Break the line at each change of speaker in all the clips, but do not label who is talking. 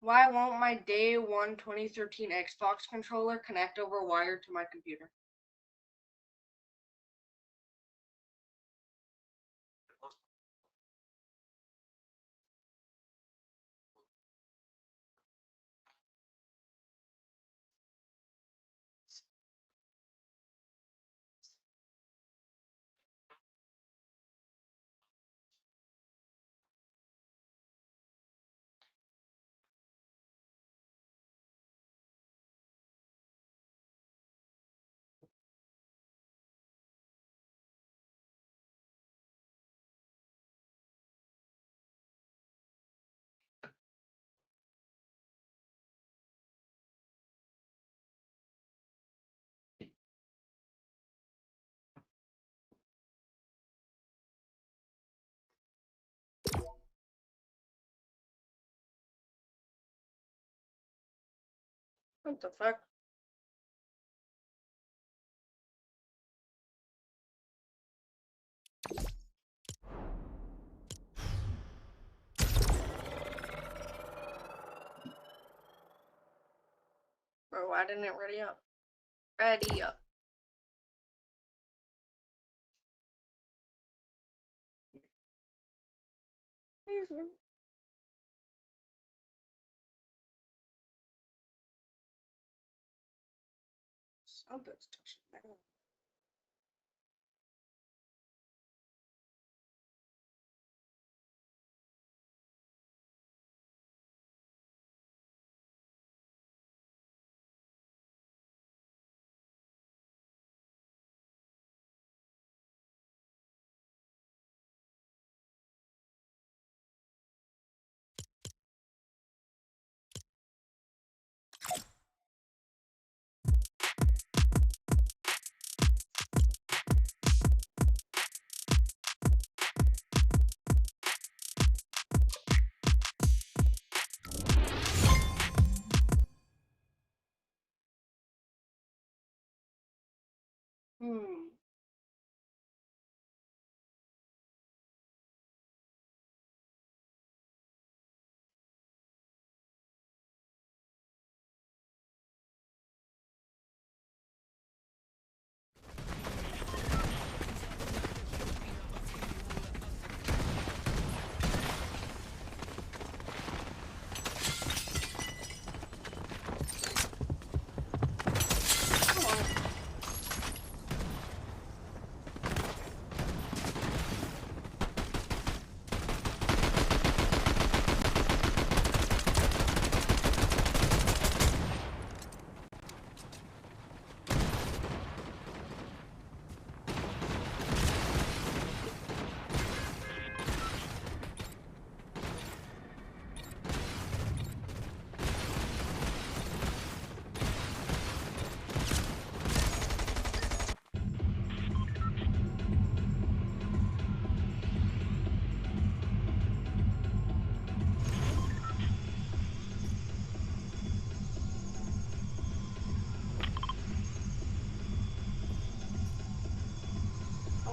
Why won't my day 1 2013 Xbox controller connect over wire to my computer? What the fuck? Bro, why didn't it ready up? Ready up. Something's touching my arm.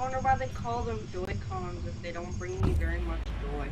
wonder why they call them Joy-Cons if they don't bring me very much joy.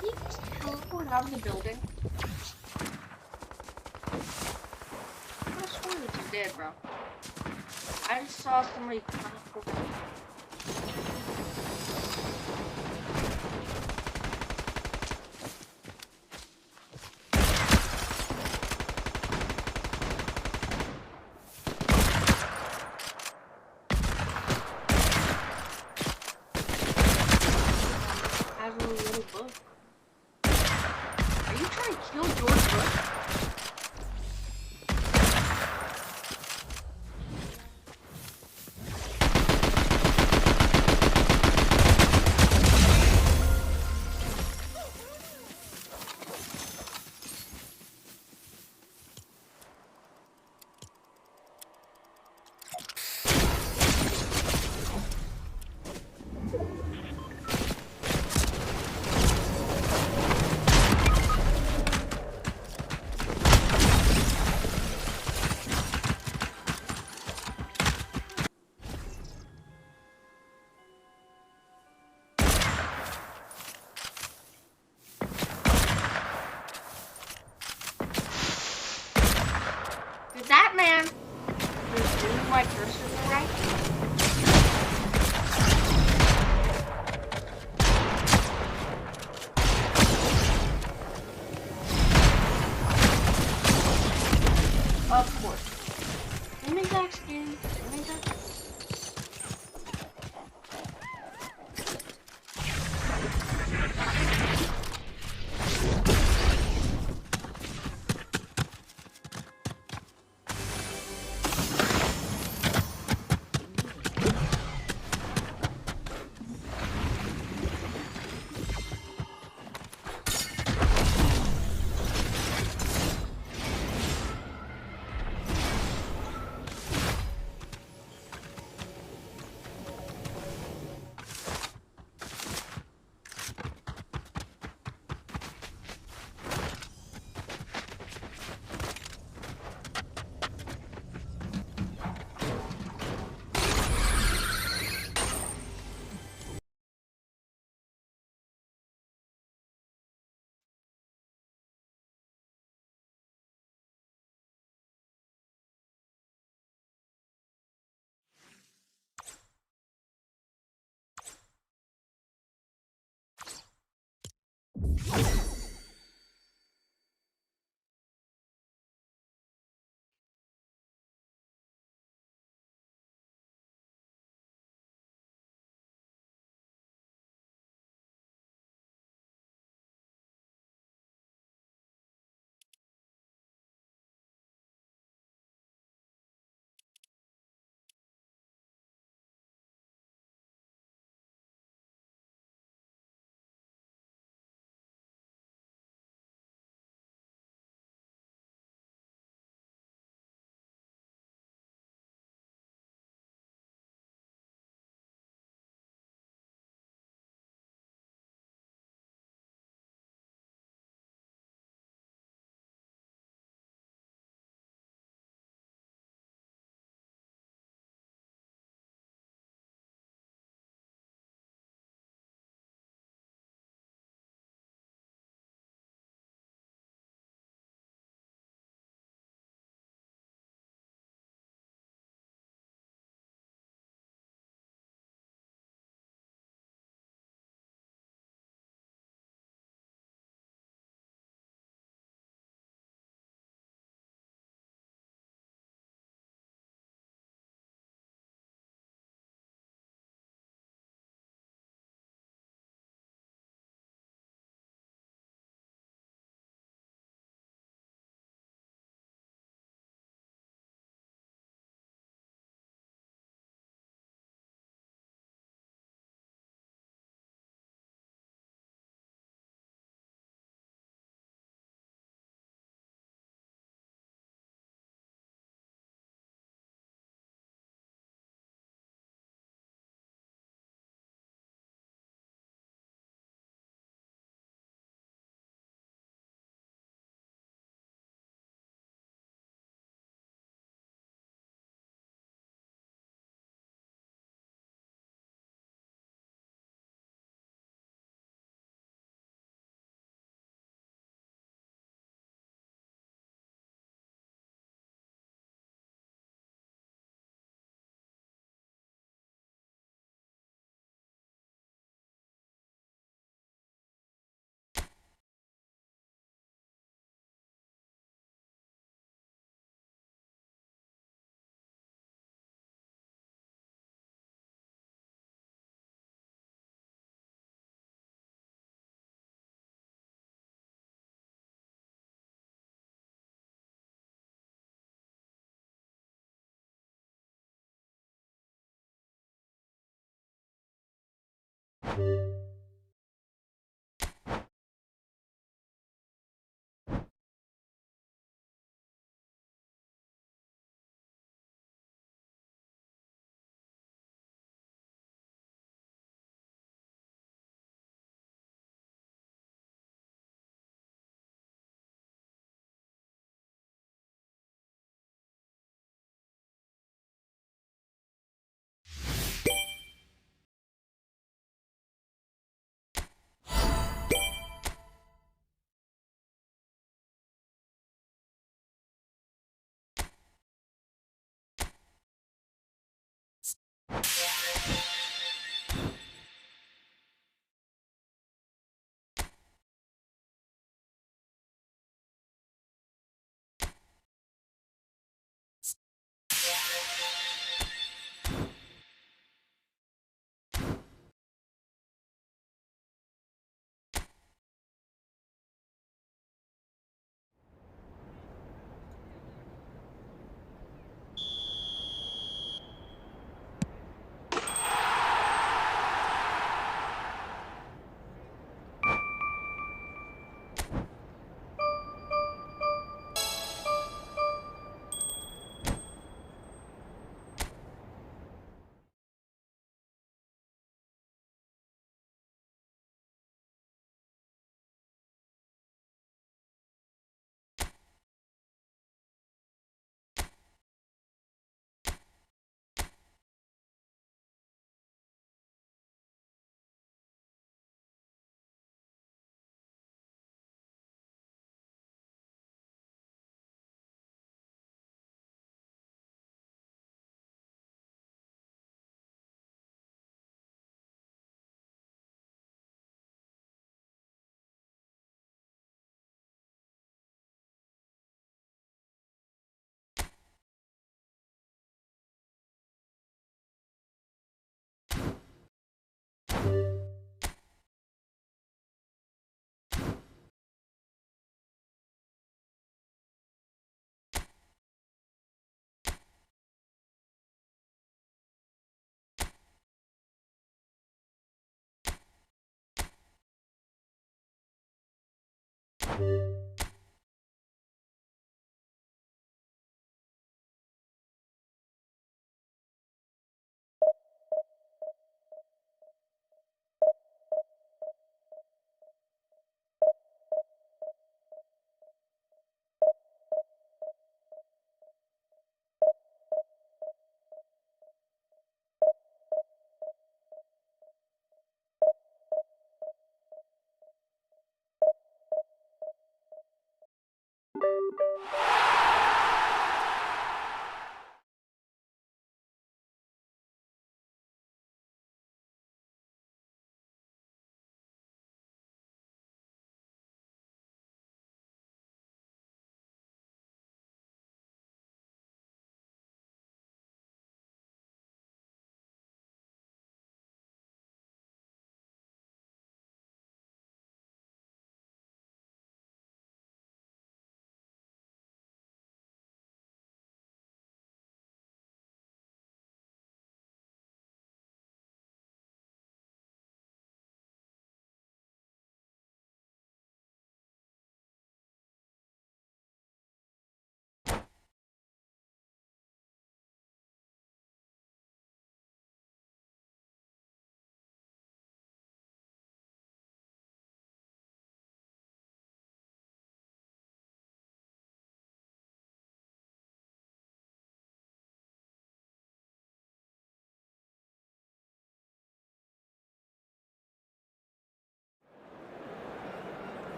he just teleport out of the building? I swear he's just dead, bro. I just saw somebody teleport. Has a little book. Are you trying to kill George Bush? Did that man just move my cursor to the right? Of course. Let me back skin. Let me back.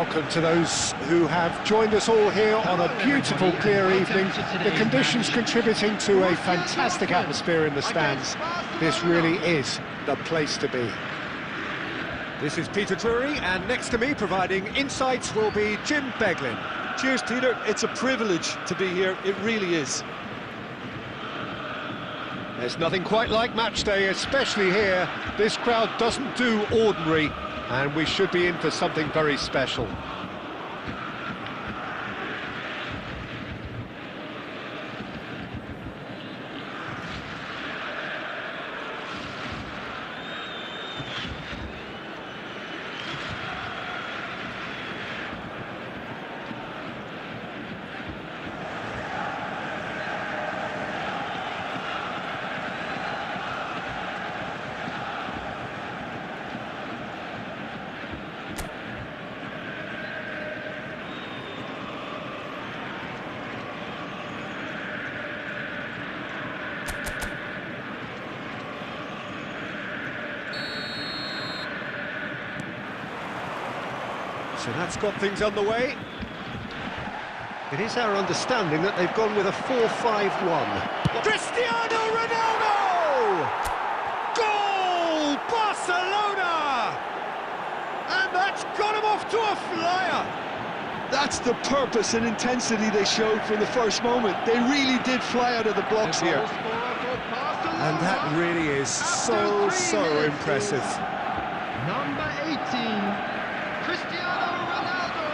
Welcome to those who have joined us all here on a beautiful, clear evening. The conditions contributing to a fantastic atmosphere in the stands. This really is the place to be. This is Peter Drury, and next to me, providing insights, will be Jim Beglin.
Cheers, Peter. It's a privilege to be here. It really is.
There's nothing quite like match day, especially here. This crowd doesn't do ordinary, and we should be in for something very special. So that's got things underway. It is our understanding that they've gone with a 4-5-1. Cristiano Ronaldo! Goal! Barcelona! And that's got him off to a flyer!
That's the purpose and intensity they showed from the first moment. They really did fly out of the blocks here.
And that really is so impressive.
Number 18. Cristiano Ronaldo!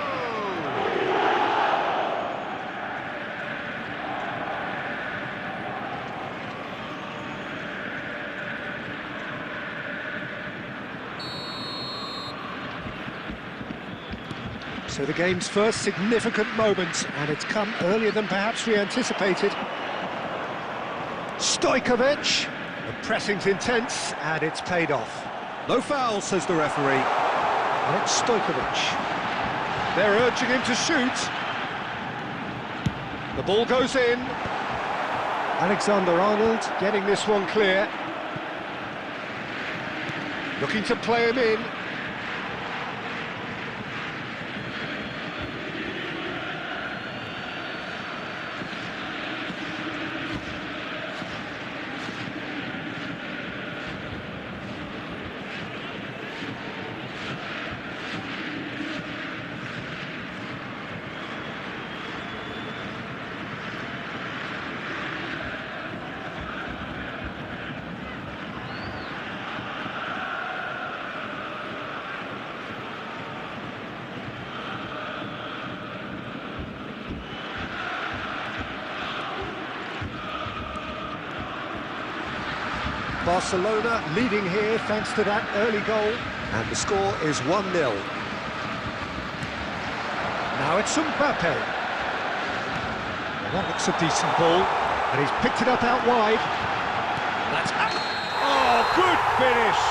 So the game's first significant moment, and it's come earlier than perhaps we anticipated. Stojkovic, the pressing's intense, and it's paid off. No foul, says the referee. And it's Stojkovic. They're urging him to shoot. The ball goes in. Alexander-Arnold getting this one clear. Looking to play him in. Barcelona leading here thanks to that early goal, and the score is 1-0. Now it's Mbappe. Well, that looks a decent ball, and he's picked it up out wide. That's up. Oh, good finish!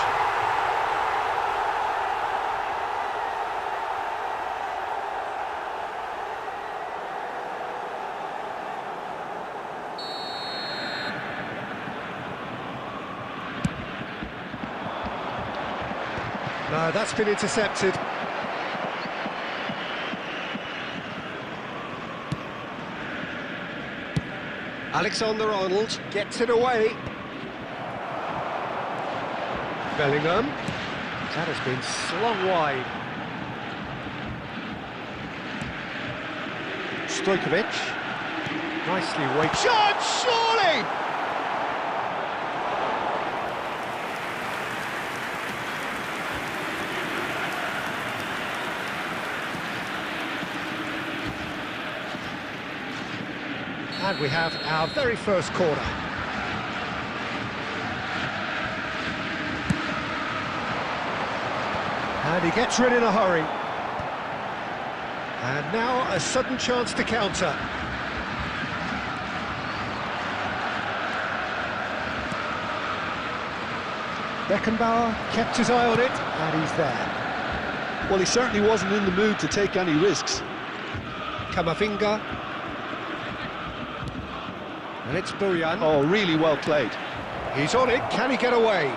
No, that's been intercepted. Alexander-Arnold gets it away. Bellingham. That has been slung wide. Stojkovic. Nicely weighted. Shot, surely! And we have our very first corner. And he gets rid in a hurry. And now a sudden chance to counter. Beckenbauer kept his eye on it, and he's there.
Well, he certainly wasn't in the mood to take any risks.
Camavinga. And it's Burian.
Oh, really well played.
He's on it, can he get away?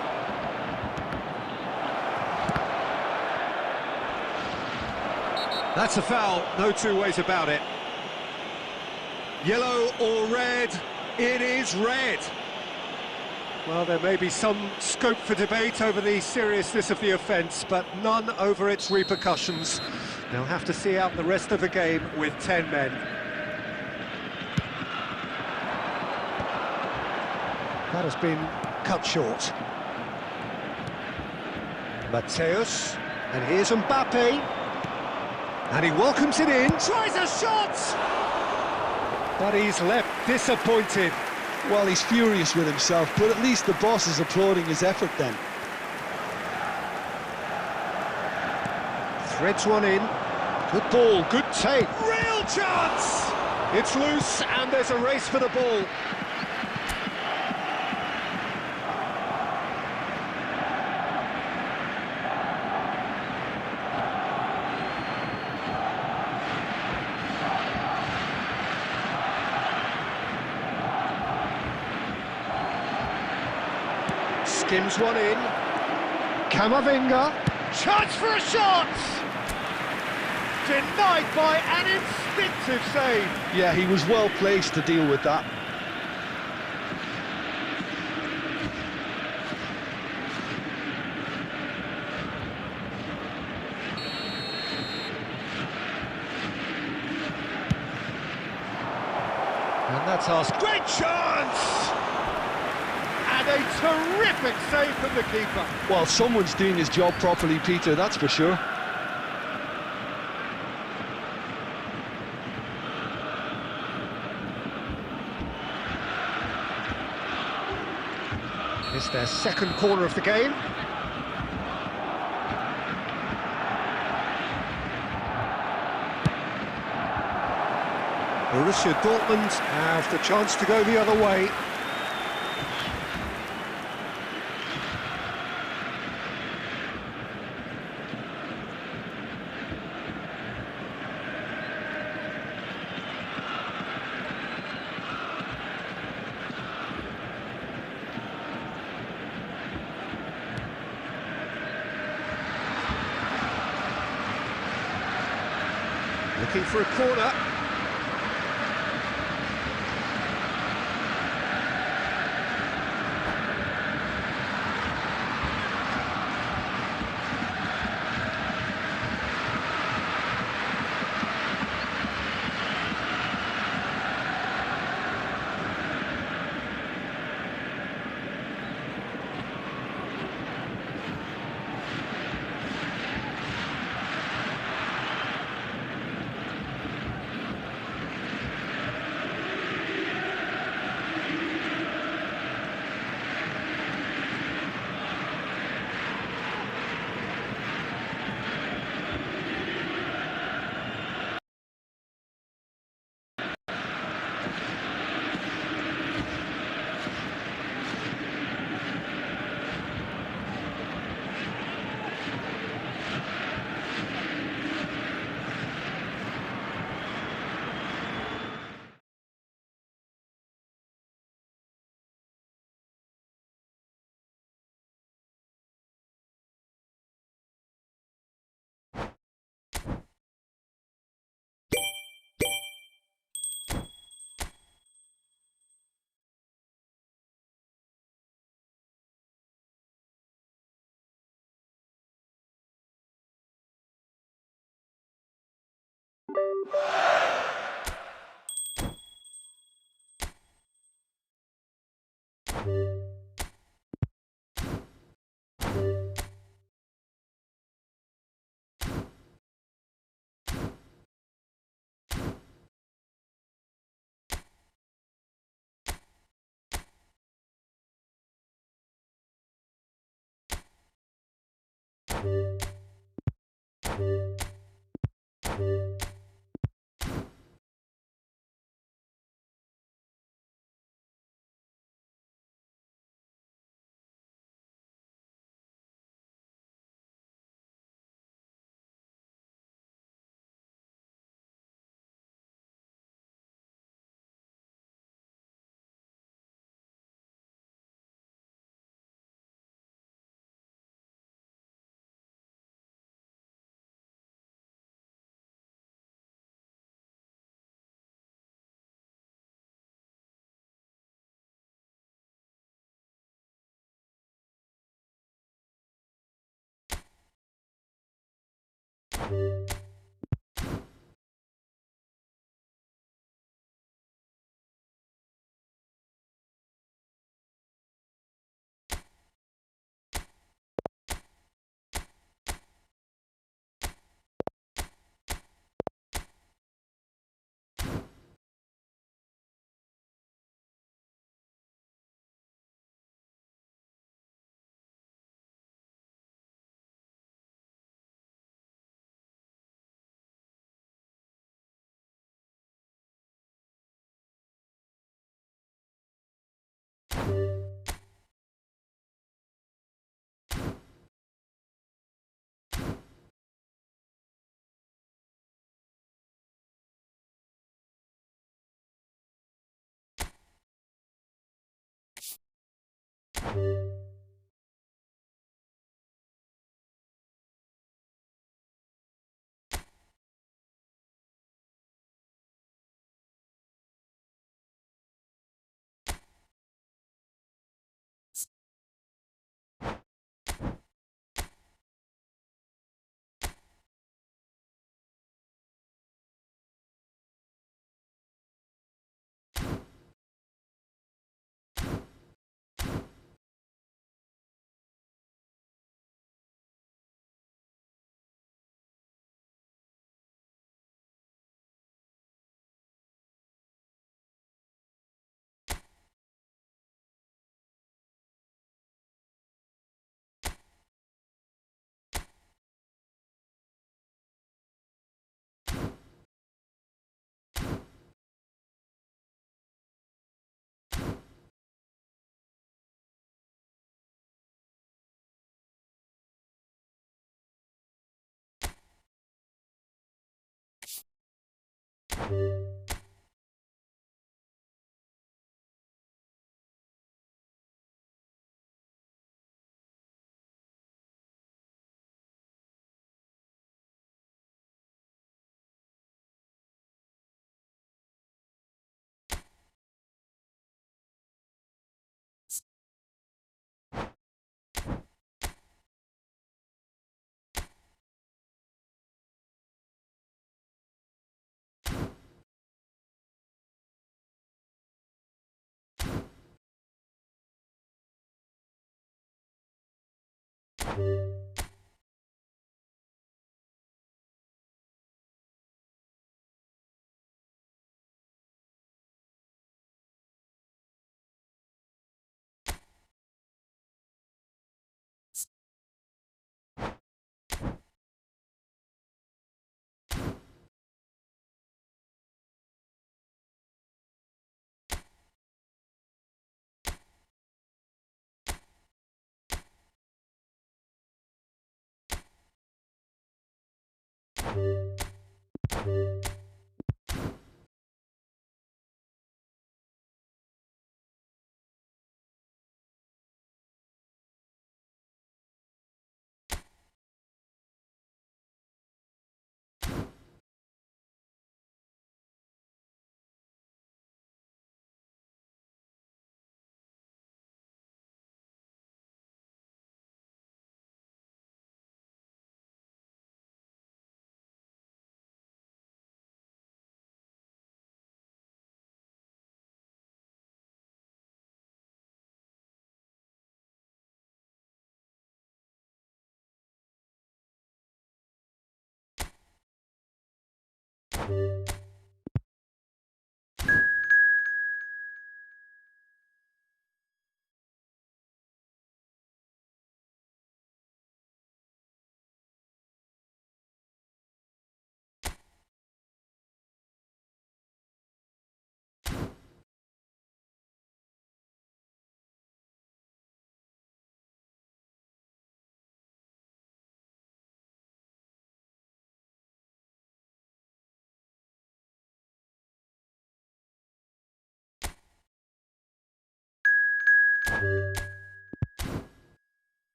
That's a foul, no two ways about it. Yellow or red? It is red. Well, there may be some scope for debate over the seriousness of the offence, but none over its repercussions. They'll have to see out the rest of the game with 10 men. That has been cut short. Mateus, and here's Mbappe. And he welcomes it in, tries a shot! But he's left disappointed.
Well, he's furious with himself, but at least the boss is applauding his effort then.
Threads one in. Good ball, good take. Real chance! It's loose and there's a race for the ball. Skims one in. Camavinga. Chance for a shot! Denied by an instinctive save.
Yeah, he was well placed to deal with that.
And that's asked. Great chance! And a terrific save from the keeper.
Well, someone's doing his job properly, Peter, that's for sure.
It's their second corner of the game. Borussia Dortmund have the chance to go the other way. Looking for a corner.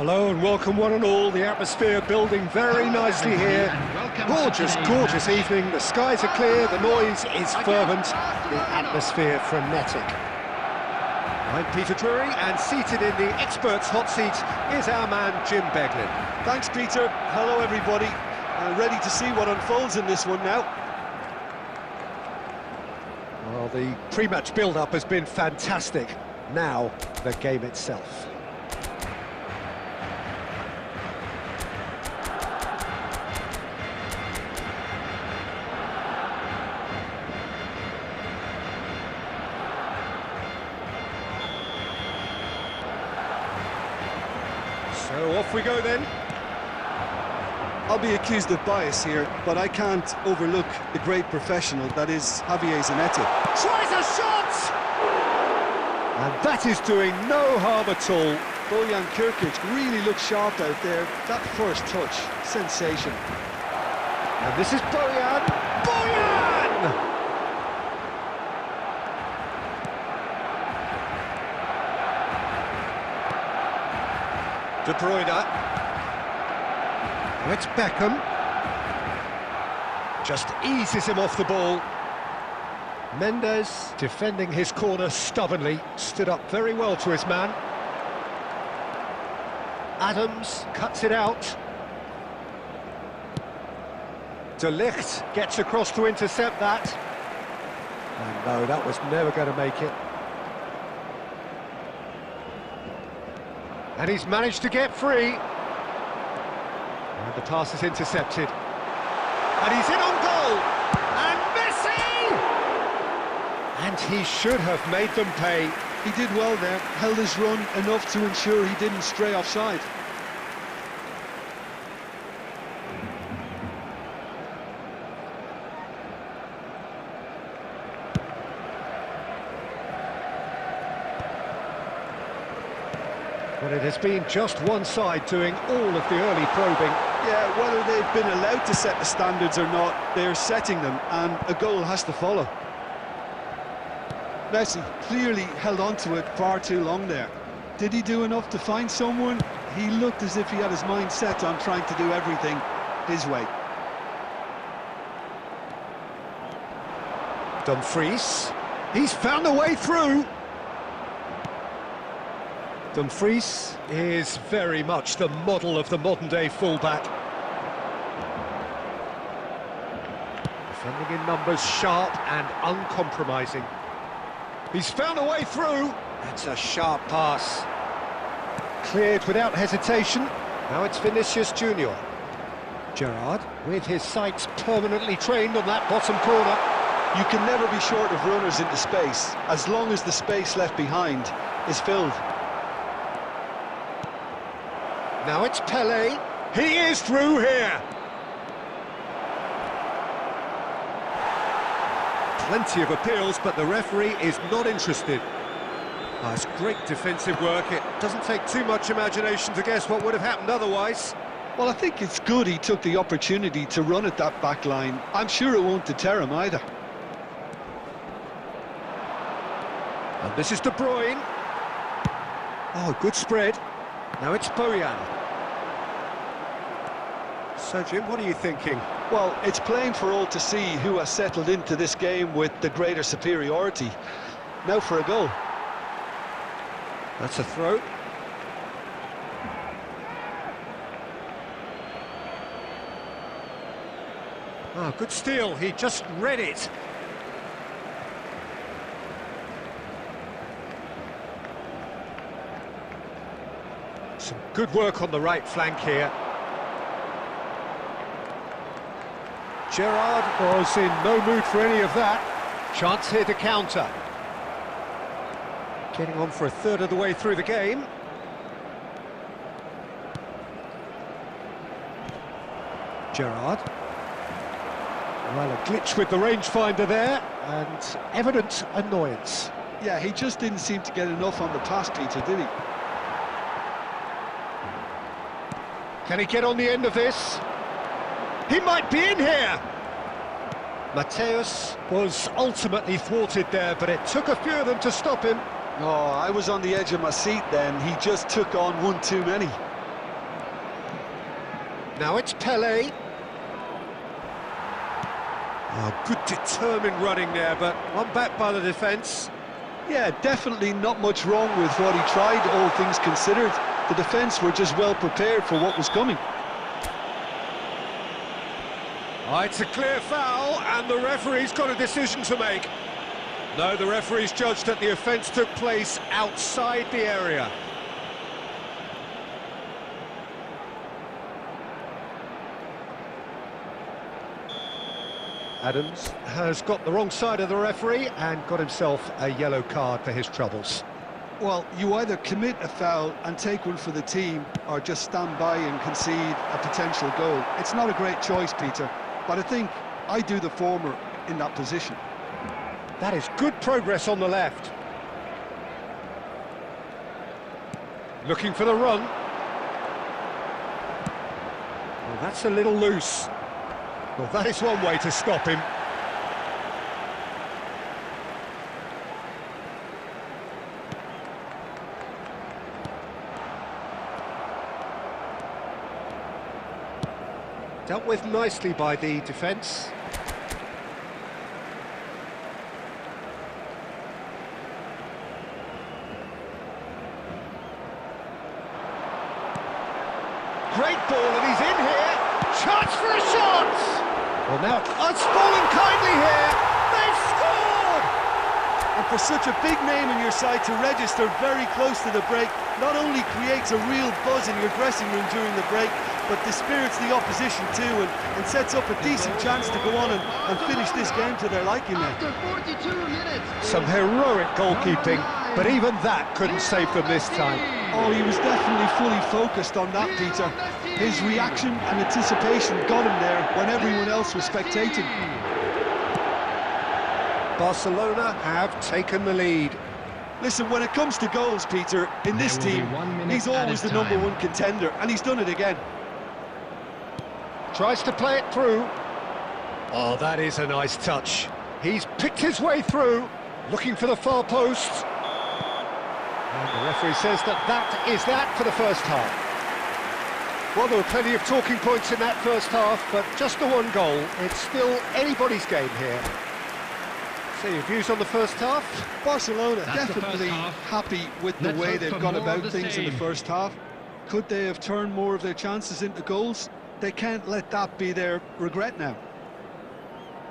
Hello and welcome one and all. The atmosphere building very nicely here. Gorgeous, gorgeous evening. The skies are clear, the noise is fervent, the atmosphere frenetic. I'm Peter Drury, and seated in the experts' hot seat is our man Jim Beglin.
Thanks, Peter. Hello, everybody. Ready to see what unfolds in this one now.
Well, the pre-match build-up has been fantastic. Now, the game itself. So off we go then.
I'll be accused of bias here, but I can't overlook the great professional that is Javier Zanetti.
Tries a shot! And that is doing no harm at all.
Bojan Kirkic really looked sharp out there. That first touch, sensation.
And this is Bojan. Bojan! De Bruyne. It's Beckham. Just eases him off the ball. Mendes, defending his corner stubbornly, stood up very well to his man. Adams cuts it out. De Ligt gets across to intercept that. And no, that was never going to make it. And he's managed to get free. And the pass is intercepted. And he's in on goal! And Messi! And he should have made them pay.
He did well there, held his run enough to ensure he didn't stray offside.
Well, it has been just one side doing all of the early probing.
Yeah, whether they've been allowed to set the standards or not, they're setting them, and a goal has to follow. Messi clearly held on to it far too long there. Did he do enough to find someone? He looked as if he had his mind set on trying to do everything his way.
Dumfries, he's found a way through. Dumfries is very much the model of the modern-day fullback. Defending in numbers, sharp and uncompromising. He's found a way through. That's a sharp pass. Cleared without hesitation. Now it's Vinicius Junior. Gerrard, with his sights permanently trained on that bottom corner.
You can never be short of runners into space, as long as the space left behind is filled.
Now it's Pelé. He is through here. Plenty of appeals, but the referee is not interested. Oh, it's great defensive work. It doesn't take too much imagination to guess what would have happened otherwise.
Well, I think it's good he took the opportunity to run at that back line. I'm sure it won't deter him either.
And this is De Bruyne. Oh, good spread. Now it's Bojan. So, Jim, what are you thinking?
Well, it's plain for all to see who has settled into this game with the greater superiority. Now for a goal.
That's a throw. Oh, good steal. He just read it. Some good work on the right flank here. Gerrard was in no mood for any of that. Chance here to counter. Getting on for a third of the way through the game. Gerrard. Well, a glitch with the rangefinder there, and evident annoyance.
Yeah, he just didn't seem to get enough on the pass, Peter, did he?
Can he get on the end of this? He might be in here! Mateus was ultimately thwarted there, but it took a few of them to stop him.
Oh, I was on the edge of my seat then. He just took on one too many.
Now it's Pelé. Oh, good determined running there, but one back by the defence.
Yeah, definitely not much wrong with what he tried, all things considered. The defence were just well prepared for what was coming.
Oh, it's a clear foul, and the referee's got a decision to make. No, the referee's judged that the offence took place outside the area. Adams has got the wrong side of the referee and got himself a yellow card for his troubles.
Well, you either commit a foul and take one for the team, or just stand by and concede a potential goal. It's not a great choice, Peter, but I think I do the former in that position.
That is good progress on the left. Looking for the run. Well, that's a little loose. Well, that is one way to stop him. Dealt with nicely by the defence. great ball, and he's in here. Chance for a shot! Well, now it's fallen kindly here. They've scored!
And for such a big name in your side to register very close to the break, not only creates a real buzz in your dressing room during the break, but dispirits the opposition too, and sets up a decent chance to go on and finish this game to their liking now.
After 42 minutes.
Some heroic goalkeeping, but even that couldn't save them this time.
Oh, he was definitely fully focused on that, Peter. His reaction and anticipation got him there when everyone else was spectating.
Barcelona have taken the lead.
Listen, when it comes to goals, Peter, in this team, he's always the number one contender, and he's done it again.
Tries to play it through. Oh, that is a nice touch. He's picked his way through, looking for the far post. And the referee says that is that for the first half. Well, there were plenty of talking points in that first half, but just the one goal. It's still anybody's game here. So your views on the first half?
Barcelona
That's the
definitely
first half.
happy with the
Let's
way
hope
they've
for
gone
more
about
of the
things in the
same.
first half. Could they have turned more of their chances into goals? They can't let that be their regret now.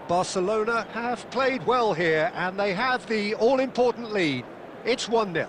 Barcelona have played well here, and they have the all-important lead. It's 1-0.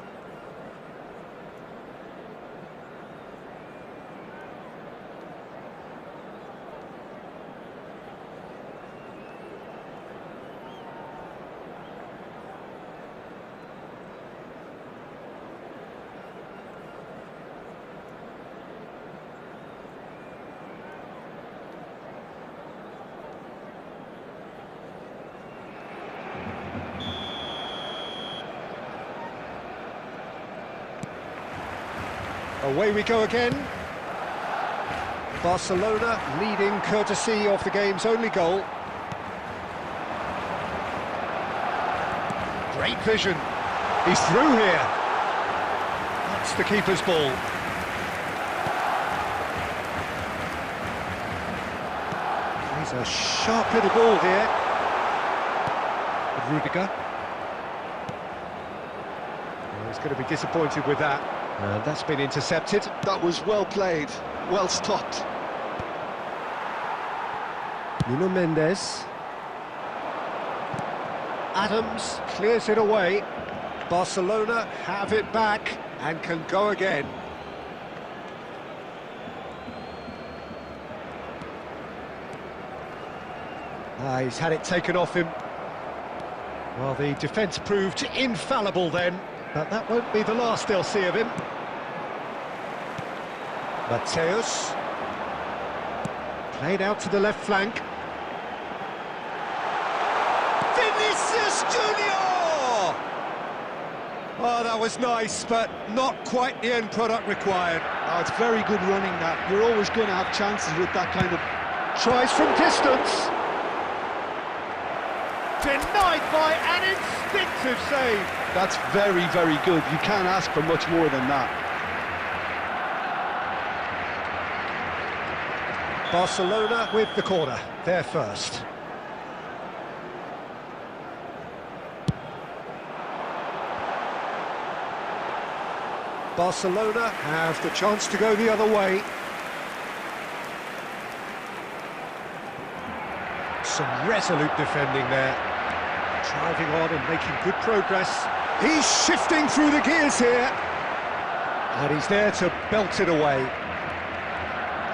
Away we go again. Barcelona leading courtesy of the game's only goal. Great vision. He's through here. That's the keeper's ball. He's a sharp little ball here. Rudiger. Well, he's going to be disappointed with that. That's been intercepted.
That was well played, well stopped.
Nuno Mendes. Adams clears it away. Barcelona have it back and can go again. He's had it taken off him. Well, the defence proved infallible then, but that won't be the last they'll see of him. Mateus. Played out to the left flank. Vinicius Junior! Oh, that was nice, but not quite the end product required.
Oh, it's very good running that. You're always going to have chances with that kind of...
Tries from distance. Denied by an instinctive save.
That's very, very good. You can't ask for much more than that.
Barcelona with the corner, they're first. Barcelona have the chance to go the other way. Some resolute defending there. Driving on and making good progress. He's shifting through the gears here. And he's there to belt it away.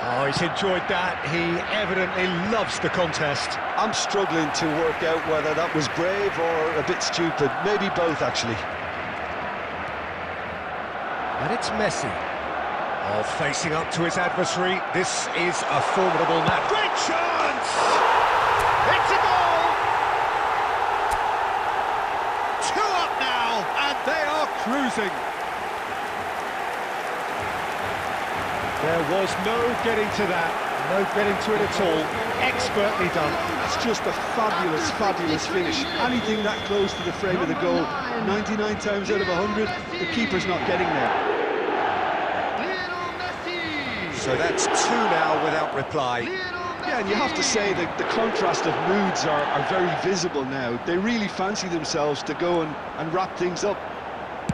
Oh, he's enjoyed that. He evidently loves the contest.
I'm struggling to work out whether that was brave or a bit stupid. Maybe both, actually.
And it's Messi. Oh, facing up to his adversary. This is a formidable match. Great chance! It's a goal! 2 up now, and they are cruising. There was no getting to that, no getting to it at all. Expertly done.
That's just a fabulous, fabulous finish. Anything that close to the frame of the goal, 99 times out of 100, the keeper's not getting there.
So that's 2 now without reply.
Yeah, and you have to say that the contrast of moods are very visible now. They really fancy themselves to go and wrap things up.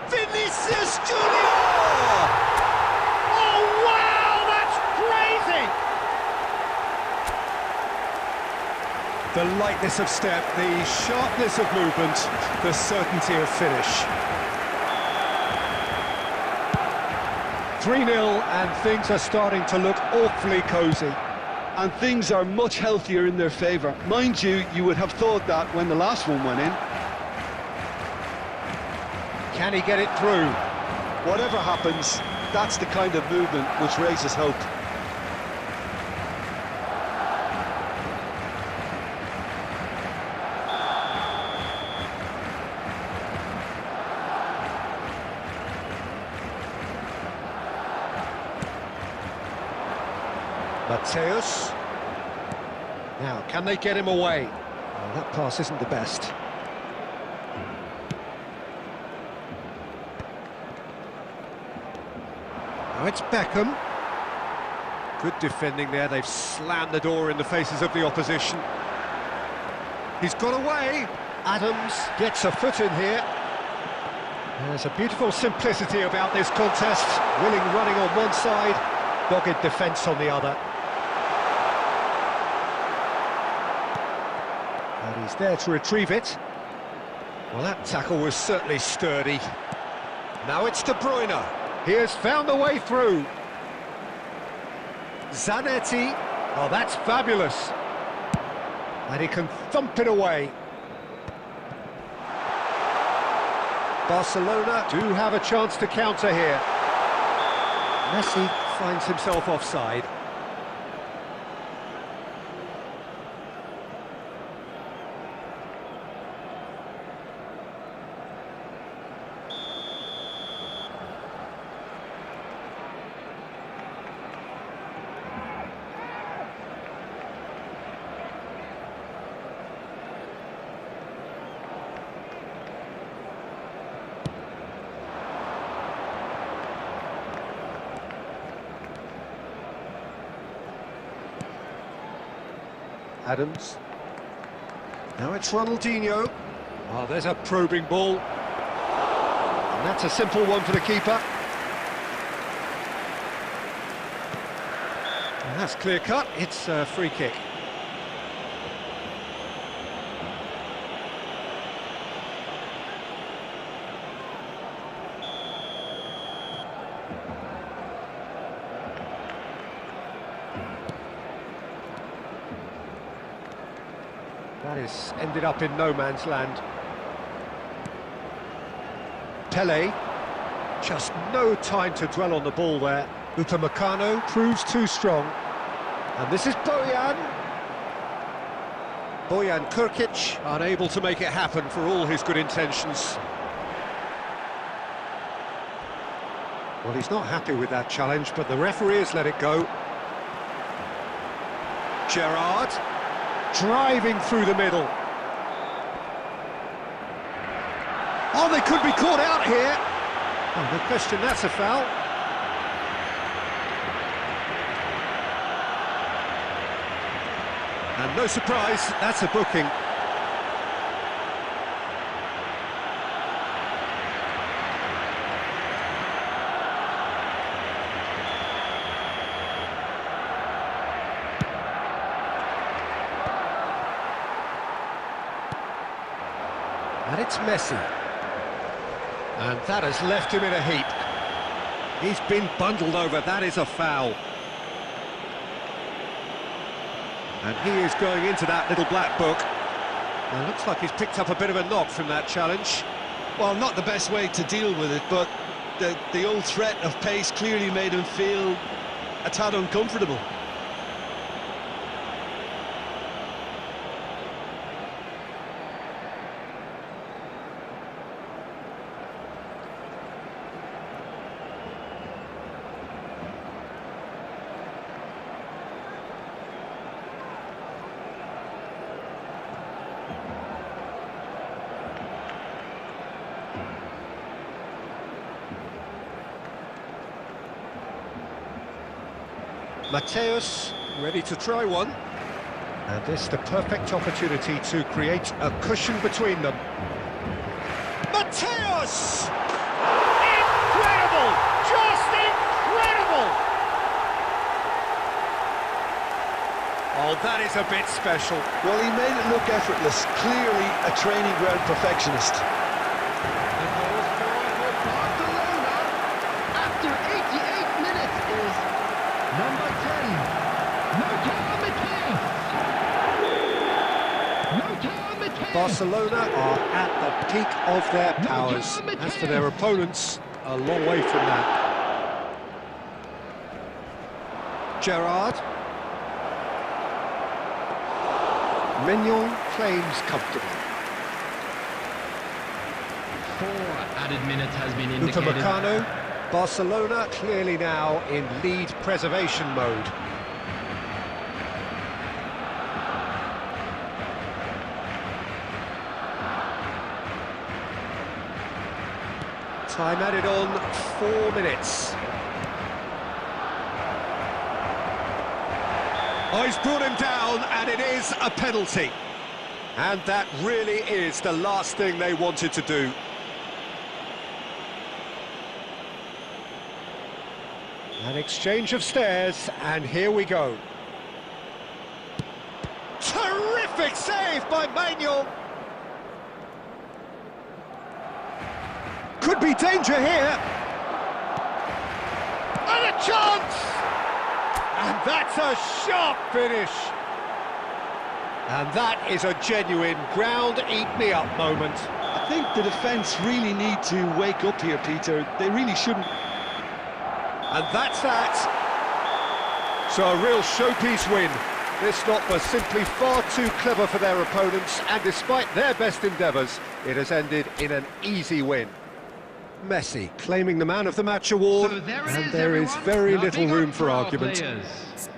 Vinicius Junior! Oh, wow, that's great! The lightness of step, the sharpness of movement, the certainty of finish. 3-0 and things are starting to look awfully cosy.
And things are much healthier in their favour. Mind you, you would have thought that when the last one went in.
Can he get it through?
Whatever happens, that's the kind of movement which raises hope.
Mateus. Now, can they get him away? Well, that pass isn't the best. Now it's Beckham. Good defending there. They've slammed the door in the faces of the opposition. He's got away. Adams gets a foot in here. There's a beautiful simplicity about this contest. Willing running on one side, dogged defence on the other. And he's there to retrieve it. Well, that tackle was certainly sturdy. Now it's De Bruyne. He has found a way through. Zanetti. Oh, that's fabulous. And he can thump it away. Barcelona do have a chance to counter here. Messi finds himself offside. Adams. Now it's Ronaldinho. Oh, there's a probing ball. And that's a simple one for the keeper. And that's clear cut. It's a free kick. That is ended up in no man's land. Pele, just no time to dwell on the ball there. Upamecano proves too strong. And this is Bojan. Bojan Krkić, unable to make it happen for all his good intentions. Well, he's not happy with that challenge, but the referee has let it go. Gerrard. Driving through the middle. Oh, they could be caught out here. Oh, no question, that's a foul. And no surprise, that's a booking. And it's Messi. And that has left him in a heap. He's been bundled over, that is a foul. And he is going into that little black book. And it looks like he's picked up a bit of a knock from that challenge.
Well, not the best way to deal with it, but the old threat of pace clearly made him feel a tad uncomfortable.
Mateus, ready to try one. And this the perfect opportunity to create a cushion between them. Mateus! Incredible! Just incredible! Oh, that is a bit special.
Well, he made it look effortless. Clearly a training ground perfectionist.
The goal scorer for Barcelona after 88 minutes is number 10, Lothar Matthäus.
Barcelona are at the peak of their powers. As for their opponents, a long way from that. Gerrard. Mignon claims comfortably.
4 added minutes has been
Luka
indicated.
Meccano. Barcelona clearly now in lead preservation mode. Time added on, 4 minutes. Oh, he's brought him down, and it is a penalty. And that really is the last thing they wanted to do. An exchange of stares, and here we go. Terrific save by Manuel. Could be danger here. And a chance! And that's a sharp finish. And that is a genuine ground-eat-me-up moment.
I think the defence really need to wake up here, Peter. They really shouldn't.
And that's that. So a real showpiece win. This lot was simply far too clever for their opponents, and despite their best endeavours, it has ended in an easy win. Messi claiming the Man of the Match award,
So there it
and
is,
there is
everyone.
very little
Nothing
room
up
for
our
argument.
players.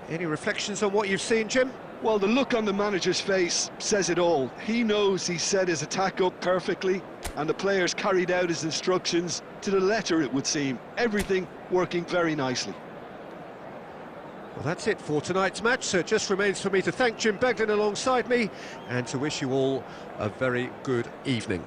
Any reflections on what you've seen, Jim?
Well, the look on the manager's face says it all. He knows he set his attack up perfectly, and the players carried out his instructions to the letter, it would seem. Everything working very nicely.
Well, that's it for tonight's match, so it just remains for me to thank Jim Beglin alongside me, and to wish you all a very good evening.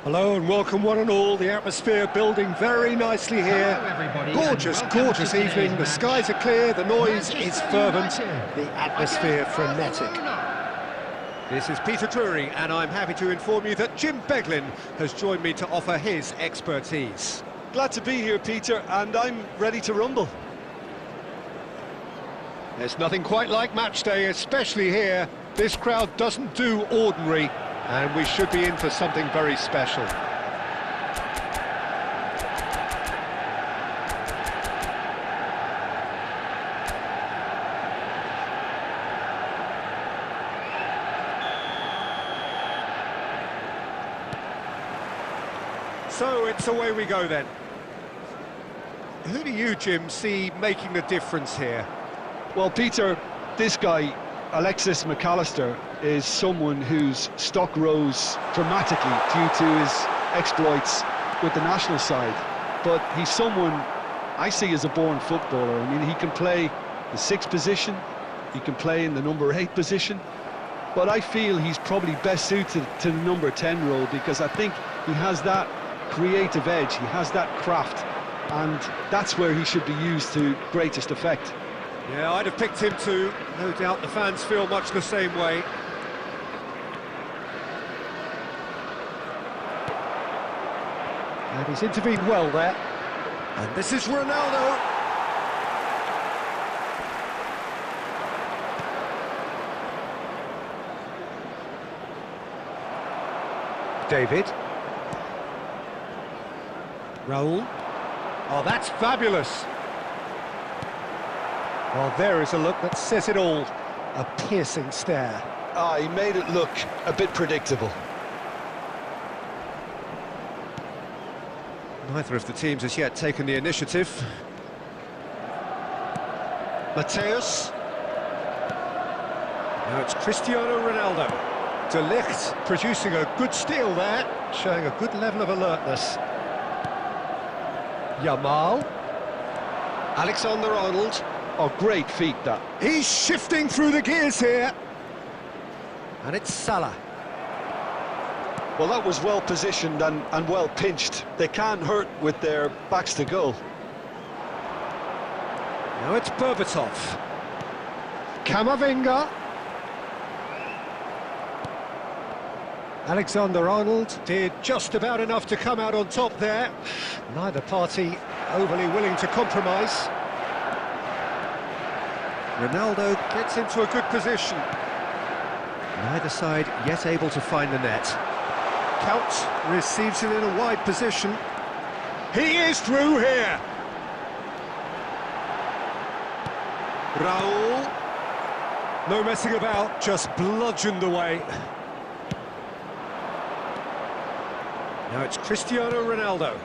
Hello and welcome one and all. The atmosphere building very nicely here.
Hello, everybody,
Gorgeous,
and welcome
gorgeous
to today's
evening. The
match.
skies are clear, the noise is
Manchester
fervent,
United
the atmosphere
against
frenetic.
Barcelona.
This is Peter Drury, and I'm happy to inform you that Jim Beglin has joined me to offer his expertise.
Glad to be here, Peter, and I'm ready to rumble.
There's nothing quite like match day, especially here. This crowd doesn't do ordinary, and we should be in for something very special. So it's away we go then. Who do you, Jim, see making the difference here?
Well, Peter, this guy, Alexis McAllister, is someone whose stock rose dramatically due to his exploits with the national side. But he's someone I see as a born footballer. I mean, he can play the 6th position, he can play in the number 8 position, but I feel he's probably best suited to the number 10 role because I think he has that creative edge, he has that craft, and that's where he should be used to greatest effect.
Yeah, I'd have picked him too. No doubt the fans feel much the same way. And he's intervened well there. And this is Ronaldo. David. Raul. Oh, that's fabulous. Well, there is a look that says it all. A piercing stare.
Ah, he made it look a bit predictable.
Neither of the teams has yet taken the initiative. Mateus. Now it's Cristiano Ronaldo. De Ligt producing a good steal there, showing a good level of alertness. Yamal. Alexander-Arnold.
Oh, great feat, that.
He's shifting through the gears here. And it's Salah.
Well, that was well positioned and well pinched. They can't hurt with their backs to goal.
Now it's Berbatov. Camavinga. Alexander-Arnold did just about enough to come out on top there. Neither party overly willing to compromise. Ronaldo gets into a good position. Neither side yet able to find the net. Count receives it in a wide position. He is through here. Raul. No messing about, just bludgeoned away. Now it's Cristiano Ronaldo.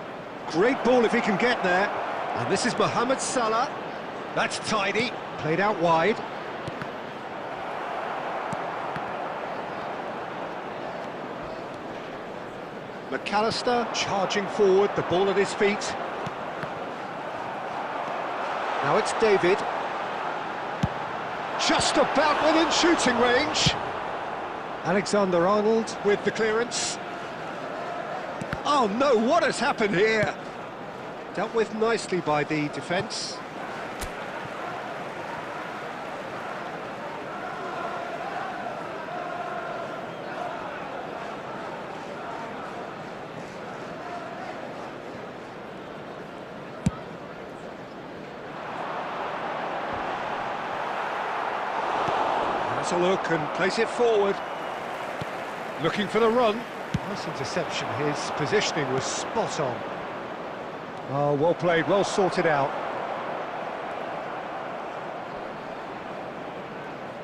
Great ball if he can get there. And this is Mohamed Salah. That's tidy. Played out wide. McAllister charging forward, the ball at his feet. Now it's David. Just about within shooting range. Alexander-Arnold with the clearance. Oh no, what has happened here? Dealt with nicely by the defence. Has a look and place it forward. Looking for the run. Nice interception, his positioning was spot on. Oh, well played, well sorted out.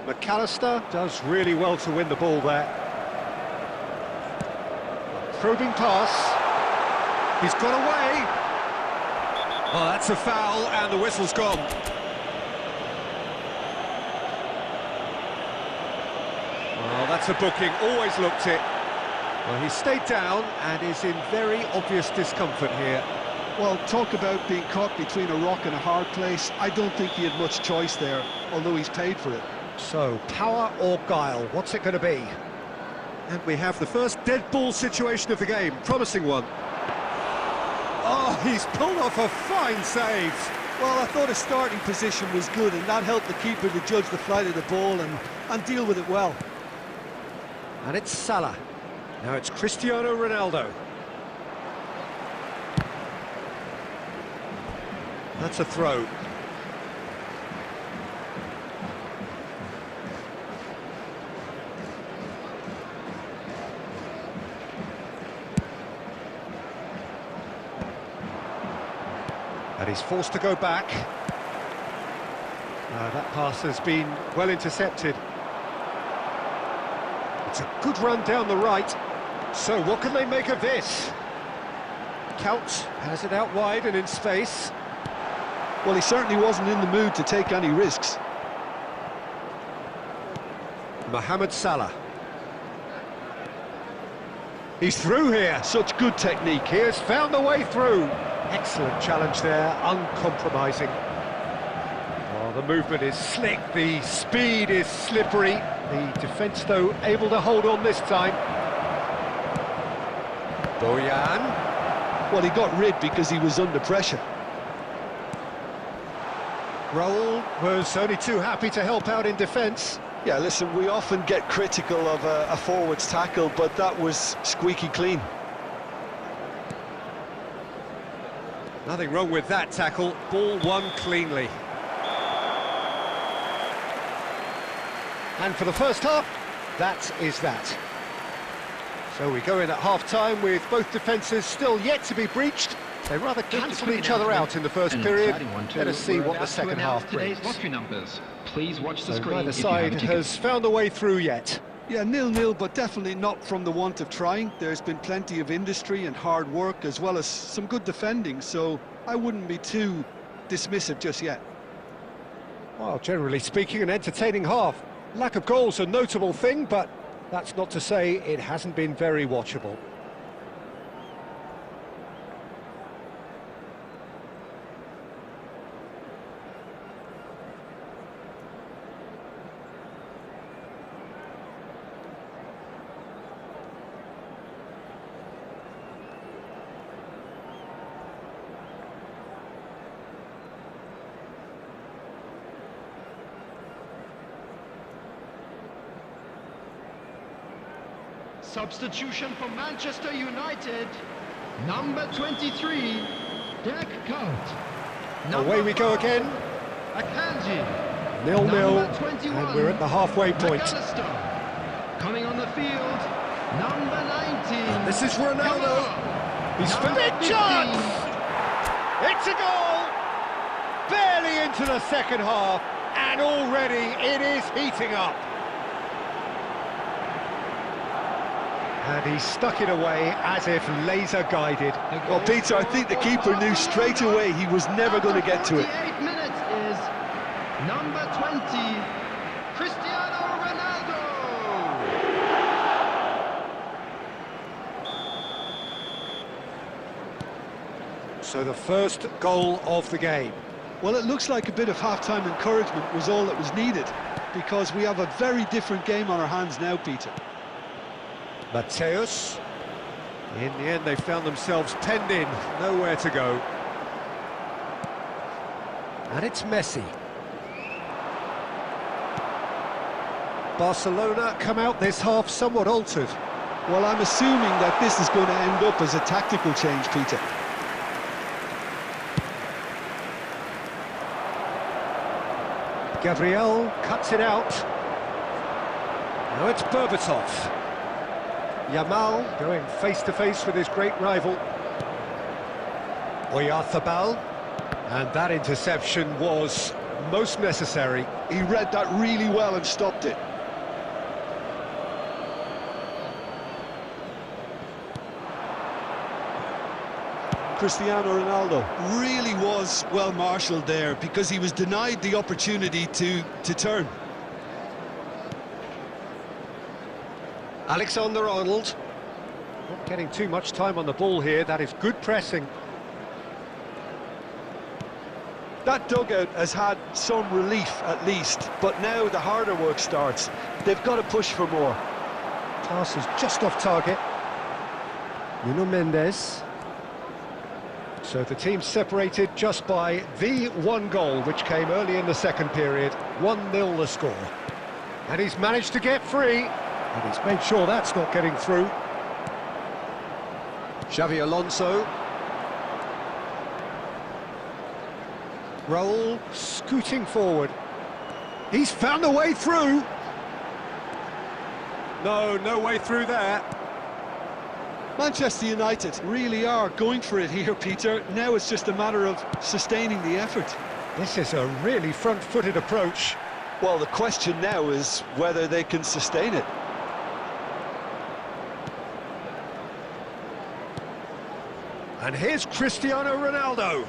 McAllister does really well to win the ball there. Probing pass. He's got away. Oh, that's a foul and the whistle's gone. Oh, that's a booking, always looked it. Well, he stayed down and is in very obvious discomfort here.
Well, talk about being caught between a rock and a hard place. I don't think he had much choice there, although he's paid for it.
So, power or guile, what's it going to be? And we have the first dead ball situation of the game, promising one. Oh, he's pulled off a fine save.
Well, I thought his starting position was good, and that helped the keeper to judge the flight of the ball and deal with it well.
And it's Salah. Now it's Cristiano Ronaldo. That's a throw. And he's forced to go back. That pass has been well intercepted. It's a good run down the right. So what can they make of this? Count has it out wide and in space.
Well, he certainly wasn't in the mood to take any risks.
Mohamed Salah. He's through here.
Such good technique.
He has found a way through. Excellent challenge there, uncompromising. Oh, the movement is slick, the speed is slippery. The defence, though, able to hold on this time. Boyan.
Well, he got rid because he was under pressure.
Raul was only too happy to help out in defence.
Yeah, listen, we often get critical of a forward's tackle, but that was squeaky clean.
Nothing wrong with that tackle, ball won cleanly. And for the first half, that is that. So we go in at half-time with both defences still yet to be breached. They rather cancelled each other out in the first period. Let us see what the second half brings.
Please watch the screen.
Neither side has found a way through yet.
Yeah, 0-0, but definitely not from the want of trying. There's been plenty of industry and hard work, as well as some good defending, so I wouldn't be too dismissive just yet.
Well, generally speaking, an entertaining half. Lack of goals a notable thing, but that's not to say it hasn't been very watchable.
Substitution for Manchester United. Number 23, Deck Coat.
Away we go again.
Akanji.
0-0, and we're at the halfway point.
Coming on the field, number 19.
And this is Ronaldo. He's for the chance. It's a goal. Barely into the second half, and already it is heating up. And he stuck it away as if laser-guided.
Well, Peter, I think the keeper knew straight away he was never going to get to it.
48 minutes is number 20, Cristiano Ronaldo.
So the first goal of the game.
Well, it looks like a bit of half-time encouragement was all that was needed, because we have a very different game on our hands now, Peter.
Mateus. In the end, they found themselves penned in, nowhere to go. And it's Messi. Barcelona come out this half somewhat altered.
Well, I'm assuming that this is going to end up as a tactical change, Peter.
Gabriel cuts it out. Now it's Berbatov. Yamal going face-to-face with his great rival. Oyarzabal. And that interception was most necessary.
He read that really well and stopped it. Cristiano Ronaldo really was well marshalled there because he was denied the opportunity to turn.
Alexander-Arnold. Not getting too much time on the ball here. That is good pressing.
That dugout has had some relief at least, but now the harder work starts. They've got to push for more.
Pass is just off target. Nuno Mendes. So the team separated just by the one goal, which came early in the second period. 1-0 the score. And he's managed to get free, and he's made sure that's not getting through. Xavi Alonso. Raul scooting forward. He's found a way through. No way through there.
Manchester United really are going for it here, Peter. Now it's just a matter of sustaining the effort.
This is a really front-footed approach.
Well, the question now is whether they can sustain it.
And here's Cristiano Ronaldo.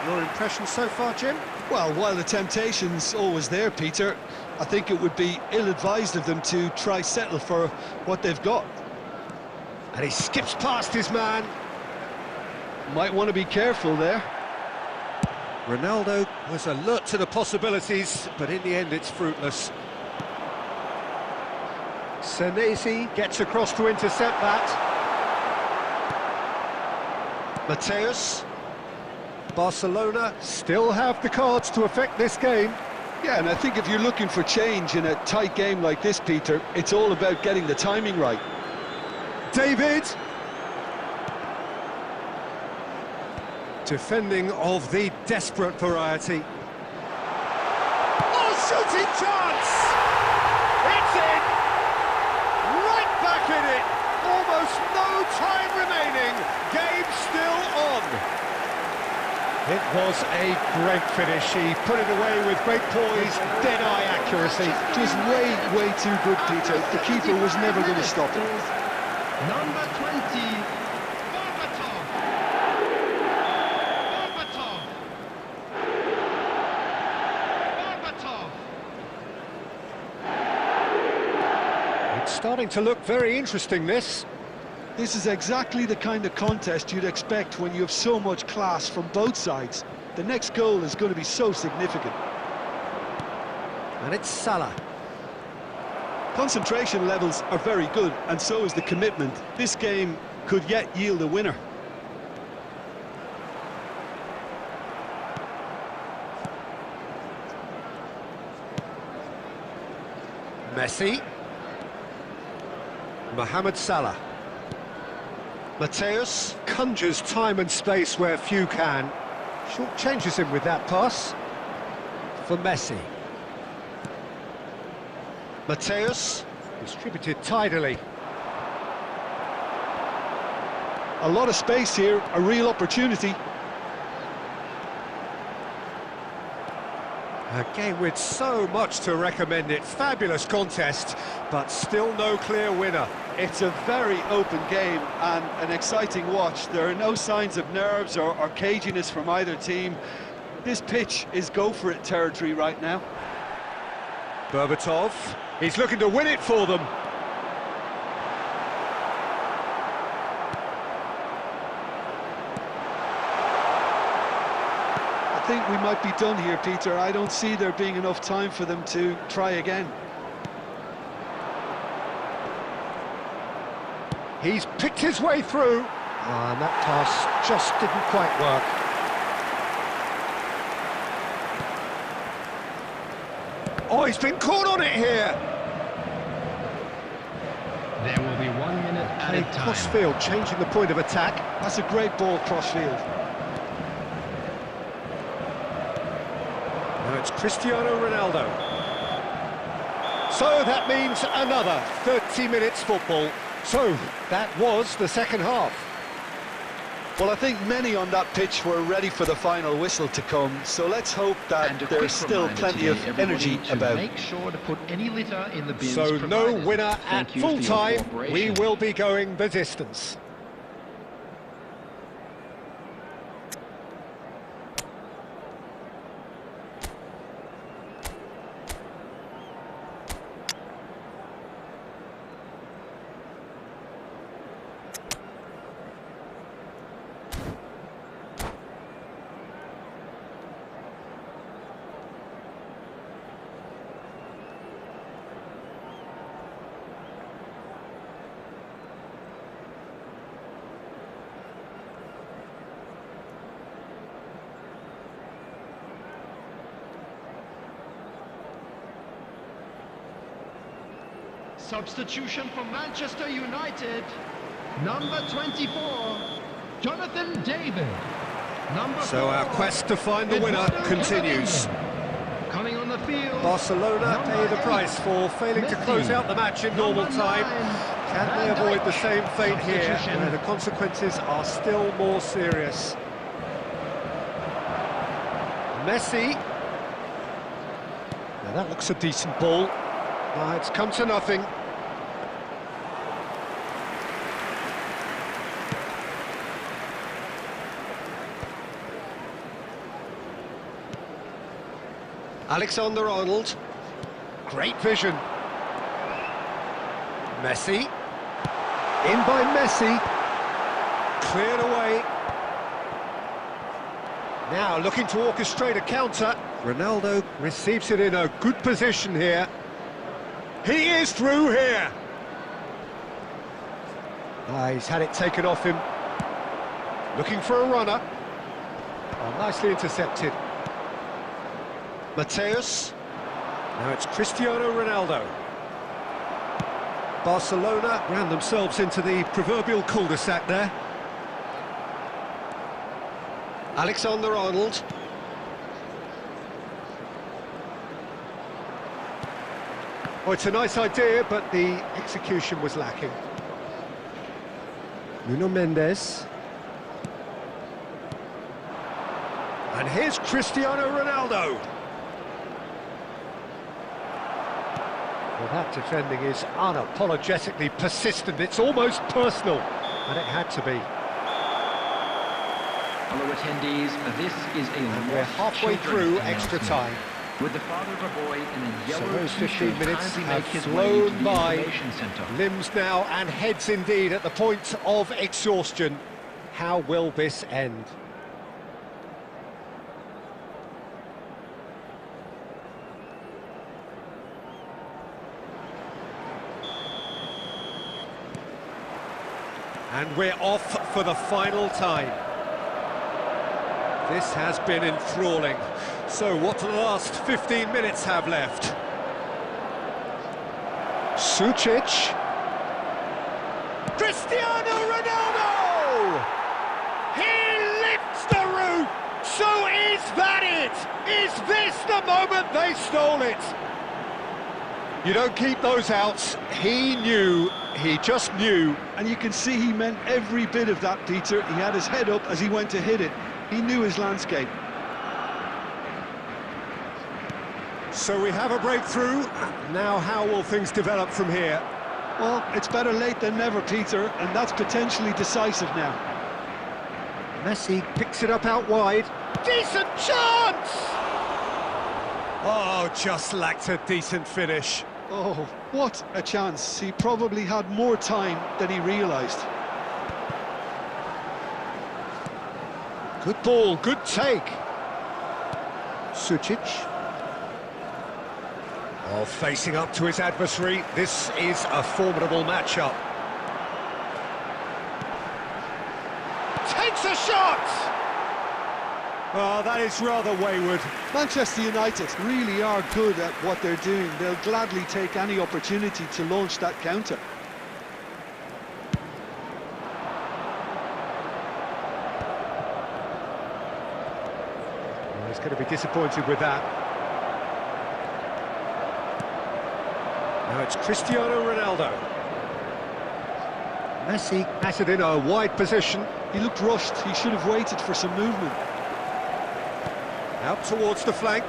Your impression so far, Jim?
Well, while the temptation's always there, Peter, I think it would be ill-advised of them to try settle for what they've got.
And he skips past his man.
Might want to be careful there.
Ronaldo was alert to the possibilities, but in the end it's fruitless. Senesi gets across to intercept that. Mateus. Barcelona still have the cards to affect this game.
Yeah, and I think if you're looking for change in a tight game like this, Peter, it's all about getting the timing right.
David. Defending of the desperate variety. Oh, shooting chance! It's in! Right back in it! Almost no time remaining. Game still on. It was a great finish. He put it away with great poise, dead-eye accuracy.
Just way too good, Peter. The keeper was never going to stop it.
Number 20, Berbatov.
It's starting to look very interesting, this.
This is exactly the kind of contest you'd expect when you have so much class from both sides. The next goal is going to be so significant.
And it's Salah.
Concentration levels are very good, and so is the commitment. This game could yet yield a winner.
Messi. Mohamed Salah. Mateus conjures time and space where few can. Short changes him with that pass. For Messi. Mateus, distributed tidily.
A lot of space here, a real opportunity.
A game with so much to recommend it. Fabulous contest, but still no clear winner.
It's a very open game and an exciting watch. There are no signs of nerves or caginess from either team. This pitch is go-for-it territory right now.
Berbatov, he's looking to win it for them.
I think we might be done here, Peter. I don't see there being enough time for them to try again.
He's picked his way through. And that pass just didn't quite work. Oh, he's been caught on it here.
There will be 1 minute added time.
Crossfield changing the point of attack.
That's a great ball, crossfield.
Now it's Cristiano Ronaldo. So that means another 30 minutes football. So that was the second half.
Well, I think many on that pitch were ready for the final whistle to come, so let's hope that there's still plenty of energy about.
Make sure to put any litter in the bins
So no
provided.
winner at
Thank you for
full
your
time. We
cooperation.
will be going the distance.
substitution for Manchester United. Number 24, Jonathan David.
So our quest to find the winner continues.
Coming on the field,
Barcelona pay the price for failing to close out the match in normal time. Can they avoid the same fate here, where the consequences are still more serious? Messi. Now that looks a decent ball. Now it's come to nothing. Alexander-Arnold, great vision. Messi, in by Messi, cleared away. Now looking to orchestrate a counter. Ronaldo receives it in a good position here. He is through here. He's had it taken off him. Looking for a runner. Oh, nicely intercepted. Mateus. Now it's Cristiano Ronaldo. Barcelona ran themselves into the proverbial cul-de-sac there. Alexander-Arnold. Oh, it's a nice idea, but the execution was lacking. Nuno Mendes. And here's Cristiano Ronaldo. Well, that defending is unapologetically persistent. It's almost personal, and it had to be.
Hello attendees, this is
And we're halfway through extra time.
With the father of a boy in a
So
yellow
those 15 minutes
kindly
have
make his way to
flown
the
by.
information center.
Limbs now and heads indeed at the point of exhaustion. How will this end? And we're off for the final time. This has been enthralling. So what do the last 15 minutes have left? Sucic. Cristiano Ronaldo! He lifts the roof! So is that it? Is this the moment they stole it? You don't keep those outs. He knew, he just knew.
And you can see he meant every bit of that, Peter. He had his head up as he went to hit it. He knew his landscape.
So we have a breakthrough. Now how will things develop from here?
Well, it's better late than never, Peter, and that's potentially decisive now.
Messi picks it up out wide. Decent chance! Oh, just lacked a decent finish.
Oh, what a chance. He probably had more time than he realised.
Good ball, good take. Sucic. Oh, facing up to his adversary. This is a formidable matchup. Takes a shot! Oh, that is rather wayward.
Manchester United really are good at what they're doing. They'll gladly take any opportunity to launch that counter.
He's going to be disappointed with that. Now it's Cristiano Ronaldo. Messi has it in a wide position.
He looked rushed. He should have waited for some movement.
Out towards the flank.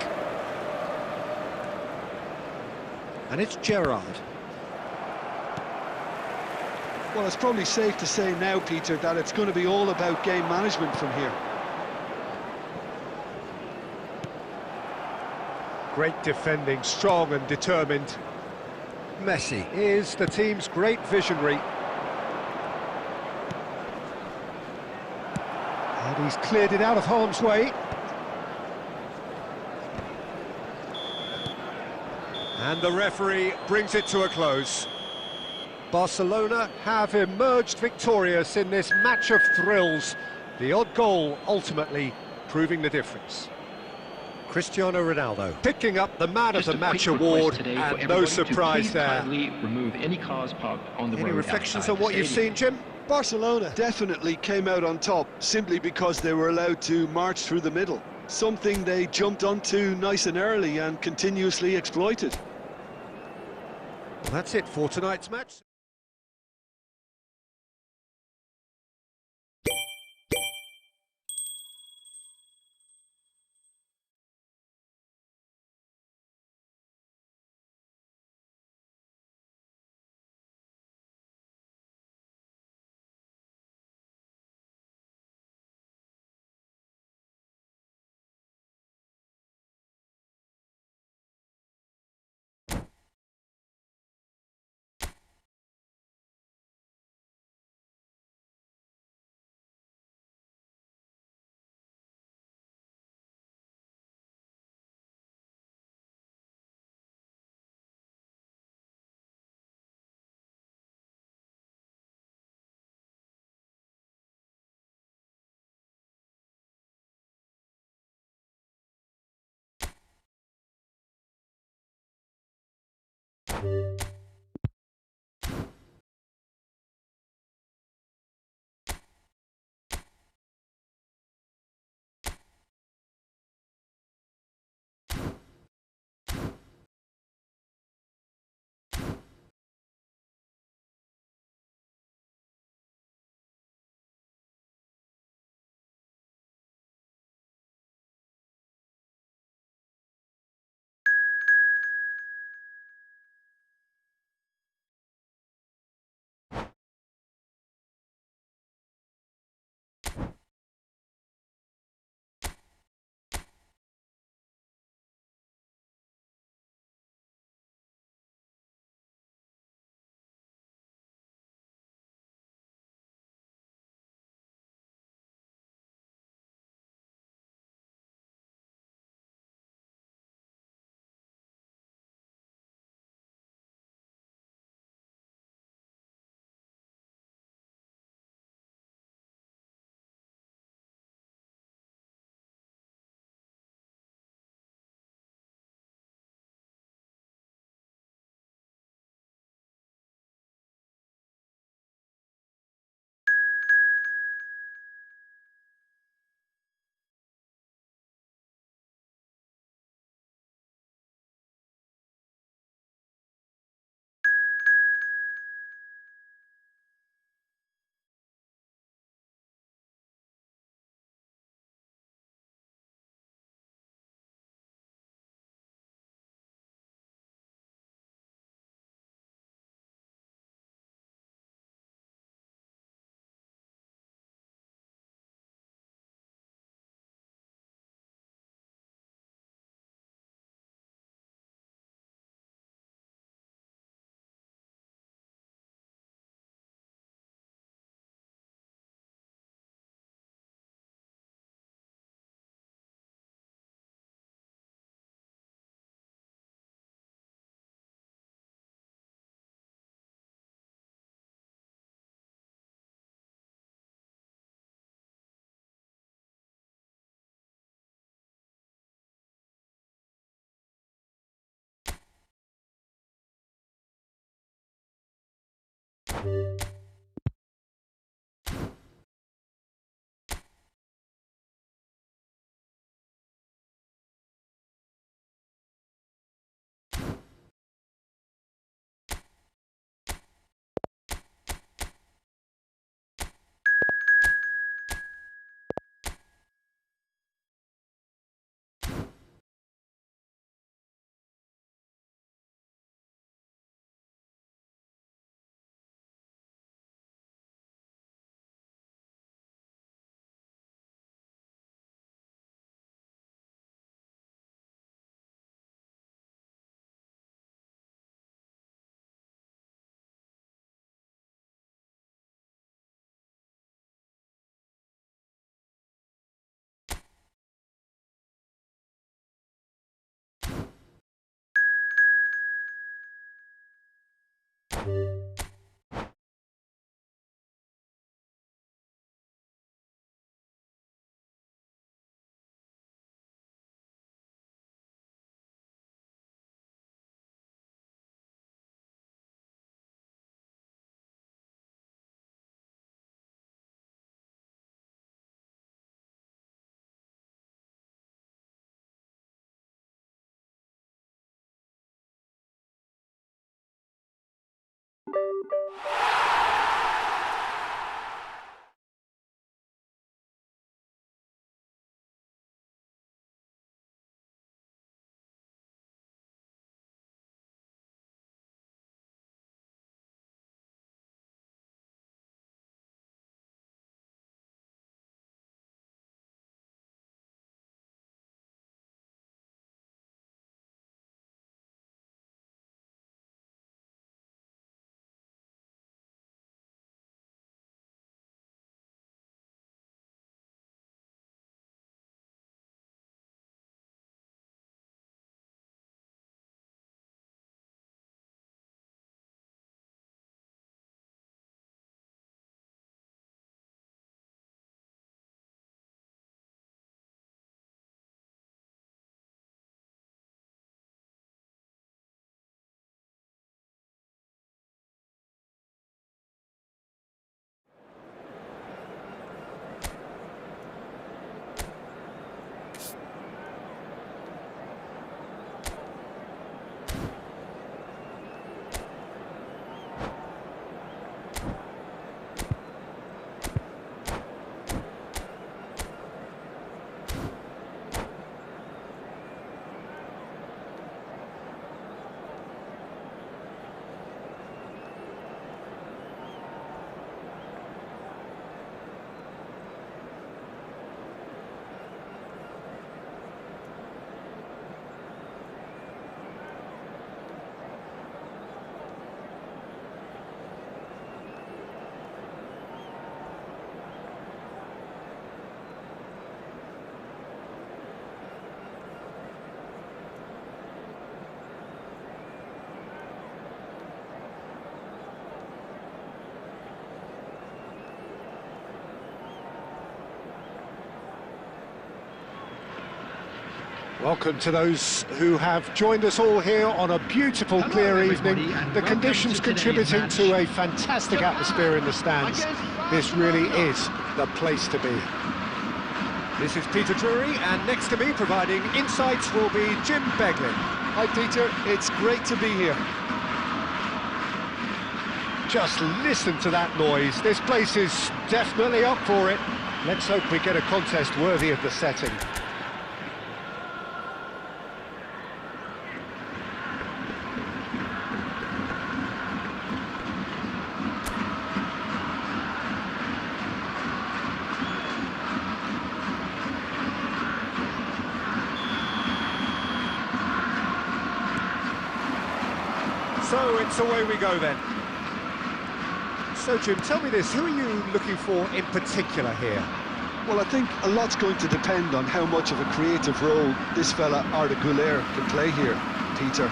And it's Gerrard.
Well, it's probably safe to say now, Peter, that it's going to be all about game management from here.
Great defending, strong and determined. Messi is the team's great visionary. And he's cleared it out of harm's way. And the referee brings it to a close. Barcelona have emerged victorious in this match of thrills. The odd goal ultimately proving the difference. Cristiano Ronaldo picking up the Man of
Just
the
a
Match
quick request
award,
today for
and
everybody
no
to
surprise
please
there.
kindly remove any cars parked on the
Any
road
reflections
outside
on
the
what you've
stadium.
seen, Jim?
Barcelona definitely came out on top simply because they were allowed to march through the middle. Something they jumped onto nice and early and continuously exploited.
Well, that's it for tonight's match. Welcome to those who have joined us all here on a beautiful, clear evening. The conditions contributing to a fantastic atmosphere in the stands. This really is the place to be. This is Peter Drury, and next to me providing insights will be Jim Beglin.
Hi Peter, it's great to be here.
Just listen to that noise. This place is definitely up for it. Let's hope we get a contest worthy of the setting. So it's away we go then. So Jim, tell me this, who are you looking for in particular here?
Well, I think a lot's going to depend on how much of a creative role this fella Arda Güler can play here, Peter.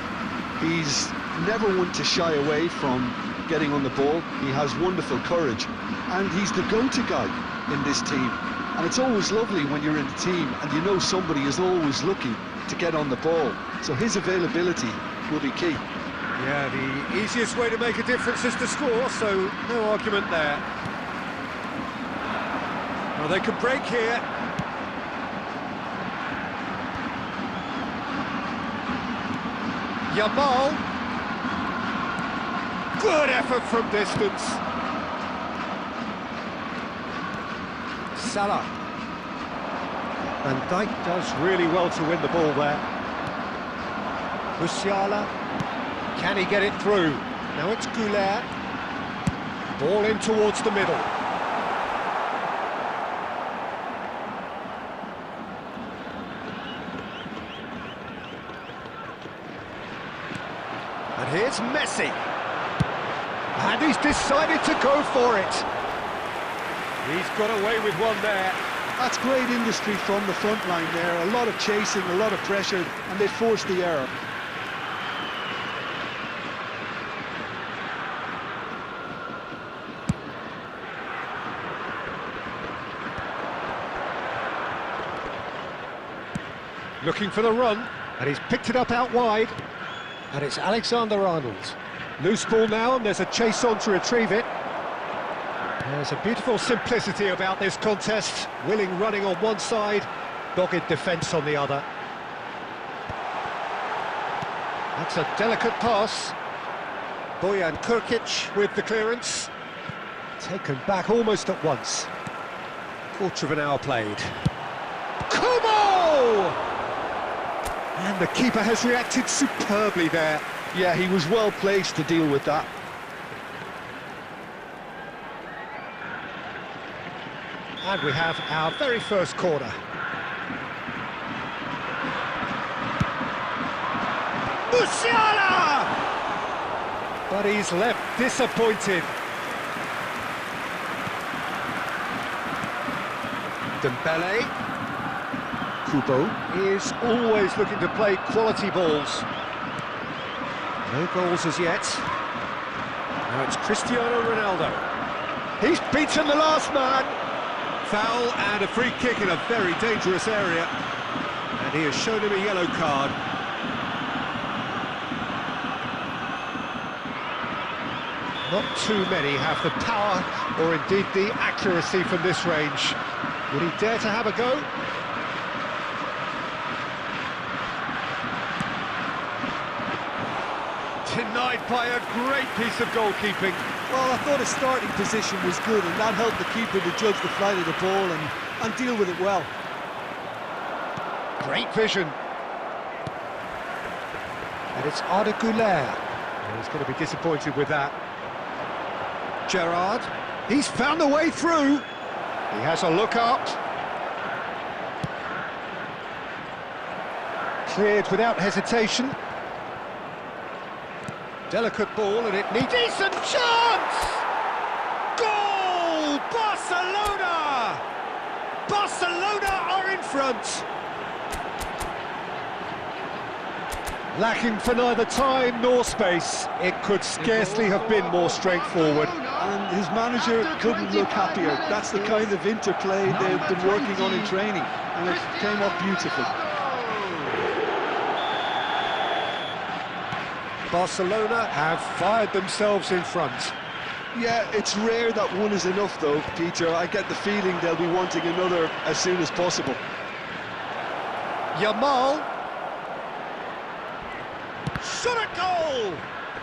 He's never one to shy away from getting on the ball. He has wonderful courage, and he's the go-to guy in this team. And it's always lovely when you're in a team and you know somebody is always looking to get on the ball. So his availability will be key.
Yeah, the easiest way to make a difference is to score, so no argument there. Well, they can break here. Yamal. Good effort from distance. Salah. Van Dijk does really well to win the ball there. Musiala. Can he get it through? Now it's Güler. Ball in towards the middle. And here's Messi. And he's decided to go for it. He's got away with one there.
That's great industry from the front line there. A lot of chasing, a lot of pressure, and they forced the error.
Looking for the run, and he's picked it up out wide. And it's Alexander-Arnold. Loose ball now, and there's a chase on to retrieve it. There's a beautiful simplicity about this contest. Willing running on one side, dogged defence on the other. That's a delicate pass. Bojan Kurkic with the clearance. Taken back almost at once. Quarter of an hour played. Kubo! And the keeper has reacted superbly there.
Yeah, he was well placed to deal with that.
And we have our very first corner. Musiala! But he's left disappointed. Dembele. Kubo is always looking to play quality balls. No goals as yet. Now it's Cristiano Ronaldo. He's beaten the last man. Foul and a free kick in a very dangerous area. And he has shown him a yellow card. Not too many have the power or indeed the accuracy from this range. Would he dare to have a go? Denied by a great piece of goalkeeping.
Well, I thought his starting position was good, and that helped the keeper to judge the flight of the ball and deal with it well.
Great vision. And it's Arda Güler. He's going to be disappointed with that. Gerrard, he's found the way through. He has a look up. Cleared without hesitation. Delicate ball and it needs... Decent chance! Goal! Barcelona! Barcelona are in front. Lacking for neither time nor space. It could scarcely have been more straightforward.
And his manager couldn't look happier. That's the kind of interplay they've been working on in training, and it came off beautifully.
Barcelona have fired themselves in front.
Yeah, it's rare that one is enough though, Peter. I get the feeling they'll be wanting another as soon as possible.
Yamal. Shot at goal!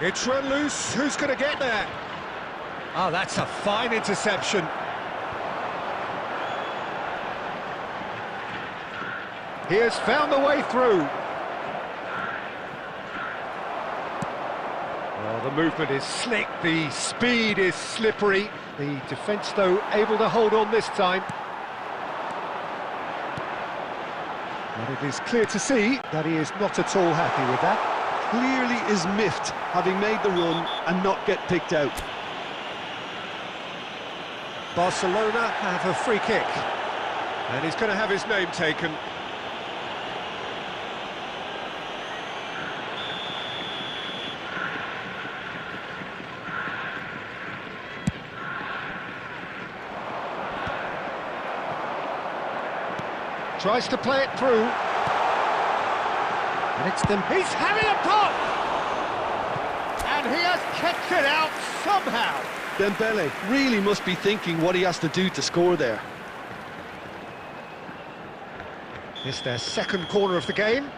It's run loose. Who's going to get there? Oh, that's a fine interception. He has found the way through. Well, the movement is slick, the speed is slippery. The defence, though, able to hold on this time. And it is clear to see that he is not at all happy with that.
Clearly is miffed, having made the run and not get picked out.
Barcelona have a free kick, and he's going to have his name taken. Tries to play it through. And it's them. He's having a pop! And he has kept it out somehow.
Dembele really must be thinking what he has to do to score there.
It's their second corner of the game.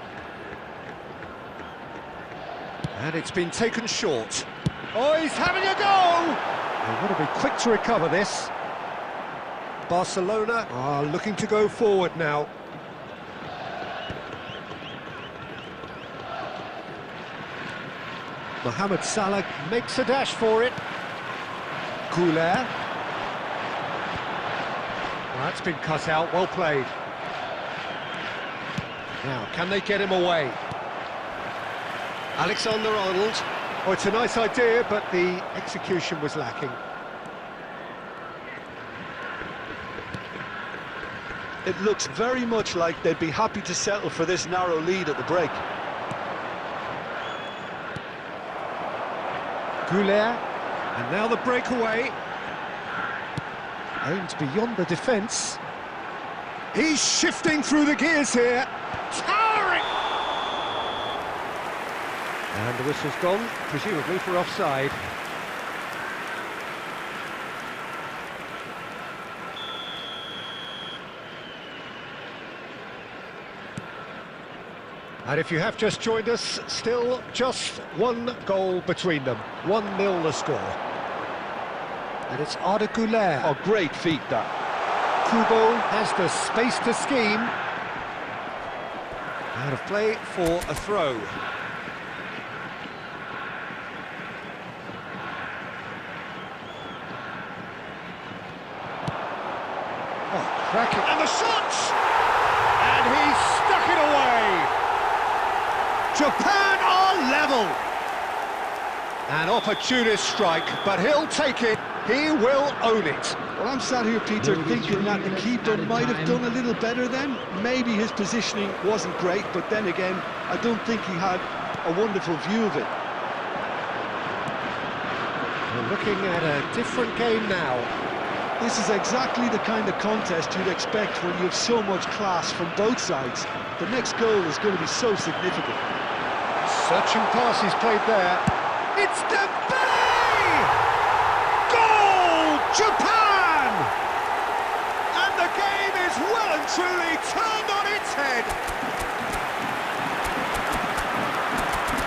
And it's been taken short. Oh, he's having a go! They want to be quick to recover this. Barcelona are looking to go forward now. Mohamed Salah makes a dash for it. Güler. Well, that's been cut out, well played. Now, can they get him away? Alexander-Arnold. Oh, it's a nice idea, but the execution was lacking.
It looks very much like they'd be happy to settle for this narrow lead at the break.
Güler, and now the breakaway. Aimed beyond the defence. He's shifting through the gears here. Towering! And the whistle's gone, presumably for offside. And if you have just joined us, still just one goal between them. 1-0 the score. And it's Arda Güler.
Oh, great feat, that.
Kubo has the space to scheme. Out of play for a throw. Oh, cracking. And the shot! And he stuck it away! Japan are level! An opportunist strike, but he'll take it. He will own it.
Well, I'm sat here, Peter, thinking that the keeper might have done a little better then. Maybe his positioning wasn't great, but then again, I don't think he had a wonderful view of it.
We're looking at a different game now.
This is exactly the kind of contest you'd expect when you have so much class from both sides. The next goal is going to be so significant.
Searching pass he's played there. It's Dembele! Goal! Japan! And the game is well and truly turned on its head.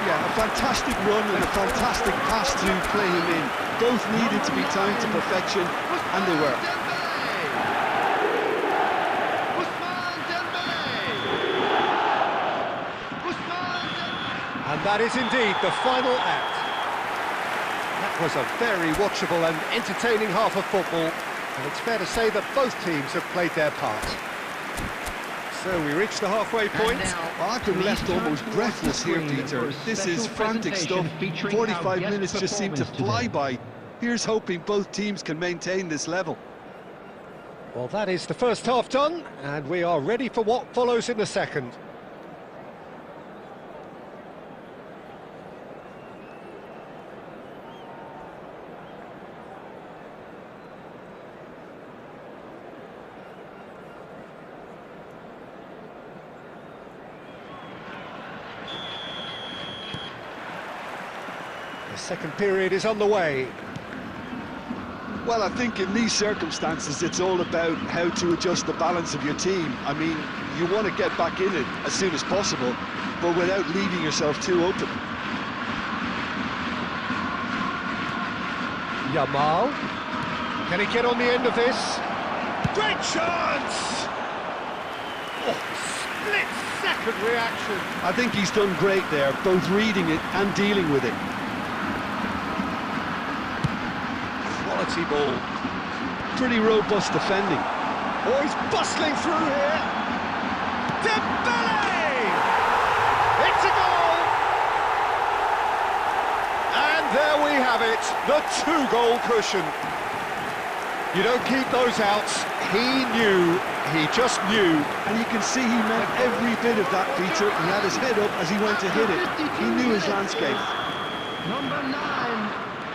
Yeah, a fantastic run and a fantastic pass to play him in. Both needed to be timed to perfection, and they were.
And that is indeed the final act. That was a very watchable and entertaining half of football, and it's fair to say that both teams have played their part. So we reach the halfway point.
Well, I've been left almost breathless here, Peter. This is frantic stuff. 45 minutes just seem to fly by. Here's hoping both teams can maintain this level.
Well, that is the first half done, and we are ready for what follows in the second. The second period is on the way.
Well, I think in these circumstances, it's all about how to adjust the balance of your team. I mean, you want to get back in it as soon as possible, but without leaving yourself too open.
Yamal. Can he get on the end of this? Great chance! Oh, split-second reaction.
I think he's done great there, both reading it and dealing with it.
Quality ball.
Pretty robust defending.
Oh, he's bustling through here. Dembele! It's a goal! And there we have it, the two-goal cushion. You don't keep those outs. He knew, he just knew.
And you can see he meant every bit of that, Peter. He had his head up as he went to hit it. He knew his landscape.
Number 9.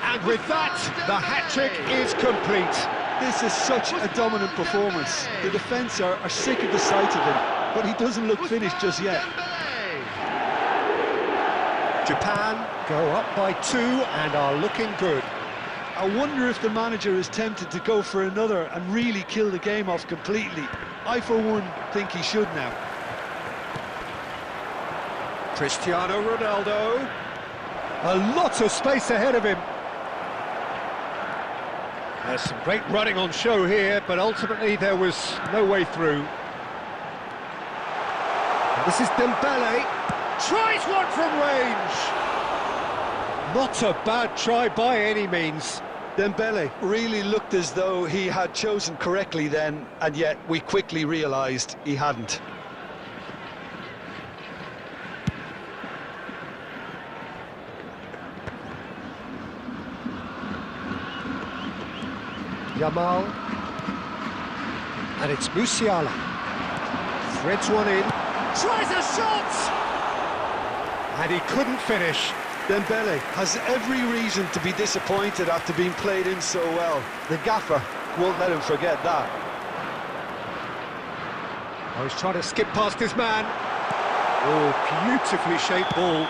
And with that, the hat-trick is complete.
This is such a dominant performance. The defence are sick of the sight of him, but he doesn't look finished just yet.
Japan go up by 2 and are looking good.
I wonder if the manager is tempted to go for another and really kill the game off completely. I, for one, think he should now.
Cristiano Ronaldo. A lot of space ahead of him. There's some great running on show here, but ultimately there was no way through. And this is Dembele. Tries one from range. Not a bad try by any means.
Dembele really looked as though he had chosen correctly then, and yet we quickly realised he hadn't.
Yamal. And it's Musiala. Threads one in. Tries a shot! And he couldn't finish.
Dembele has every reason to be disappointed after being played in so well. The gaffer won't let him forget that.
Oh, he's trying to skip past his man. Oh, beautifully shaped ball.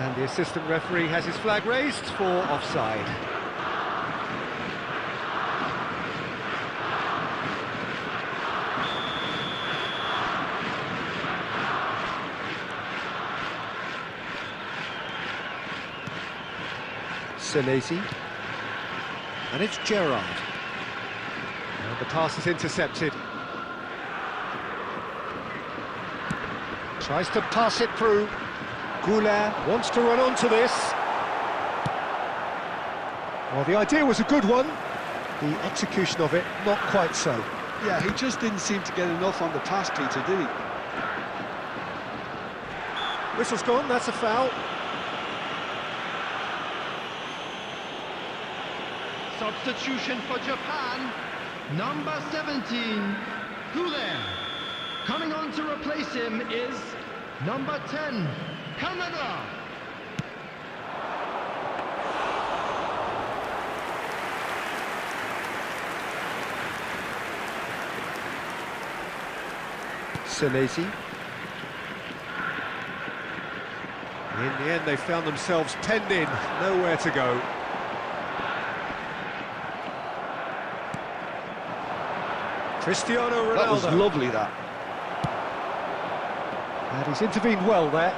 And the assistant referee has his flag raised for offside. Senesi. And it's Gerrard. And the pass is intercepted. Tries to pass it through. Goulart wants to run onto this. Well, the idea was a good one. The execution of it, not quite so.
Yeah, he just didn't seem to get enough on the pass, Peter, did he?
Whistle's gone, that's a foul.
Substitution for Japan, number 17, Goulart. Coming on to replace him is number 10, Canada.
Senesi. In the end, they found themselves penned in, nowhere to go. Cristiano Ronaldo.
That was lovely, that.
And he's intervened well there.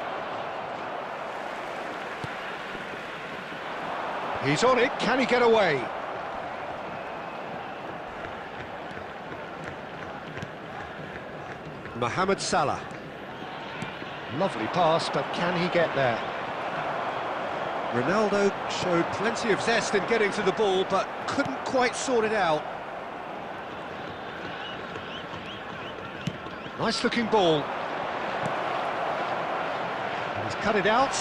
He's on it, can he get away? Mohamed Salah. Lovely pass, but can he get there? Ronaldo showed plenty of zest in getting to the ball, but couldn't quite sort it out. Nice looking ball. And he's cut it out.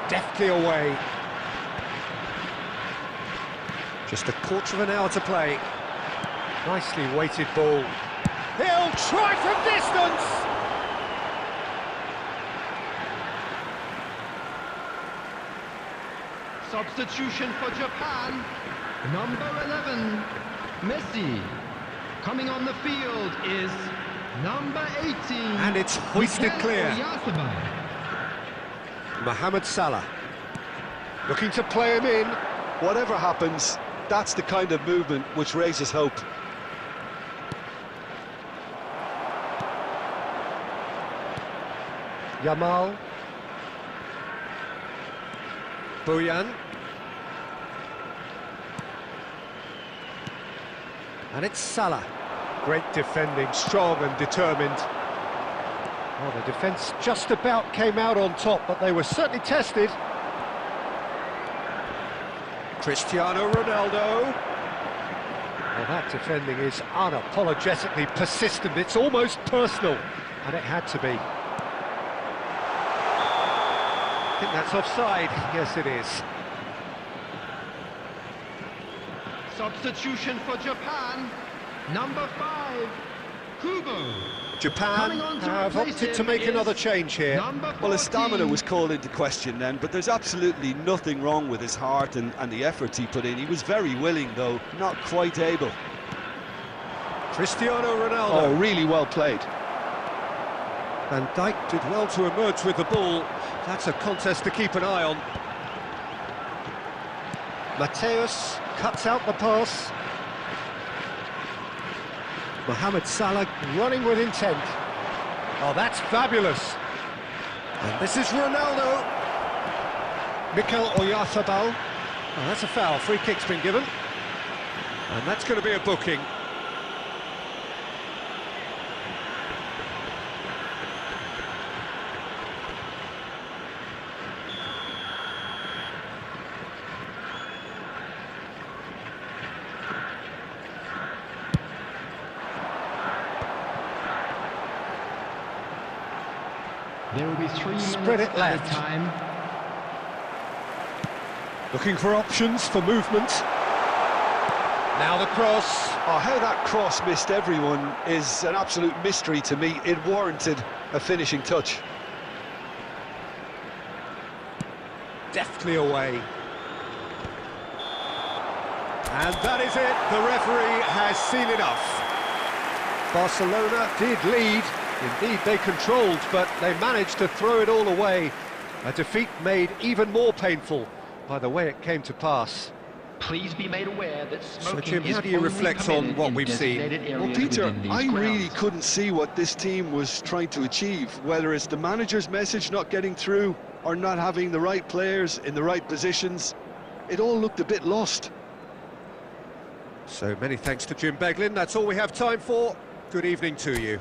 Deftly away. Just a quarter of an hour to play. Nicely weighted ball. He'll try from distance!
Substitution for Japan, number 11, Messi. Coming on the field is number 18.
And it's hoisted clear. Mohamed Salah. Looking to play him in.
Whatever happens, that's the kind of movement which raises hope.
Yamal. Boyan. And it's Salah. Great defending, strong and determined. Well, the defence just about came out on top, but they were certainly tested. Cristiano Ronaldo. Well, that defending is unapologetically persistent. It's almost personal, and it had to be. I think that's offside. Yes, it is.
Substitution for Japan, number 5, Kubo.
Japan have opted to make another change here.
Well, his stamina was called into question then, but there's absolutely nothing wrong with his heart and the efforts he put in. He was very willing, though, not quite able.
Cristiano Ronaldo.
Oh, really well played.
Van Dijk did well to emerge with the ball. That's a contest to keep an eye on. Mateus cuts out the pass. Mohamed Salah running with intent. Oh, that's fabulous. And this is Ronaldo. Mikel Oyarzabal. Oh, that's a foul. Free kick's been given. And that's going to be a booking.
There will be 3
Spread
minutes
it left.
at a time.
Looking for options for movement. Now the cross.
Oh, how that cross missed everyone is an absolute mystery to me. It warranted a finishing touch.
Deftly away. And that is it. The referee has seen enough. Barcelona did lead. Indeed, they controlled, but they managed to throw it all away. A defeat made even more painful by the way it came to pass.
Please be made aware that smoking
So, Jim,
is
how do you
only
reflect on
permitted
what
in
we've seen?
designated
Well,
areas
Peter,
within these
I really
grounds.
couldn't see what this team was trying to achieve, whether it's the manager's message not getting through or not having the right players in the right positions. it all looked a bit lost.
So many thanks to Jim Beglin. That's all we have time for. Good evening to you.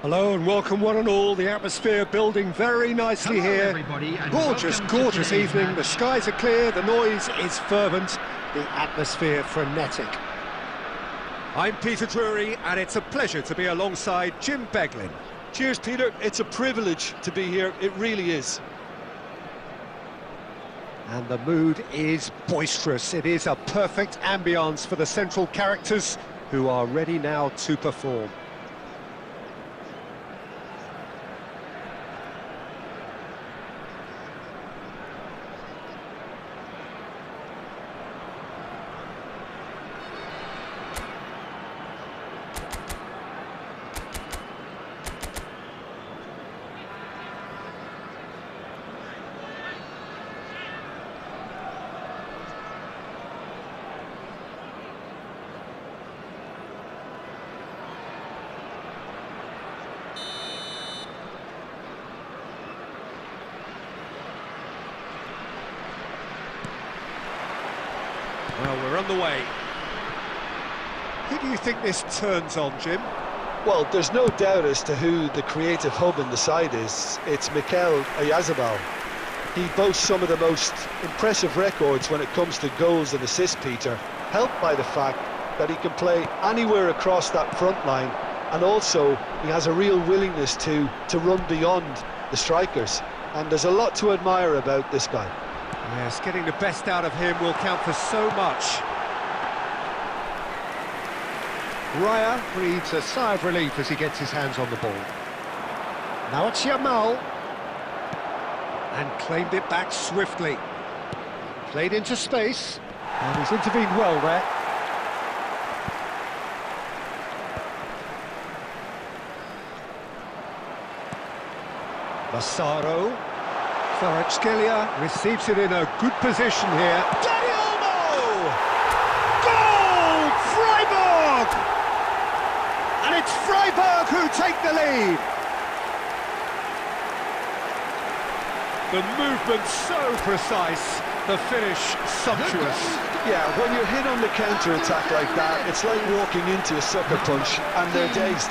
Hello and welcome one and all. The atmosphere building very nicely
Hello,
here.
everybody, and
Gorgeous,
welcome to
gorgeous
today's
evening.
match.
The skies are clear, the noise is fervent, the atmosphere frenetic. I'm Peter Drury and it's a pleasure to be alongside Jim Beglin.
Cheers, Peter. It's a privilege to be here. It really is.
And the mood is boisterous. It is a perfect ambience for the central characters who are ready now to perform. Well, we're on the way. Who do you think this turns on, Jim?
Well, there's no doubt as to who the creative hub in the side is. It's Mikel Oyarzabal. He boasts some of the most impressive records when it comes to goals and assists, Peter, helped by the fact that he can play anywhere across that front line, and also he has a real willingness to run beyond the strikers. And there's a lot to admire about this guy.
Yes, getting the best out of him will count for so much. Raya breathes a sigh of relief as he gets his hands on the ball. Now it's Yamal. And claimed it back swiftly. Played into space. And he's intervened well there. Massaro. Kvaratskhelia receives it in a good position here. Dani Olmo! Goal! Freiburg! And it's Freiburg who take the lead. The movement so precise, the finish sumptuous.
Yeah, when you're hit on the counter-attack like that, it's like walking into a sucker punch and they're dazed.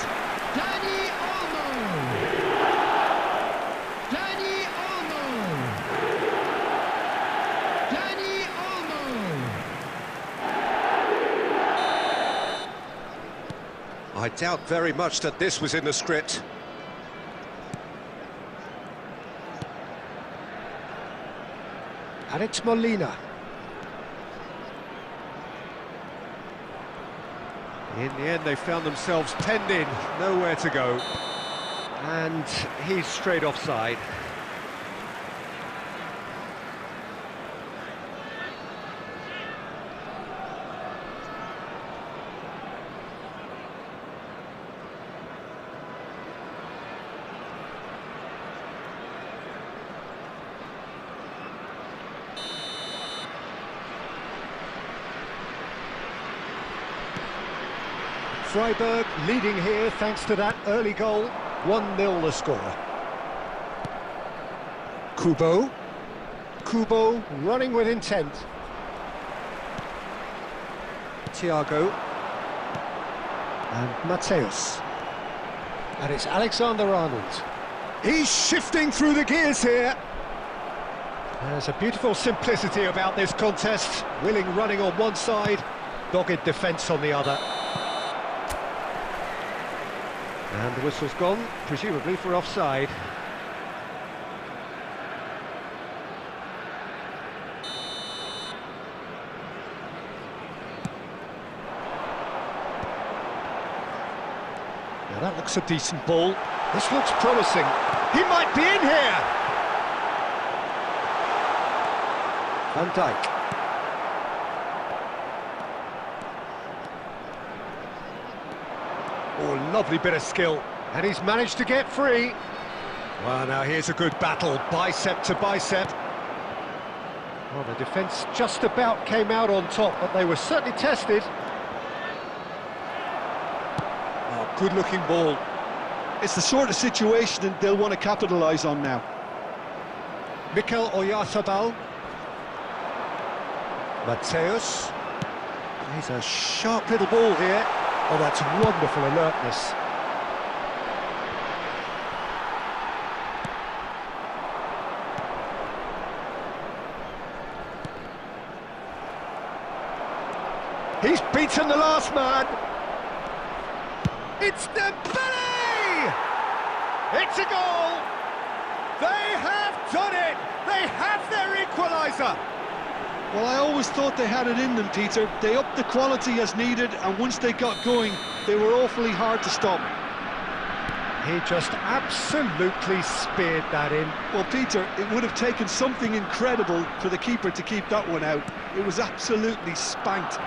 Dani Olmo! Dani Olmo! Dani Olmo!
I doubt very much that this was in the script. And it's Molina. In the end, they found themselves penned in, nowhere to go. And he's straight offside. Freiburg leading here thanks to that early goal. 1-0 the score. Kubo. Kubo running with intent. Thiago. And Mateus. And it's Alexander-Arnold. He's shifting through the gears here. There's a beautiful simplicity about this contest. Willing running on one side, dogged defence on the other. And the whistle's gone, presumably for offside. Now that looks a decent ball. This looks promising. He might be in here! Van Dijk. Oh, lovely bit of skill. And he's managed to get free. Well, now here's a good battle, bicep to bicep. Well, the defence just about came out on top, but they were certainly tested. Oh, good-looking ball.
It's the sort of situation that they'll want to capitalise on now.
Mikel Oyarzabal. Mateus. He's a sharp little ball here. Oh, that's wonderful alertness. He's beaten the last man. It's Dembele! It's a goal! They have done it! They have their equaliser!
Well, I always thought they had it in them, Peter. They upped the quality as needed, and once they got going, they were awfully hard to stop.
He just absolutely speared that in.
Well, Peter, it would have taken something incredible for the keeper to keep that one out. It was absolutely spanked.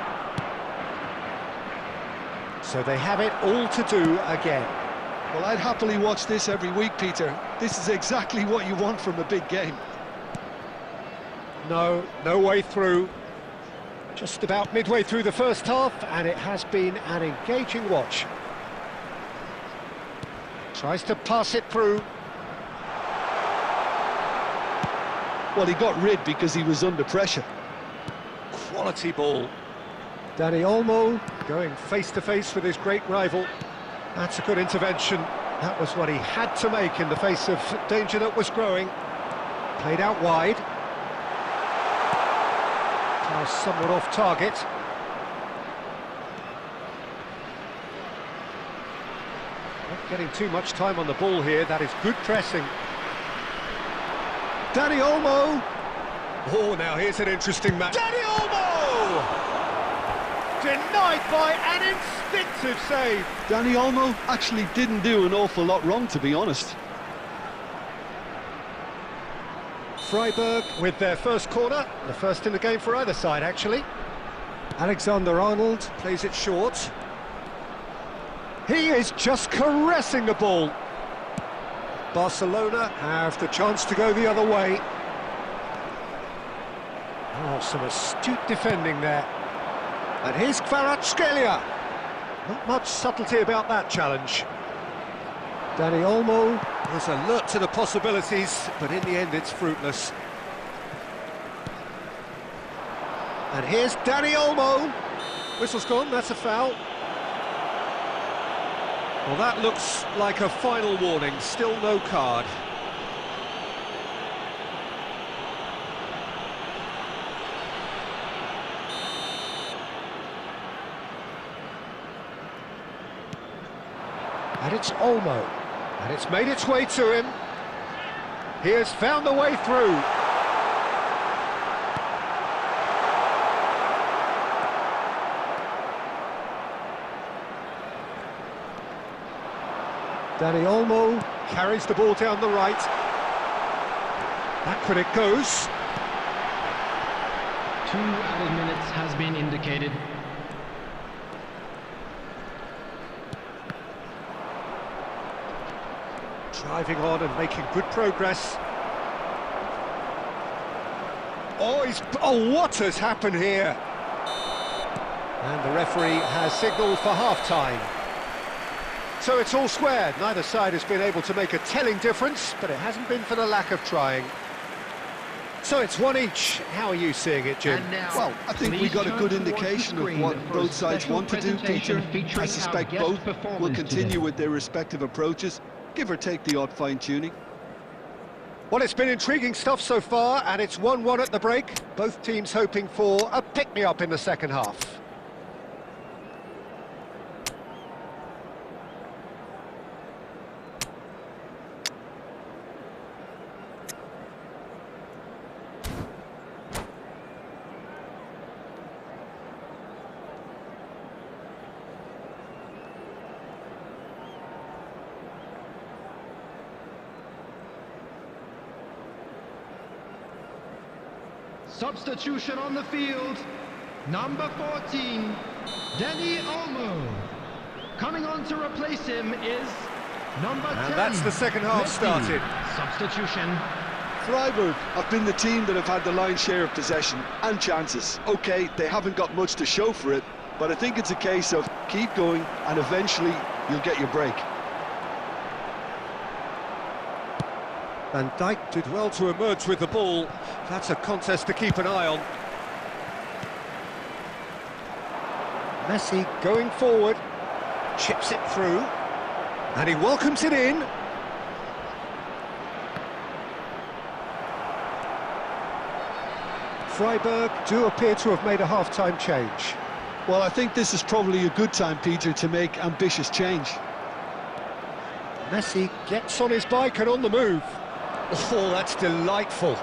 So they have it all to do again.
Well, I'd happily watch this every week, Peter. This is exactly what you want from a big game.
No way through. Just about midway through the first half, and it has been an engaging watch. Tries to pass it through.
Well, he got rid because he was under pressure.
Quality ball. Dani Olmo going face-to-face with his great rival. That's a good intervention. That was what he had to make in the face of danger that was growing. Played out wide. Now somewhat off target. Not getting too much time on the ball here. That is good pressing. Dani Olmo. Oh, now here's an interesting match. Dani Olmo! Denied by an instinctive save.
Dani Olmo actually didn't do an awful lot wrong, to be honest.
Freiburg with their first corner, the first in the game for either side, actually. Alexander-Arnold plays it short. He is just caressing the ball. Barcelona have the chance to go the other way. Oh, some astute defending there. And here's Kvaratskhelia. Not much subtlety about that challenge. Dani Olmo was alert to the possibilities, but in the end it's fruitless. And here's Dani Olmo. Whistle's gone, that's a foul. Well, that looks like a final warning, still no card. And it's Olmo, and it's made its way to him. He has found the way through. Dani Olmo carries the ball down the right. Back when it goes.
2 added minutes has been indicated.
Driving on and making good progress. Oh, what has happened here? And the referee has signalled for half-time. So it's all squared. Neither side has been able to make a telling difference, but it hasn't been for the lack of trying. So it's one each. How are you seeing it, Jim?
Well, I think we got a good indication of what both sides want to do, Peter. I suspect both will continue with their respective approaches, give or take the odd fine-tuning.
Well, it's been intriguing stuff so far, and it's 1-1 at the break. Both teams hoping for a pick-me-up in the second half.
Substitution on the field. Number 14, Dani Olmo. Coming on to replace him is number 10.
And that's the second half started.
Substitution.
Freiburg have been the team that have had the lion's share of possession and chances. Okay, they haven't got much to show for it, but I think it's a case of keep going and eventually you'll get your break.
Van Dijk did well to emerge with the ball. That's a contest to keep an eye on. Messi going forward, chips it through, and he welcomes it in. Freiburg do appear to have made a half-time change.
Well, I think this is probably a good time, Peter, to make ambitious change.
Messi gets on his bike and on the move. Oh, that's delightful.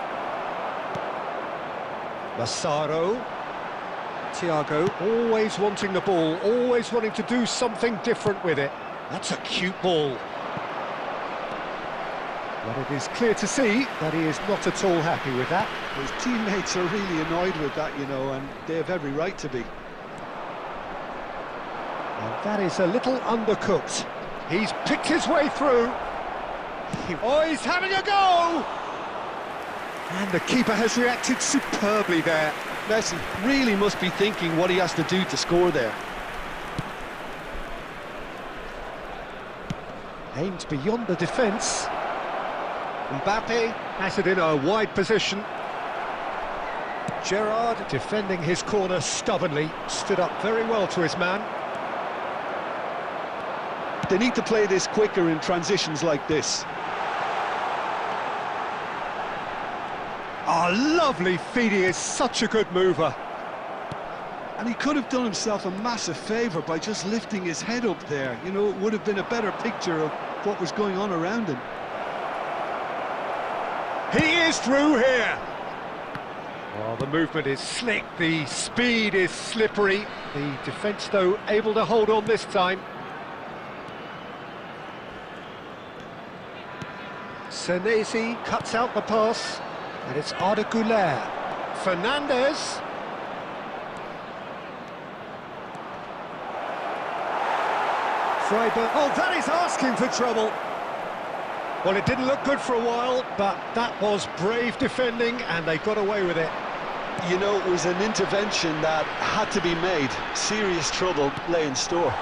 Massaro. Thiago, always wanting the ball, always wanting to do something different with it. That's a cute ball. But it is clear to see that he is not at all happy with that.
His teammates are really annoyed with that, you know, and they have every right to be.
And that is a little undercooked. He's picked his way through. Oh, he's having a go! And the keeper has reacted superbly there.
Messi really must be thinking what he has to do to score there.
Aimed beyond the defence. Mbappe has it in a wide position. Gerrard defending his corner stubbornly, stood up very well to his man.
They need to play this quicker in transitions like this.
Oh, lovely feed, he is such a good mover.
And he could have done himself a massive favour by just lifting his head up there. You know, it would have been a better picture of what was going on around him.
He is through here. Oh, the movement is slick, the speed is slippery. The defence, though, able to hold on this time. Senesi cuts out the pass, and it's Arda Güler. Fernandez. Freiburg. Oh, that is asking for trouble. Well, it didn't look good for a while, but that was brave defending, and they got away with it.
You know, it was an intervention that had to be made. Serious trouble lay in store.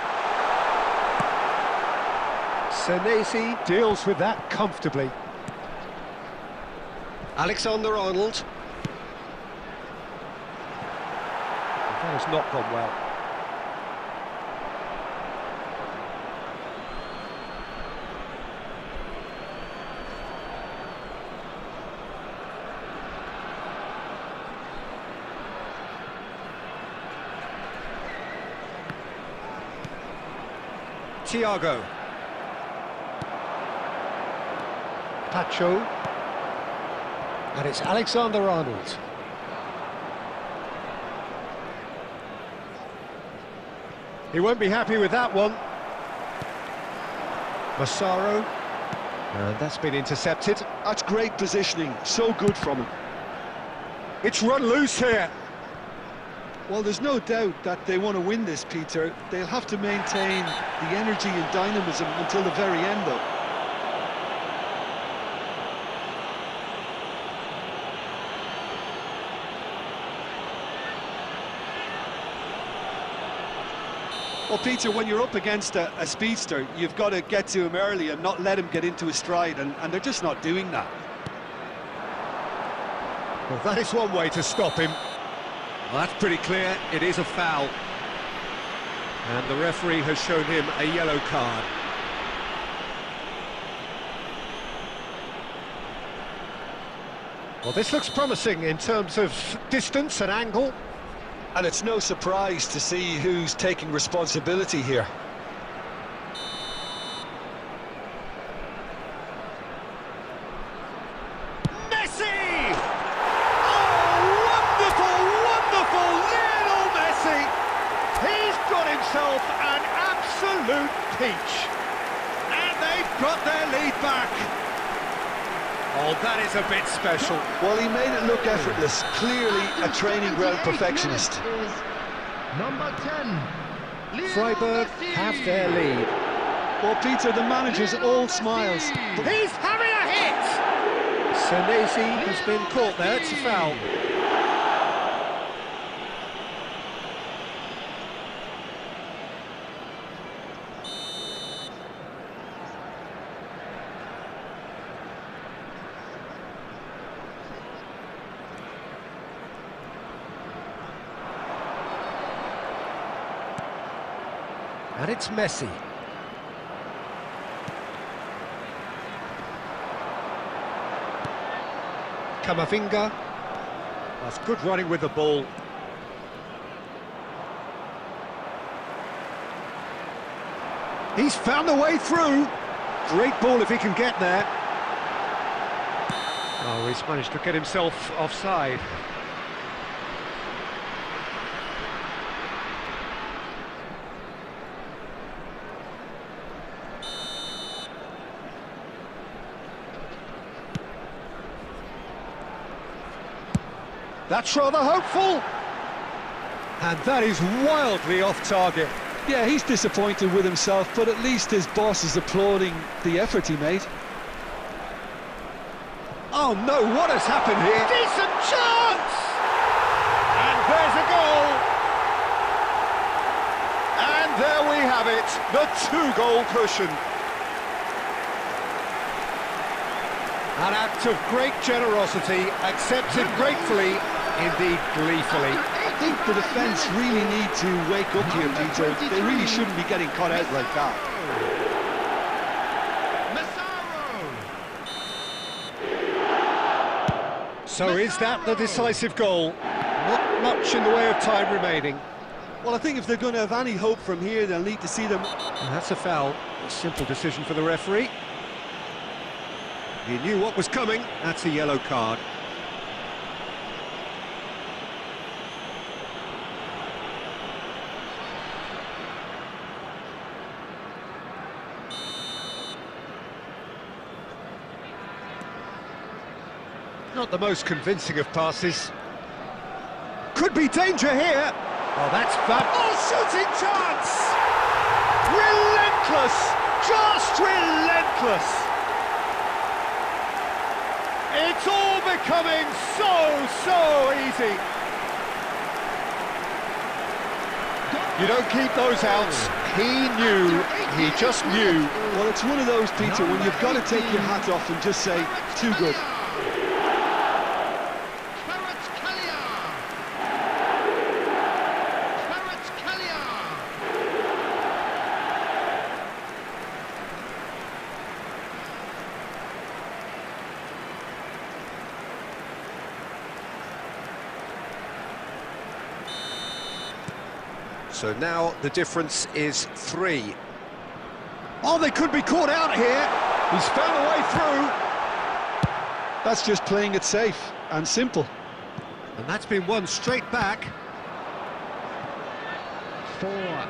Senesi deals with that comfortably. Alexander-Arnold. That has not gone well. Thiago. Pacho. And it's Alexander-Arnold. He won't be happy with that one. Massaro. And that's been intercepted.
That's great positioning, so good from him.
It's run loose here.
Well, there's no doubt that they want to win this, Peter. They'll have to maintain the energy and dynamism until the very end, though. Well, Peter, when you're up against a speedster, you've got to get to him early and not let him get into his stride, and they're just not doing that.
Well, that is one way to stop him. Well, that's pretty clear, it is a foul. And the referee has shown him a yellow card. Well, this looks promising in terms of distance and angle.
And it's no surprise to see who's taking responsibility here.
Messi! Oh, wonderful, wonderful Lionel Messi! He's got himself an absolute peach. And they've got their lead back. Oh, that is a bit special.
Well, he made it look effortless. Clearly a training ground perfectionist.
Number 10.
Freiburg have their lead.
Well, Peter, the manager's all smiles.
He's having a hit! Senesi has been caught there, it's a foul. And it's Messi. Camavinga. That's good running with the ball. He's found the way through. Great ball if he can get there. Oh, he's managed to get himself offside. That's rather hopeful. And that is wildly off target.
Yeah, he's disappointed with himself, but at least his boss is applauding the effort he made.
Oh no, what has happened here? Decent chance! And there's a goal! And there we have it, the two-goal cushion. An act of great generosity, accepted gratefully, indeed gleefully.
I think the defence really need to wake up here, Peter. They really shouldn't be getting caught out like that.
So is that the decisive goal? Not much in the way of time remaining.
Well, I think if they're going to have any hope from here, they'll need to see them.
And that's a foul. A simple decision for the referee. He knew what was coming. That's a yellow card. Not the most convincing of passes. Could be danger here. Oh, that's fab. Oh, shooting chance! Relentless! Just relentless! It's all becoming so easy. You don't keep those outs. He knew. He just knew.
Well, it's one of those, Peter, when you've got to take your hat off and just say, too good.
So now the difference is 3. Oh, they could be caught out here. He's found a way through.
That's just playing it safe and simple.
And that's been won straight back.
4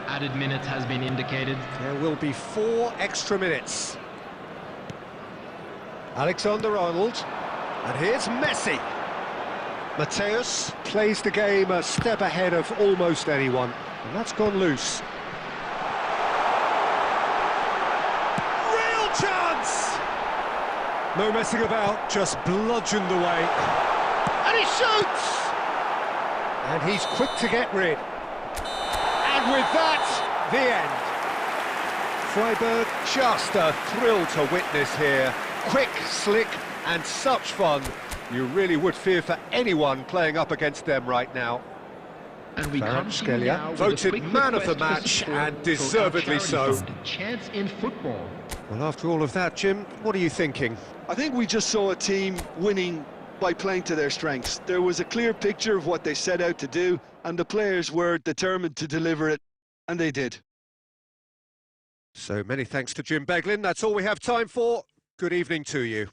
added minutes has been indicated.
There will be 4 extra minutes. Alexander-Arnold. And here's Messi. Mateus plays the game a step ahead of almost anyone. And that's gone loose. Real chance! No messing about, just bludgeoned away. And he shoots! And he's quick to get rid. And with that, the end. Freiburg, just a thrill to witness here. Quick, slick, and such fun. You really would fear for anyone playing up against them right now.
And we come to you now with a
voted
quick
man of the
request for
match,
support
and
for our
deservedly
charity
so.
fund, Chance in Football.
Well, after all of that, Jim, what are you thinking?
I think we just saw a team winning by playing to their strengths. There was a clear picture of what they set out to do, and the players were determined to deliver it, and they did.
So many thanks to Jim Beglin. That's all we have time for. Good evening to you.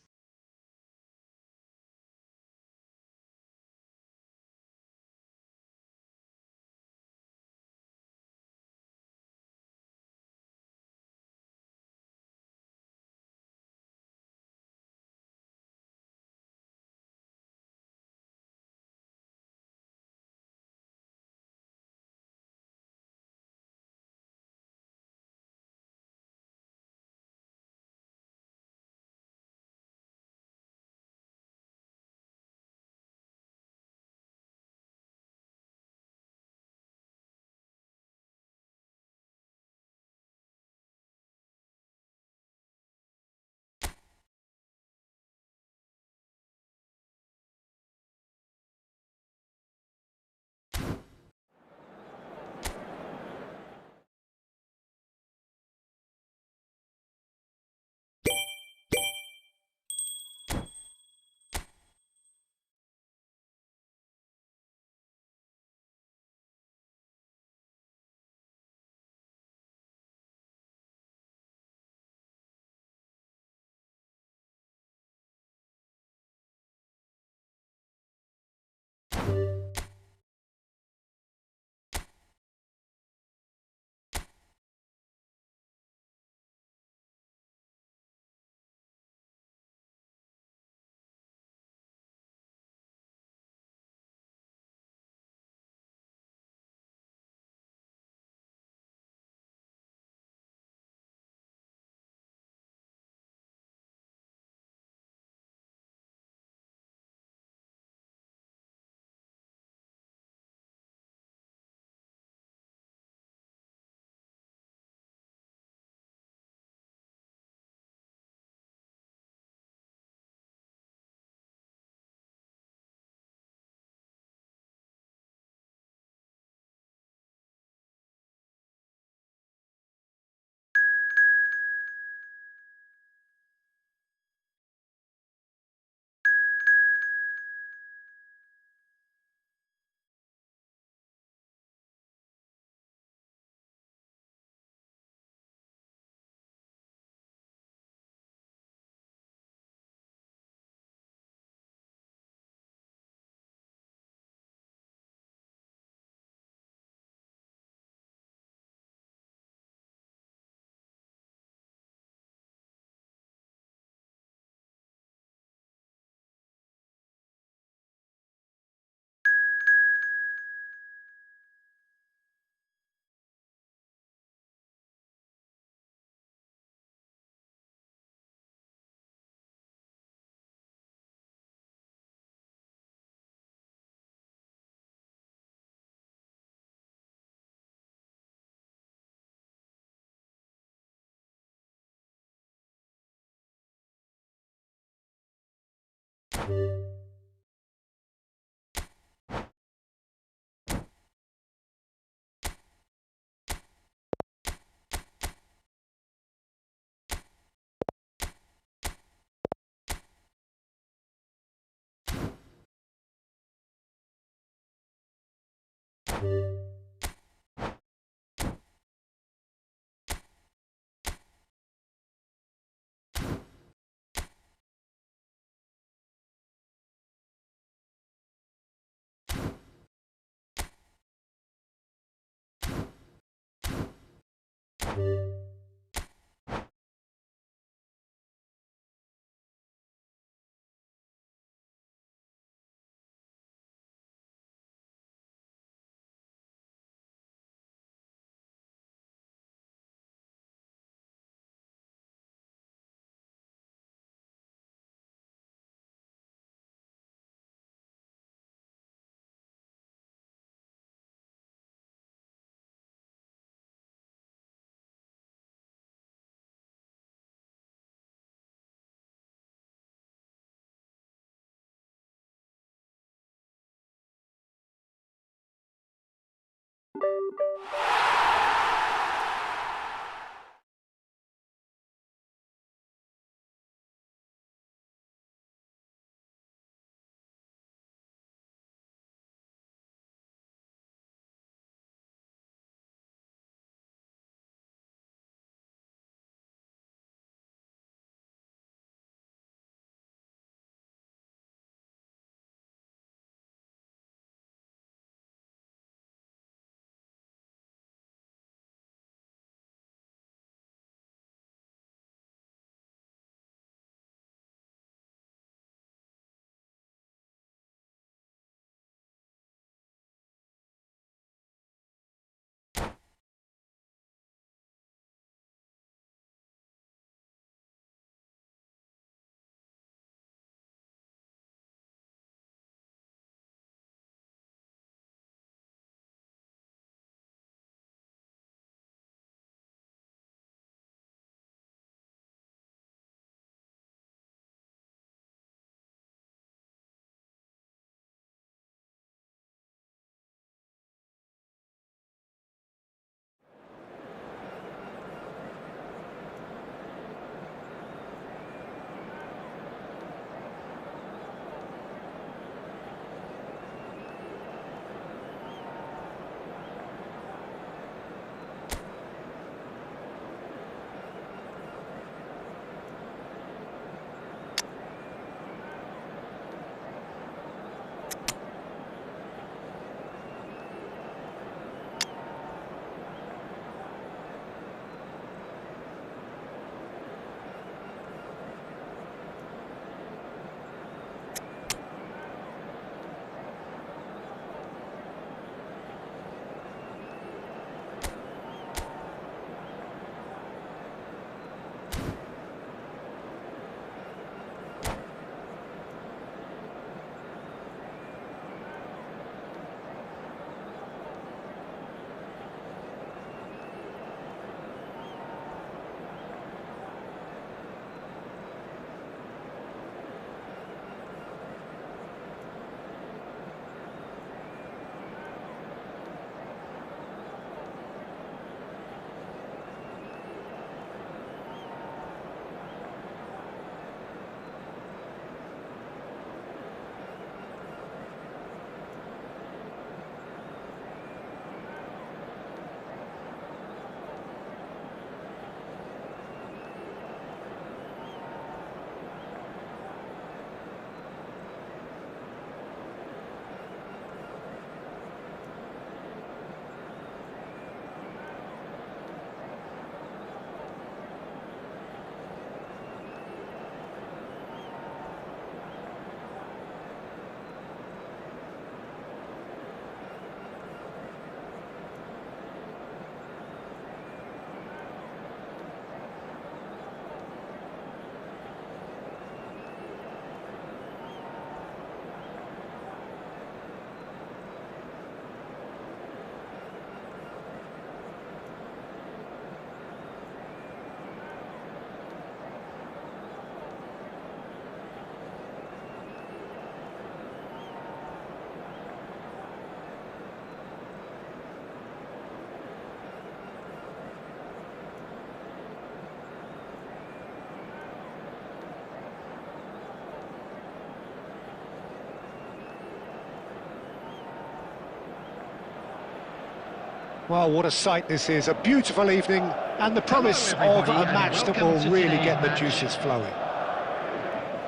Well, what a sight this is. A beautiful evening and the promise of a match that will really get the juices flowing.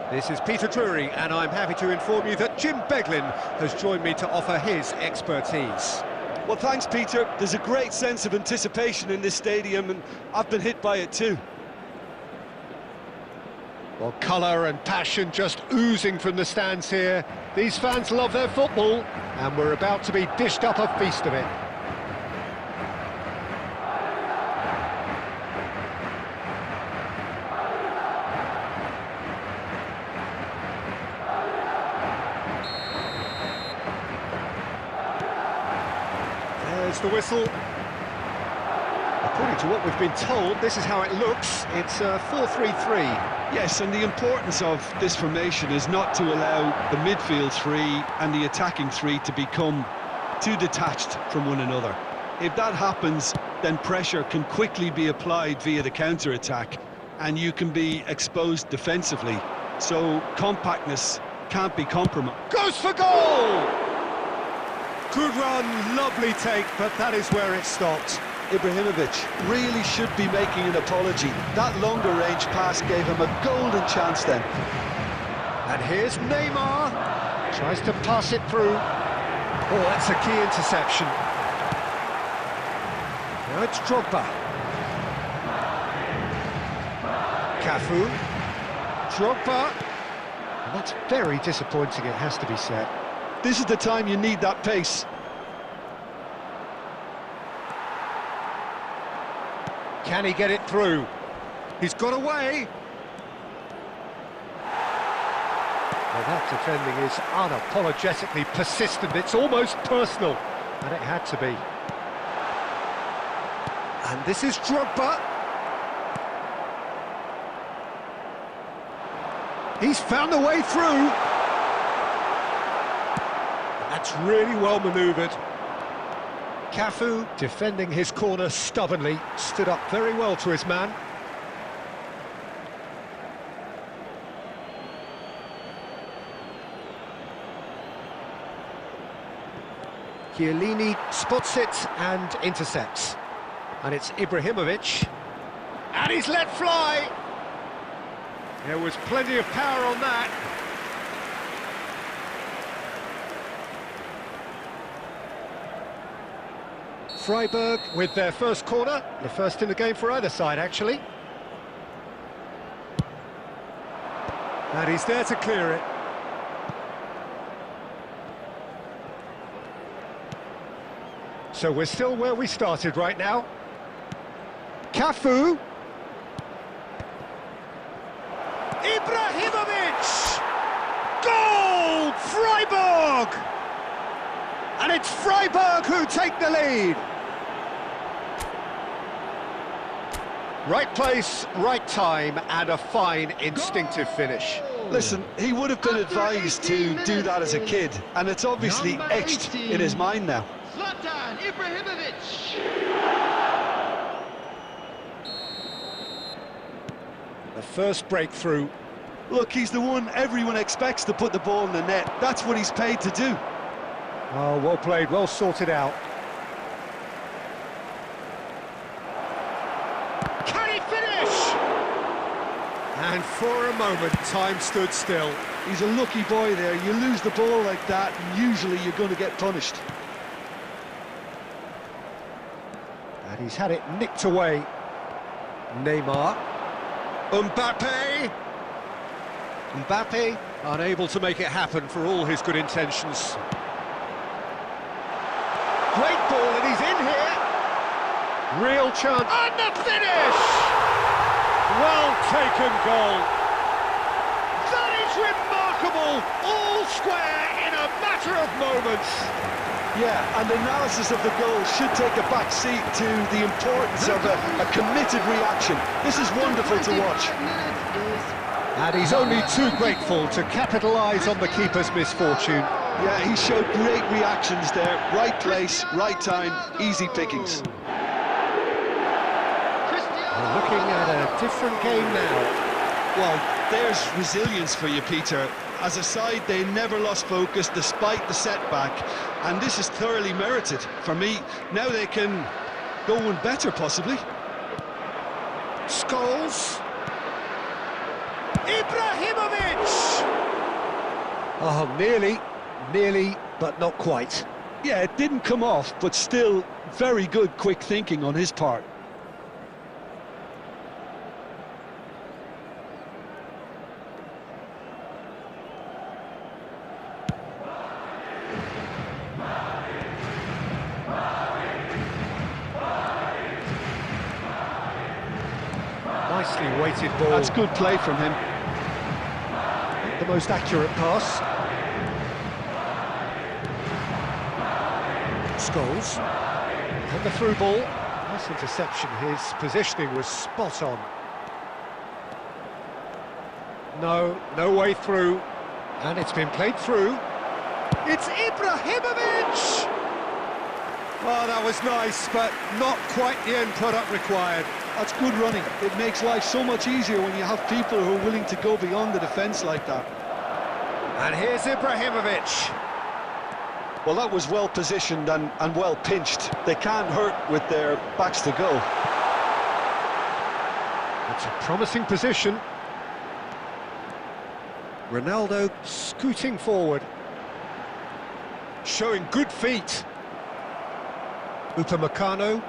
This is Peter Drury, and I'm happy to inform you that Jim Beglin has joined me to offer his expertise.
Well, thanks, Peter. There's a great sense of anticipation in this stadium, and I've been hit by it too.
Well, colour and passion just oozing from the stands here. These fans love their football, and we're about to be dished up a feast of it. There's the whistle. According to what we've been told, this is how it looks. It's a 4-3-3.
Yes, and the importance of this formation is not to allow the midfield three and the attacking three to become too detached from one another. If that happens, then pressure can quickly be applied via the counter-attack, and you can be exposed defensively. So compactness can't be compromised.
Goes for goal! Good run, lovely take, but that is where it stopped.
Ibrahimovic really should be making an apology. That longer range pass gave him a golden chance then.
And here's Neymar. Tries to pass it through. Oh, that's a key interception. Now it's Drogba. Cafu. Drogba. And that's very disappointing, it has to be said.
This is the time you need that pace.
Can he get it through? He's got away. Well, that defending is unapologetically persistent. It's almost personal, and it had to be. And this is Drogba. He's found a way through. That's really well manoeuvred. Cafu, defending his corner stubbornly, stood up very well to his man. Chiellini spots it and intercepts. And it's Ibrahimovic. And he's let fly! There was plenty of power on that. Freiburg with their first corner, the first in the game for either side, actually. And he's there to clear it. So we're still where we started right now. Cafu. Ibrahimovic! Goal! Freiburg! And it's Freiburg who take the lead. Right place, right time, and a fine instinctive finish.
Listen, he would have been advised to do that as a kid, and it's obviously etched in his mind now.
Zlatan Ibrahimovic.
The first breakthrough.
Look, he's the one everyone expects to put the ball in the net. That's what he's paid to do.
Oh, well played, well sorted out. Can he finish? And for a moment, time stood still.
He's a lucky boy there. You lose the ball like that, and usually you're going to get punished.
And he's had it nicked away. Neymar. Mbappe. Mbappe, unable to make it happen for all his good intentions. Great ball, and he's in here. Real chance. And the finish! Well taken goal. That is remarkable. All square in a matter of moments.
Yeah, and analysis of the goal should take a back seat to the importance of a committed reaction. This is wonderful to watch.
And he's only too grateful to capitalise on the keeper's misfortune.
Yeah, he showed great reactions there. Right place, right time, easy pickings.
We're looking at a different game now.
Well, there's resilience for you, Peter. as a side, they never lost focus despite the setback, and this is thoroughly merited for me. Now they can go one better, possibly.
Scholes. Ibrahimovic! Oh, nearly, but not quite.
Yeah, it didn't come off, but still very good quick thinking on his part.
Nicely weighted ball.
That's good play from him.
The most accurate pass. Scholes. And the through ball. Nice interception. His positioning was spot on. No way through. And it's been played through. It's Ibrahimovic! Oh, that was nice, but not quite the end product required.
That's good running. It makes life so much easier when you have people who are willing to go beyond the defence like that.
And here's Ibrahimovic.
Well, that was well positioned and well pinched. They can't hurt with their backs to go.
It's a promising position. Ronaldo scooting forward. Showing good feet. Upamecano.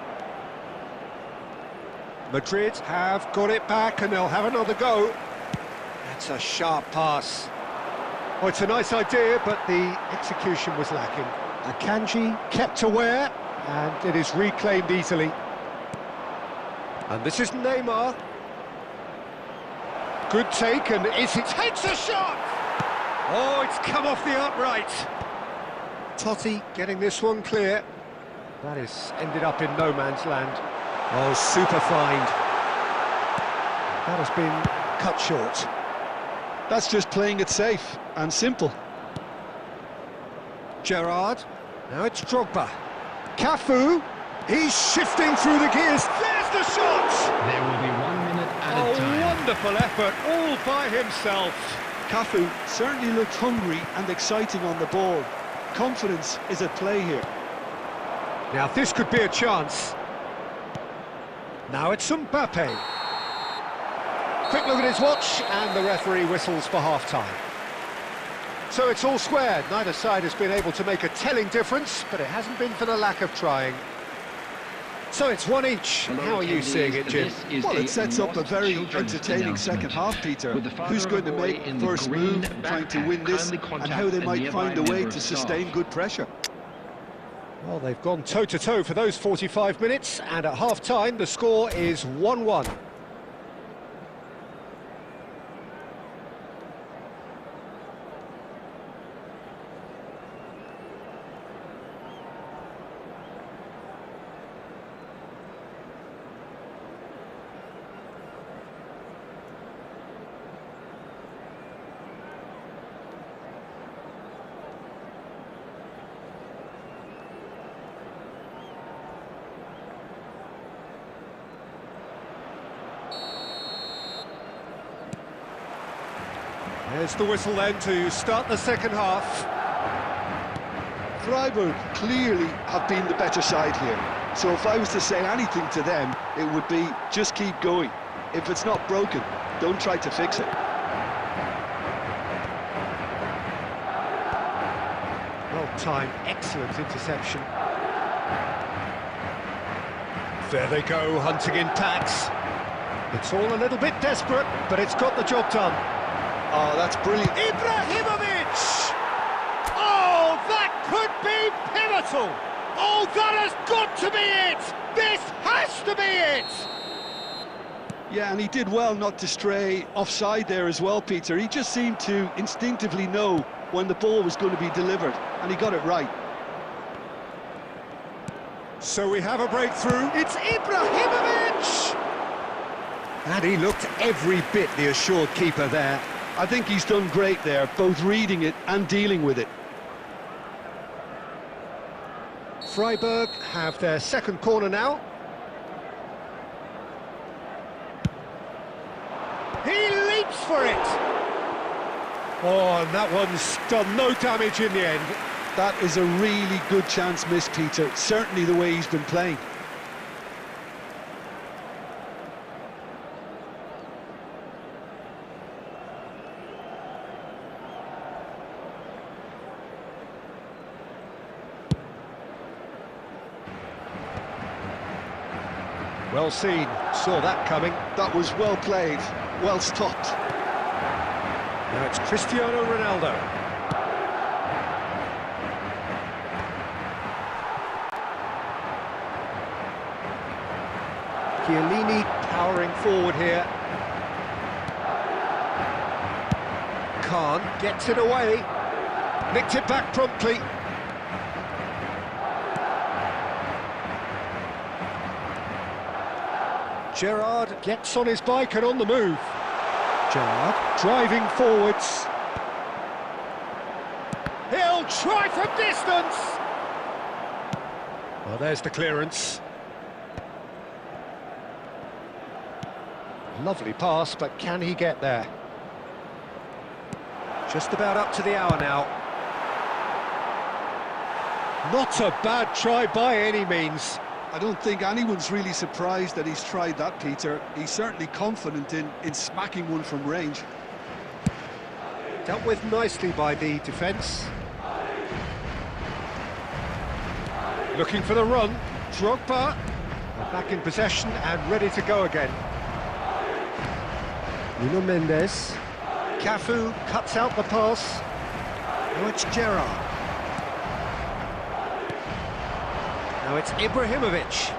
Madrid have got it back and they'll have another go. That's a sharp pass. Well, it's a nice idea, but the execution was lacking. Akanji kept aware, and it is reclaimed easily. And this is Neymar. Good take, and he takes a shot! Oh, it's come off the upright. Totti getting this one clear. That has ended up in no man's land. Oh, super find. That has been cut short.
That's just playing it safe and simple.
Gerrard. Now it's Drogba. Cafu. He's shifting through the gears. There's the shot!
There will be 1 minute added time.
Wonderful effort, all by himself.
Cafu certainly looked hungry and exciting on the ball. Confidence is at play here.
Now this could be a chance. Now it's Mbappe. Quick look at his watch, and the referee whistles for half-time. So it's all squared. Neither side has been able to make a telling difference, but it hasn't been for the lack of trying. So it's one each. How are you seeing it, Jim?
Well, it sets up a very entertaining second half, Peter. Who's going to make first move, trying to win this, and how they might find a way to sustain good pressure.
Well, they've gone toe-to-toe for those 45 minutes, and at half-time the score is 1-1. There's the whistle then to start the second half.
Freiburg clearly have been the better side here. So if I was to say anything to them, it would be just keep going. If it's not broken, don't try to fix it.
Well timed, excellent interception. There they go, hunting in packs. It's all a little bit desperate, but it's got the job done.
Oh, that's brilliant.
Ibrahimovic! Oh, that could be pivotal! Oh, that has got to be it! This has to be it!
Yeah, and he did well not to stray offside there as well, Peter. He just seemed to instinctively know when the ball was going to be delivered, and he got it right.
So we have a breakthrough. It's Ibrahimovic! And he looked every bit the assured keeper there.
I think he's done great there, both reading it and dealing with it.
Freiburg have their second corner now. He leaps for it! Oh, and that one's done no damage in the end.
That is a really good chance missed, Peter. Certainly the way he's been playing.
Well seen, saw that coming.
That was well played, well stopped.
Now it's Cristiano Ronaldo. Chiellini powering forward here. Khan gets it away. Nicked it back promptly. Gerrard gets on his bike and on the move. Gerrard driving forwards. He'll try from distance. Well, there's the clearance. Lovely pass, but can he get there? Just about up to the hour now. Not a bad try by any means.
I don't think anyone's really surprised that he's tried that, Peter. He's certainly confident in smacking one from range.
Dealt with nicely by the defence. Looking for the run. Drogba back in possession and ready to go again. Nuno Mendes. Cafu cuts out the pass. Now it's Gerrard. Now it's Ibrahimovic.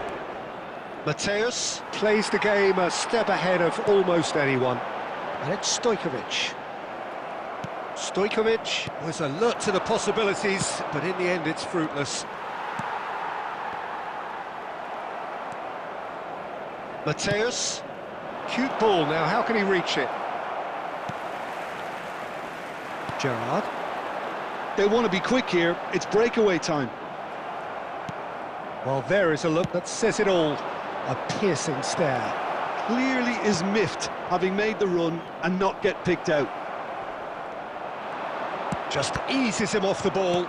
Mateus plays the game a step ahead of almost anyone. And it's Stojkovic. Stojkovic was alert to the possibilities, but in the end it's fruitless. Mateus. Cute ball now, how can he reach it? Gerrard.
They want to be quick here, it's breakaway time.
Well, there is a look that says it all. A piercing stare.
Clearly is miffed, having made the run and not get picked out.
Just eases him off the ball.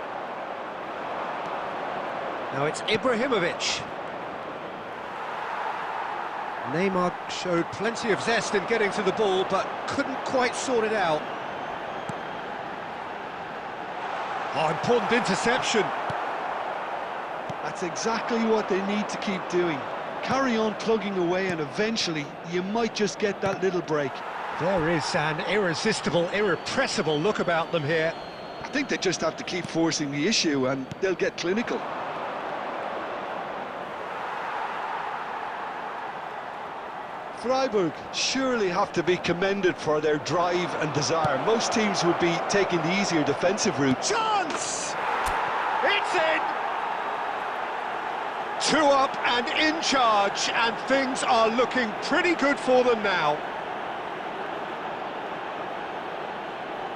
Now it's Ibrahimovic. Neymar showed plenty of zest in getting to the ball, but couldn't quite sort it out. Oh, important interception.
That's exactly what they need to keep doing. Carry on plugging away and eventually you might just get that little break.
There is an irresistible, irrepressible look about them here.
I think they just have to keep forcing the issue and they'll get clinical. Freiburg surely have to be commended for their drive and desire. Most teams would be taking the easier defensive route.
Chance! It's in! 2 up and in charge, and things are looking pretty good for them now.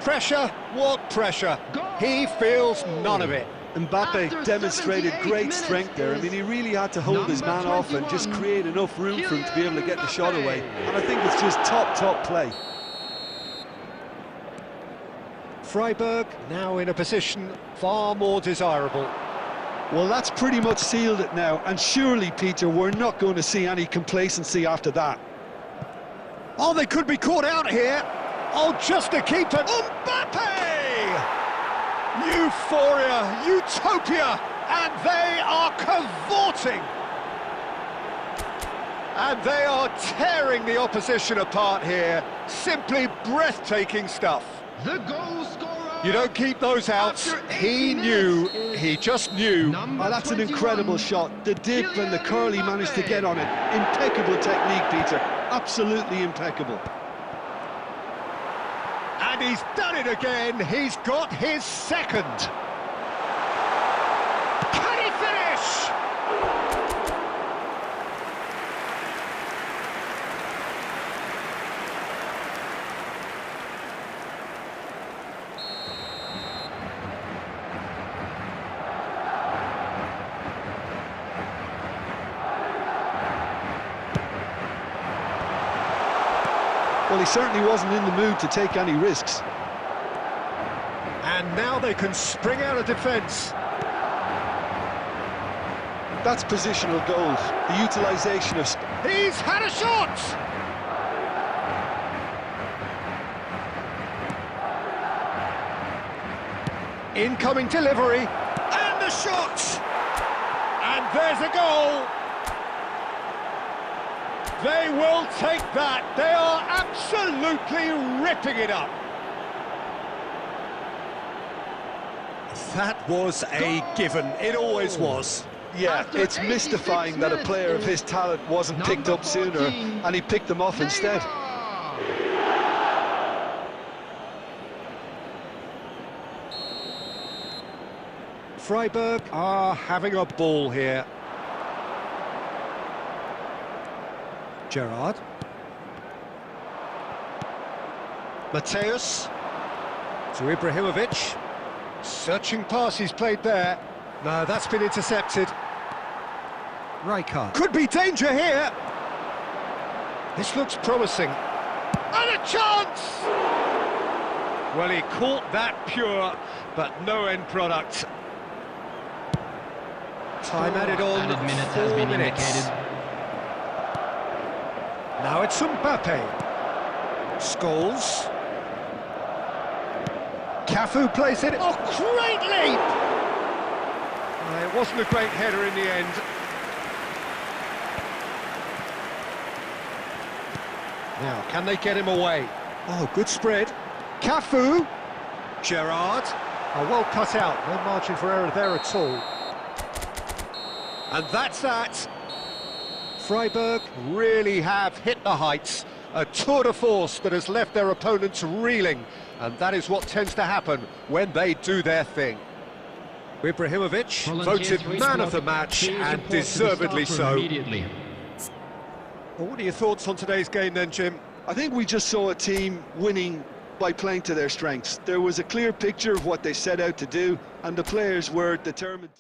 Pressure? What pressure? He feels none of it.
Mbappe demonstrated great strength there. I mean, he really had to hold his man off and just create enough room for him to be able to get the shot away. And I think it's just top play.
Freiburg now in a position far more desirable.
Well, that's pretty much sealed it now, and surely, Peter, we're not going to see any complacency after that.
Oh, they could be caught out here. Oh, just to keep it. Mbappe! Euphoria, utopia, and they are cavorting. And they are tearing the opposition apart here. Simply breathtaking stuff.
The goal scorer.
You don't keep those outs. He knew, he just knew.
Oh, that's an incredible shot. The dip and the curl he managed to get on it. Impeccable technique, Peter. Absolutely impeccable.
And he's done it again. He's got his second. Can he finish?
Well, he certainly wasn't in the mood to take any risks.
And now they can spring out of defence.
That's positional goals, the utilisation of...
He's had a shot! Incoming delivery, and the shot! And there's a goal! They will take that. They are absolutely ripping it up. That was a given. It always was.
Yeah,
After
it's
86
mystifying that a player of his talent wasn't picked up sooner,
14,
and he picked them off instead.
Freiburg are having a ball here. Gerrard. Mateus. To Ibrahimovic. Searching pass he's played there. No, that's been intercepted. Rijkaard. Could be danger here. This looks promising. And a chance! Well, he caught that pure, but no end product. Time added on.
Added minutes has
4
been
minutes.
indicated.
Now it's Mbappe. Scholes. Cafu plays it. Oh, great leap! It wasn't a great header in the end. Now, can they get him away? Oh, good spread. Cafu. Gerrard. Oh, well cut out. No margin for error there at all. And that's that. Freiburg really have hit the heights. A tour de force that has left their opponents reeling. And that is what tends to happen when they do their thing. Ibrahimovic voted man of the match, and deservedly so. Well, what are your thoughts on today's game then, Jim?
I think we just saw a team winning by playing to their strengths. There was a clear picture of what they set out to do, and the players were determined.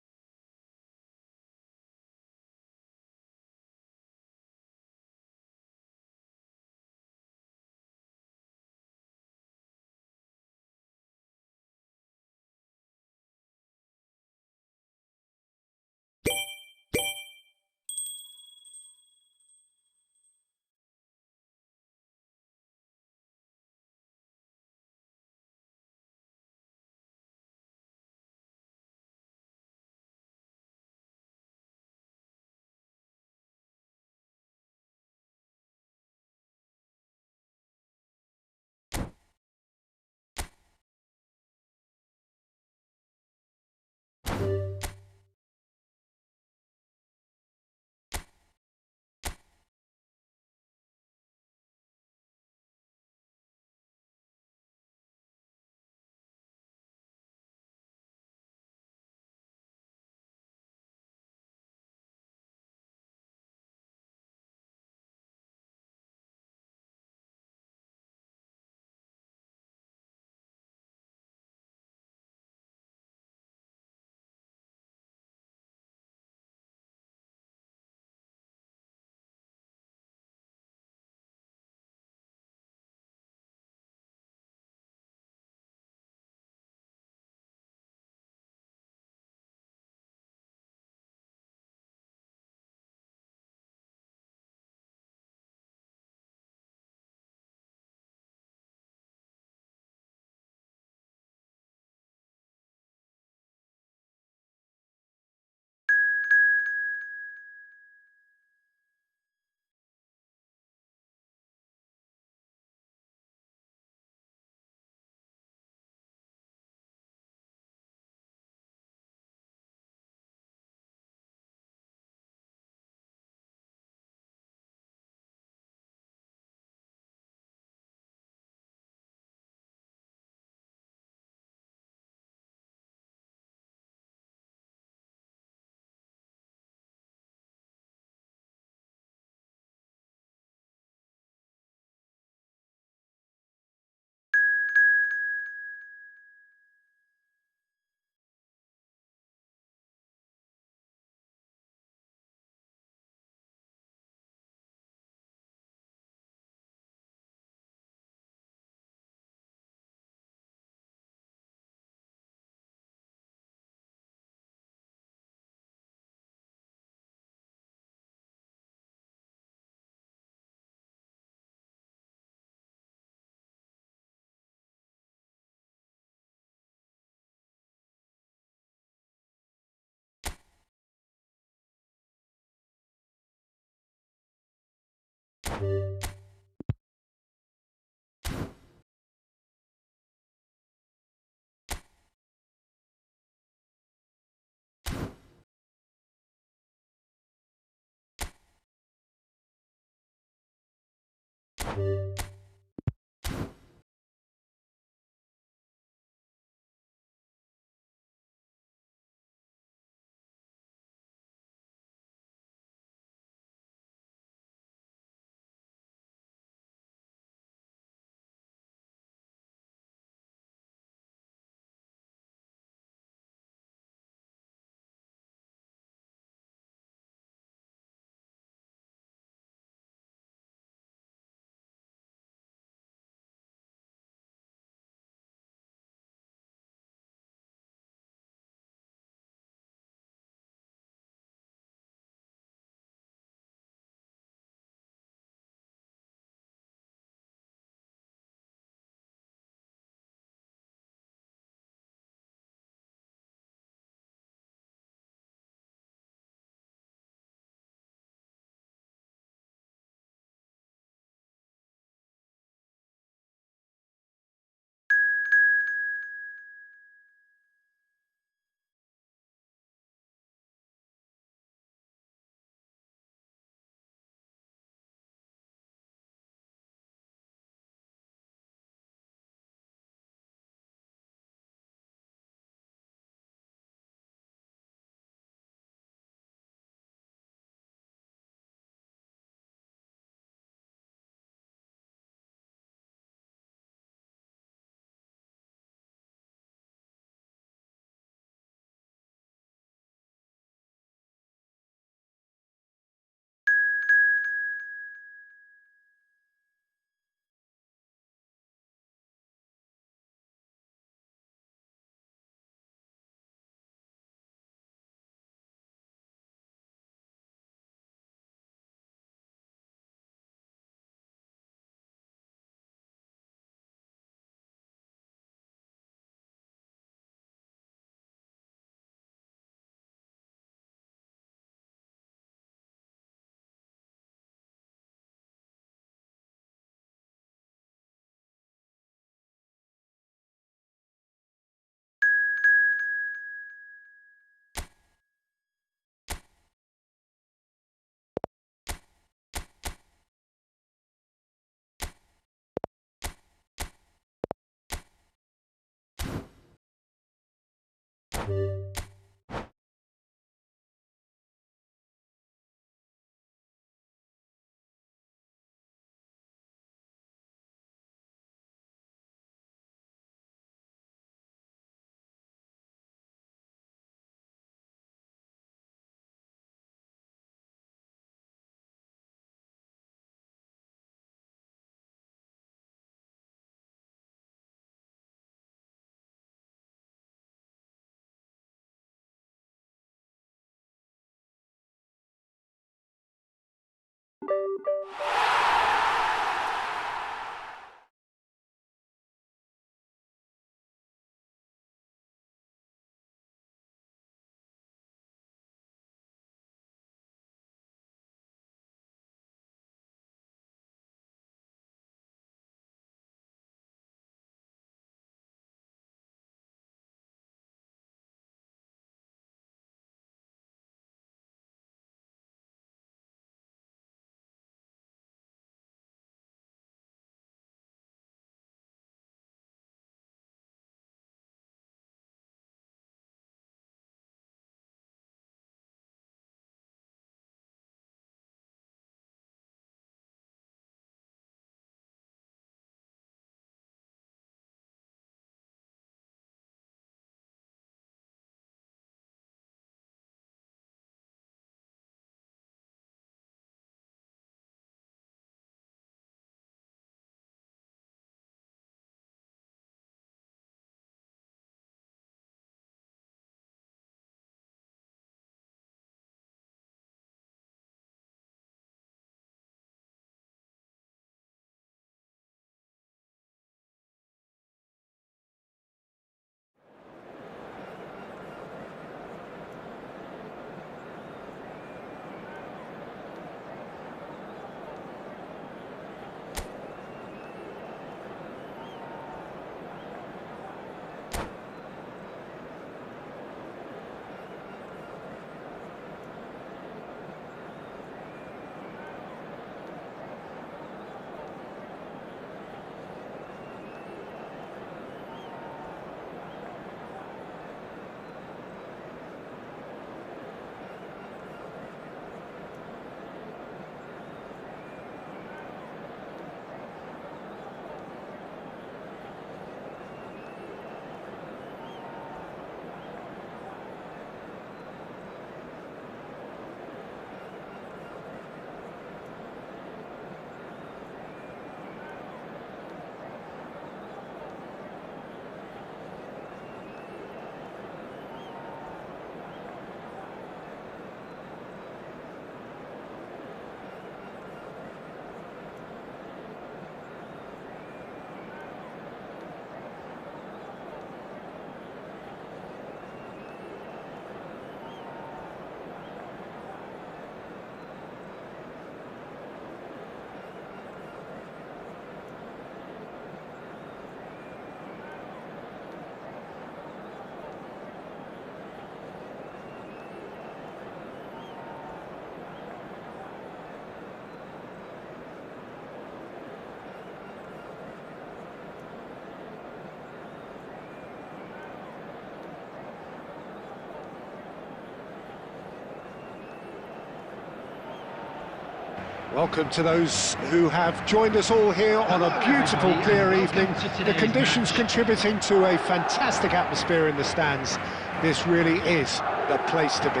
Welcome to those who have joined us all here on a beautiful, clear evening. The conditions contributing to a fantastic atmosphere in the stands. This really is the place to be.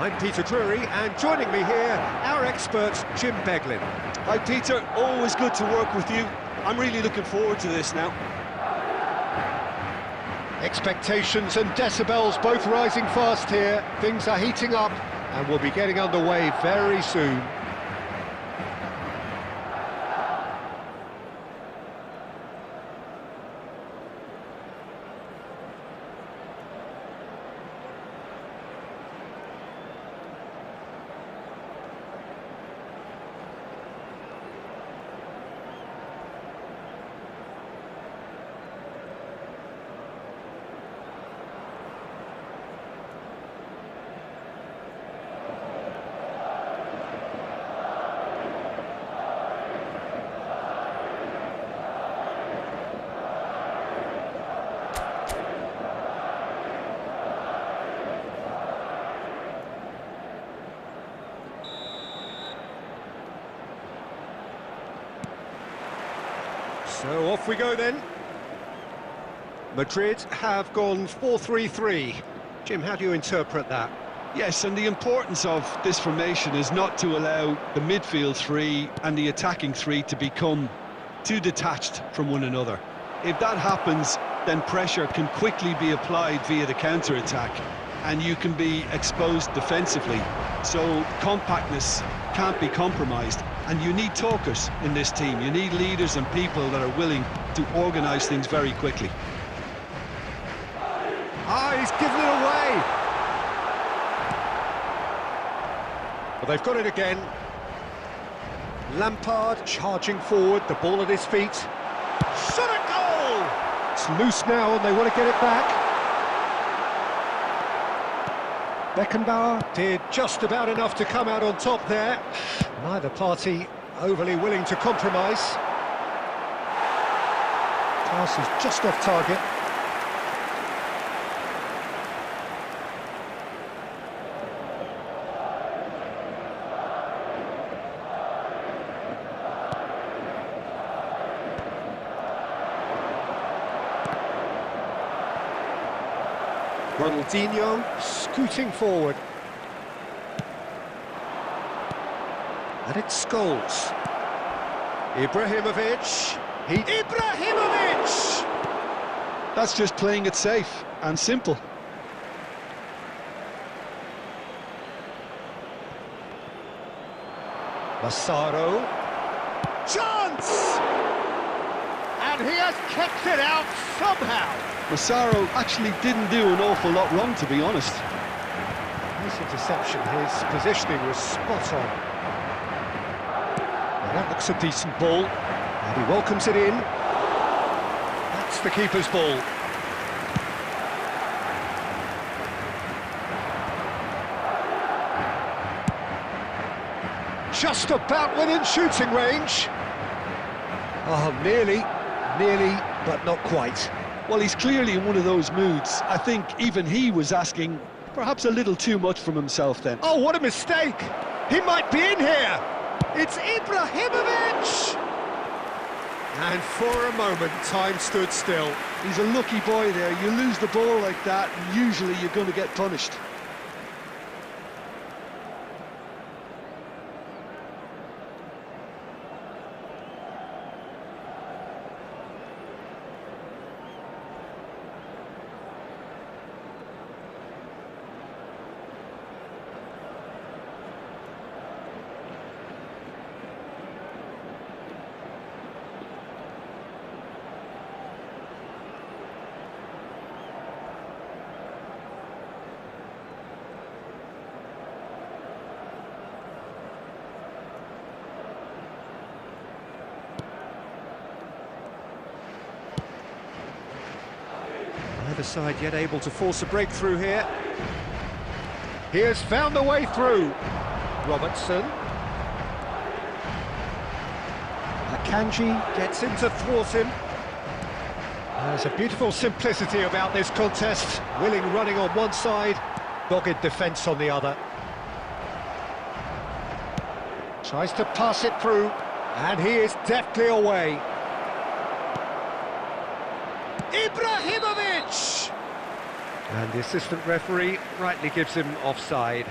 I'm Peter Drury, and joining me here, our expert, Jim Beglin.
Hi Peter, always good to work with you. I'm really looking forward to this now.
Expectations and decibels both rising fast here. Things are heating up, and we'll be getting underway very soon. So off we go then. Madrid have gone 4-3-3. Jim, how do you interpret that?
Yes, and the importance of this formation is not to allow the midfield three and the attacking three to become too detached from one another. If that happens, then pressure can quickly be applied via the counter-attack, and you can be exposed defensively. So compactness can't be compromised. And you need talkers in this team. You need leaders and people that are willing to organise things very quickly.
Ah, he's given it away! Well, they've got it again. Lampard charging forward, the ball at his feet. Shot at goal! It's loose now and they want to get it back. Beckenbauer did just about enough to come out on top there. Neither party overly willing to compromise. Pass is just off target. Ronaldinho scooting forward. And it's Scholes. Ibrahimovic. Ibrahimovic!
That's just playing it safe and simple.
Massaro. Chance! And he has kept it out somehow.
Massaro actually didn't do an awful lot wrong, to be honest.
Nice interception, his positioning was spot on. Now that looks a decent ball, and he welcomes it in. That's the keeper's ball. Just about within shooting range. Oh, nearly, but not quite.
Well, he's clearly in one of those moods. I think even he was asking perhaps a little too much from himself then.
Oh, what a mistake! He might be in here! It's Ibrahimovic! And for a moment, time stood still.
He's a lucky boy there. You lose the ball like that, and usually you're going to get punished.
Neither side yet able to force a breakthrough here. He has found the way through. Robertson. Akanji gets in to thwart him. There's a beautiful simplicity about this contest. Willing running on one side, dogged defence on the other. Tries to pass it through, and he is deftly away. Ibrahimovic! And the assistant referee rightly gives him offside.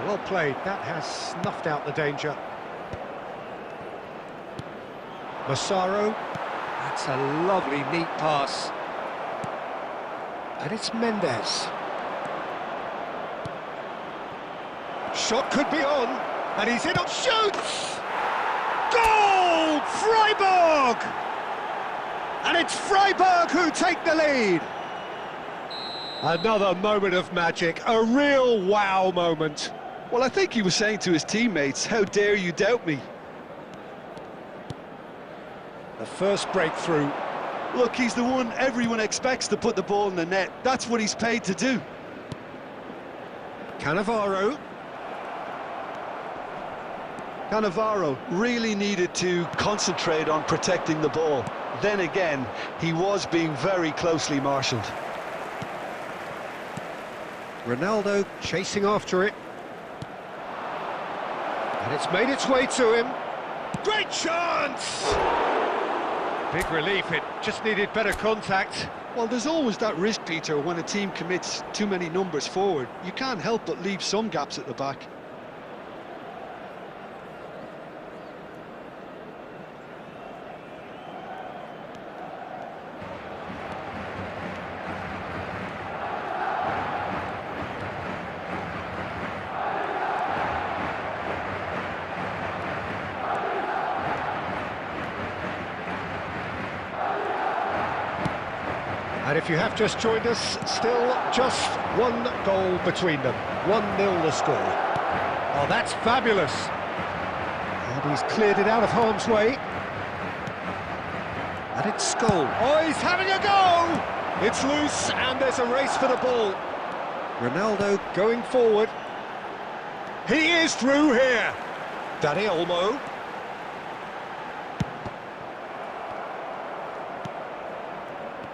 Well played, that has snuffed out the danger. Massaro, that's a lovely, neat pass. And it's Mendes. Shot could be on, and he's in on shoots! Goal! Freiburg! And it's Freiburg who take the lead. Another moment of magic, a real wow moment.
Well, I think he was saying to his teammates, how dare you doubt me?
The first breakthrough.
Look, he's the one everyone expects to put the ball in the net. That's what he's paid to do.
Cannavaro.
Cannavaro really needed to concentrate on protecting the ball. Then again, he was being very closely marshalled.
Ronaldo chasing after it. And it's made its way to him. Great chance! Big relief, it just needed better contact.
Well, there's always that risk, Peter, when a team commits too many numbers forward. You can't help but leave some gaps at the back.
And if you have just joined us, still just one goal between them. 1-0 the score. Oh, that's fabulous. And he's cleared it out of harm's way. And it's Scholl. Oh, he's having a go! It's loose, and there's a race for the ball. Ronaldo going forward. He is through here. Dani Olmo.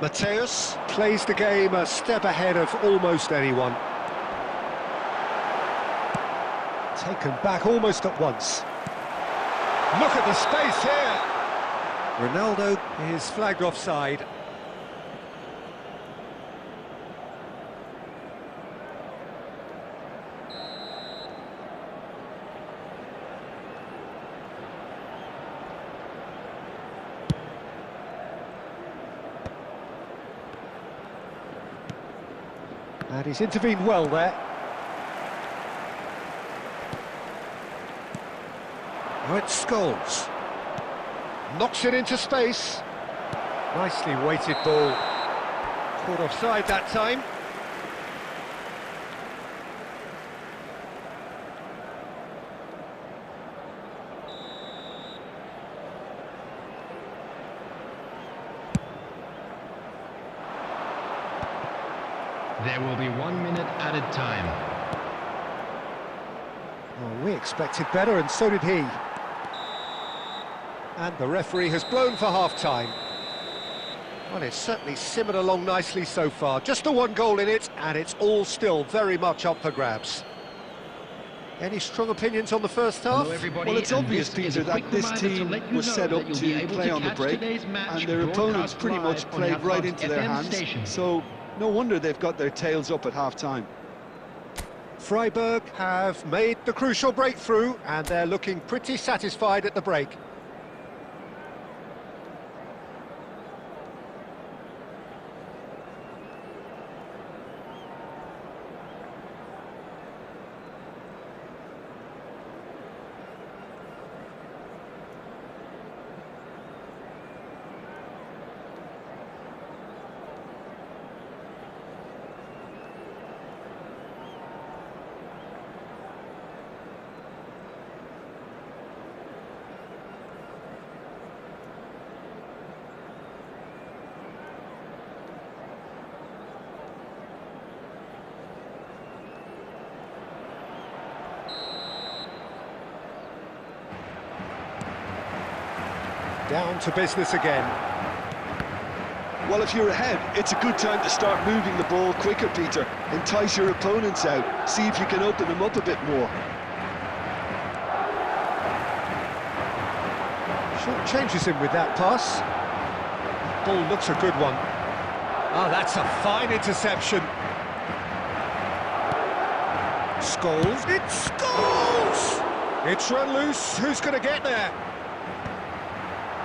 Mateus plays the game a step ahead of almost anyone. Taken back almost at once. Look at the space here! Ronaldo is flagged offside. And he's intervened well there. Now it's Scholes. Knocks it into space. Nicely weighted ball. Caught offside that time.
There will be 1 minute added time.
Well, we expected better, and so did he. And the referee has blown for half-time. Well, it's certainly simmered along nicely so far. Just the one goal in it, and it's all still very much up for grabs. Any strong opinions on the first half?
Hello, everybody,
Well, it's obvious, Peter, that this team was set up to play on the break, and their opponents pretty much played right into their hands. So no wonder they've got their tails up at half-time.
Freiburg have made the crucial breakthrough, and they're looking pretty satisfied at the break. Down to business again.
Well, if you're ahead, it's a good time to start moving the ball quicker, Peter. Entice your opponents out. See if you can open them up a bit more.
Short changes him with that pass. Ball looks a good one. Ah, that's a fine interception. Scholes. It's Scholes! It's run loose. Who's going to get there?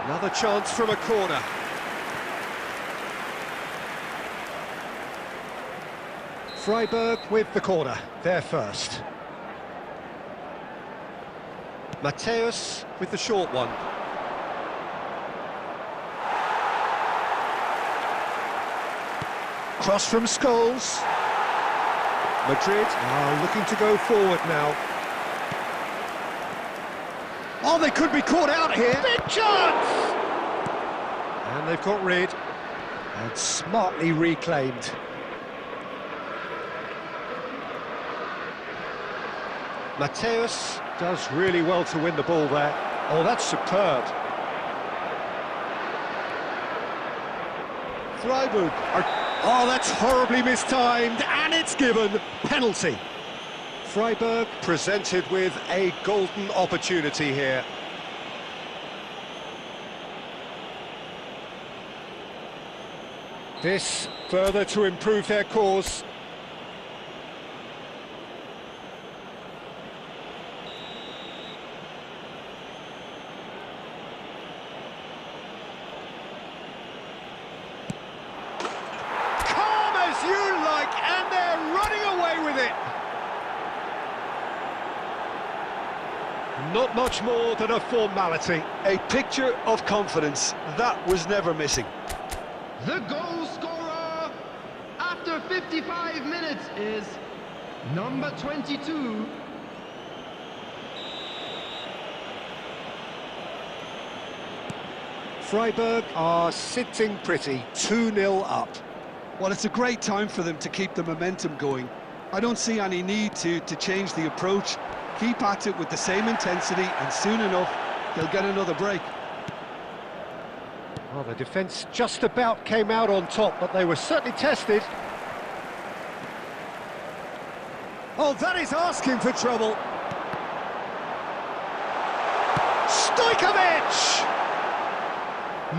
Another chance from a corner. Freiburg with the corner. They're first. Mateus with the short one. Cross from Scholes. Madrid are looking to go forward now. Oh, they could be caught out here. Big chance! And they've got rid. And smartly reclaimed. Mateus does really well to win the ball there. Oh, that's superb. Freiburg are... Oh, that's horribly mistimed, and it's given. Penalty. Freiburg presented with a golden opportunity here. This further to improve their cause. And they're running away with it. Not much more than a formality.
A picture of confidence. That was never missing.
The goal scorer after 55 minutes is number 22.
Freiburg are sitting pretty, 2-0 up.
Well, it's a great time for them to keep the momentum going. I don't see any need to change the approach. Keep at it with the same intensity, and soon enough, they'll get another break.
Well, the defence just about came out on top, but they were certainly tested. Oh, that is asking for trouble. Stojkovic!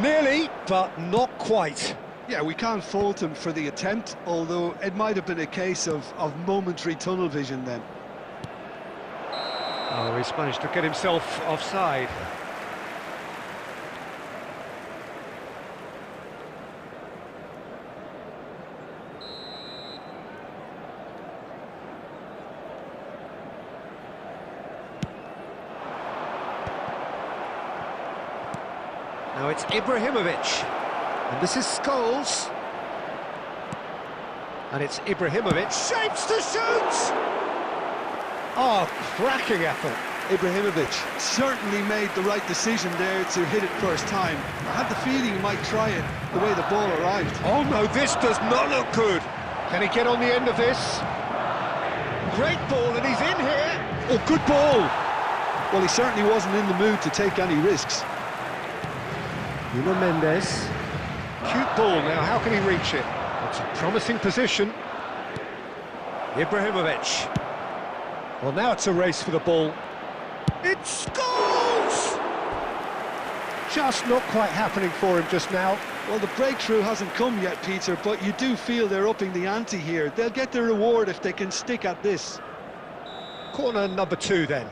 Nearly, but not quite.
Yeah, we can't fault him for the attempt, although it might have been a case of momentary tunnel vision then.
Oh, he's managed to get himself offside. Now it's Ibrahimovic. And this is Scholes. And it's Ibrahimovic. Shapes to shoot! Oh, cracking effort.
Ibrahimovic certainly made the right decision there to hit it first time. I had the feeling he might try it the way the ball arrived.
Oh no, this does not look good. Can he get on the end of this? Great ball, and he's in here. Oh, good ball.
Well, he certainly wasn't in the mood to take any risks.
Nuno Mendes. Cute ball now, how can he reach it? It's a promising position. Ibrahimovic. Well, now it's a race for the ball. It's Scholes! Just not quite happening for him just now.
Well, the breakthrough hasn't come yet, Peter, but you do feel they're upping the ante here. They'll get their reward if they can stick at this.
Corner number 2 then.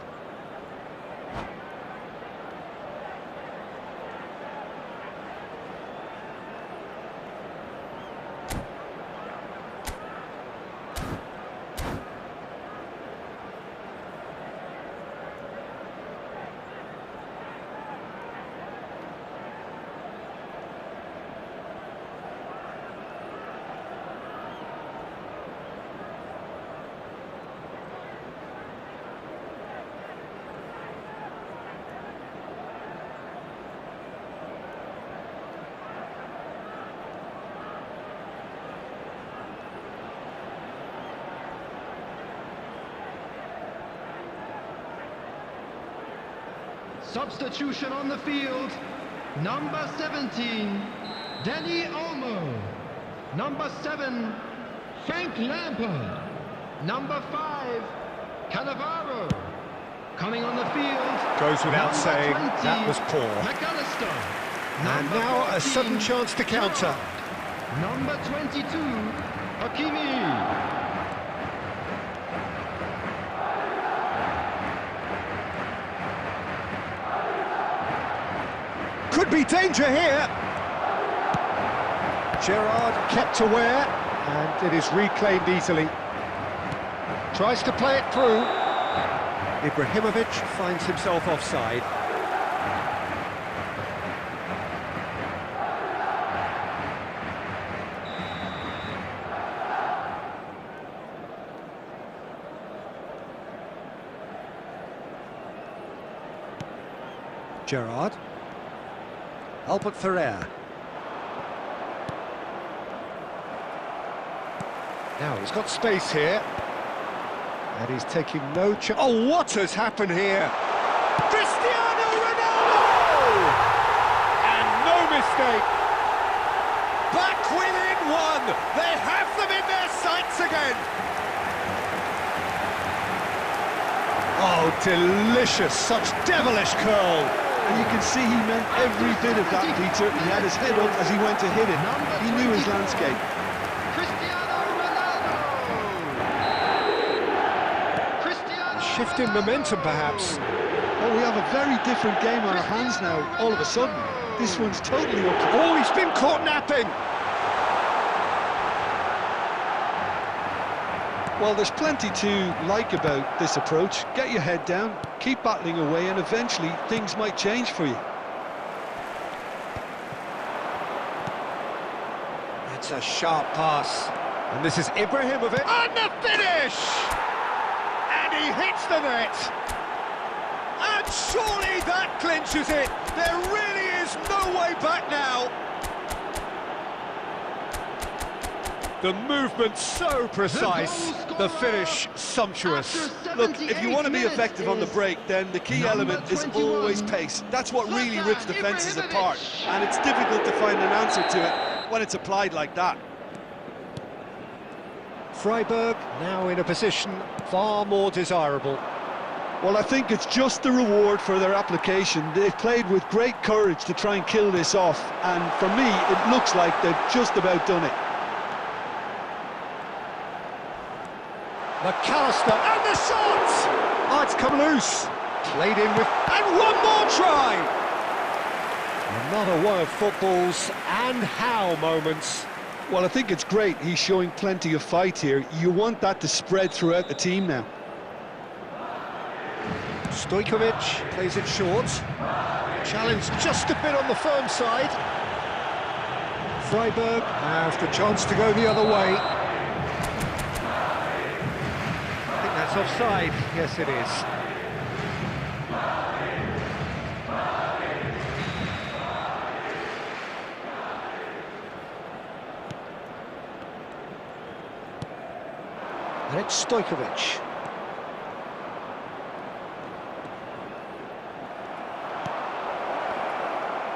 Substitution on the field. Number 17, Danny Olmo. Number 7, Frank Lampard. Number 5, Cannavaro. Coming on the field.
Goes without
number
saying,
20,
that was poor.
McAllister.
And
Number
now a
14,
sudden chance to counter.
Number 22, Hakimi.
Could be danger here. Gerrard kept aware, and it is reclaimed easily. Tries to play it through. Ibrahimovic finds himself offside. Gerrard. Albert Ferrer. Now he's got space here. And he's taking no chance. Oh, what has happened here? Cristiano Ronaldo! And no mistake. Back within one. They have them in their sights again. Oh, delicious. Such devilish curl.
And you can see he meant every bit of that, Peter. He had his head up as he went to hit it. He knew his landscape.
Shift in momentum, perhaps.
Oh, we have a very different game on our hands now, all of a sudden. This one's totally up to...
Oh, he's been caught napping!
Well, there's plenty to like about this approach. Get your head down, keep battling away, and eventually things might change for you.
It's a sharp pass. And this is Ibrahimovic. And the finish! And he hits the net. And surely that clinches it. There really is no way back now. The movement so precise, the finish sumptuous.
Look, if you want to be effective on the break, then the key element is always pace. That's what really rips defences apart, and it's difficult to find an answer to it when it's applied like that.
Freiburg now in a position far more desirable.
Well, I think it's just the reward for their application. They've played with great courage to try and kill this off, and for me, it looks like they've just about done it.
McAllister, and the shot! Oh, it's come loose. Played in with, and one more try! Another one of football's and how moments.
Well, I think it's great. He's showing plenty of fight here. You want that to spread throughout the team now.
Stojkovic plays it short. Challenge just a bit on the firm side. Freiburg have the chance to go the other way. I think that's offside. Yes, it is. And it's Stojkovic.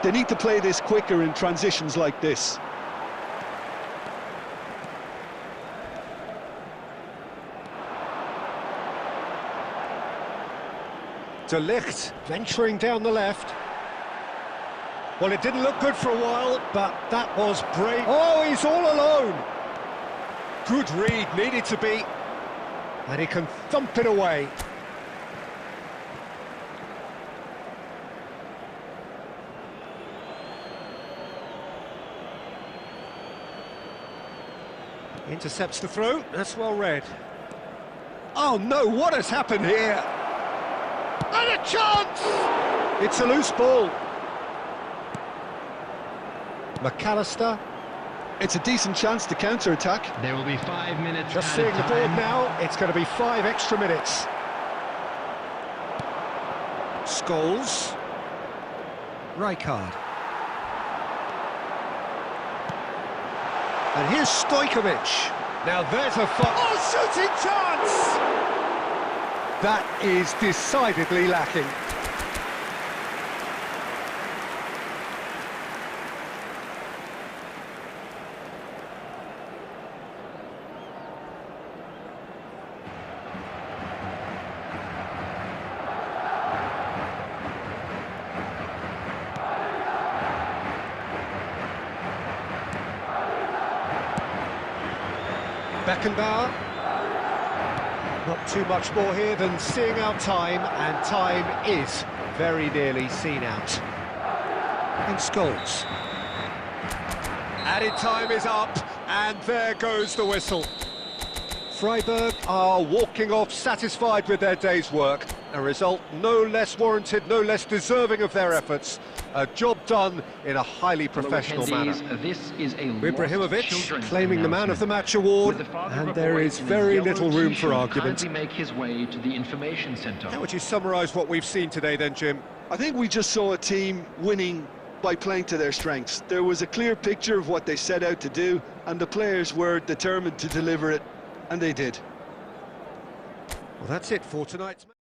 They need to play this quicker in transitions like this.
De Ligt venturing down the left. Well, it didn't look good for a while, but that was brave. Oh, he's all alone. Good read, needed to be. And he can thump it away. Intercepts the throw, that's well read. Oh no, what has happened here? And a chance! It's a loose ball. McAllister.
It's a decent chance to counter-attack.
There will be 5 minutes.
Just seeing the board now, it's going to be 5 extra minutes. Scholes. Rijkaard. And here's Stojkovic. Now there's a shooting chance! That is decidedly lacking. Beckenbauer. Not too much more here than seeing out time, and time is very nearly seen out. And Scholes. Added time is up, and there goes the whistle. Freiburg are walking off satisfied with their day's work. A result no less warranted, no less deserving of their efforts. A job done in a highly professional manner.
This is a
Ibrahimovic claiming the Man of the Match award, and there is very little room for argument.
Make his way to the information centre.
How would you summarise what we've seen today then, Jim?
I think we just saw a team winning by playing to their strengths. There was a clear picture of what they set out to do, and the players were determined to deliver it, and they did.
Well, that's it for tonight's match.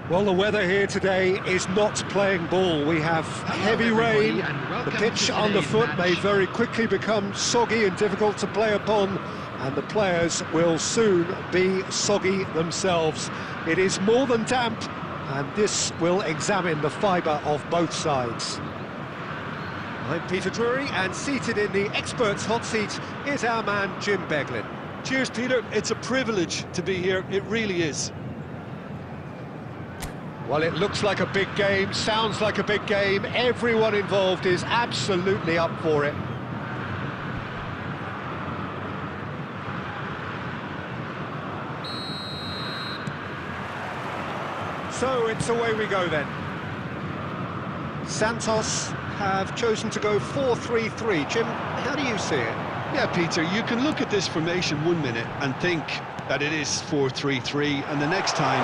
Well, the weather here today is not playing ball. We have heavy rain. The pitch underfoot may very quickly become soggy and difficult to play upon, and the players will soon be soggy themselves. It is more than damp, and this will examine the fibre of both sides. I'm Peter Drury, and seated in the experts' hot seat is our man Jim Beglin.
Cheers, Peter. It's a privilege to be here. It really is.
Well, it looks like a big game, sounds like a big game. Everyone involved is absolutely up for it. So it's away we go then. Santos have chosen to go 4-3-3. Jim, how do you see it?
Yeah, Peter, you can look at this formation 1 minute and think that it is 4-3-3, and the next time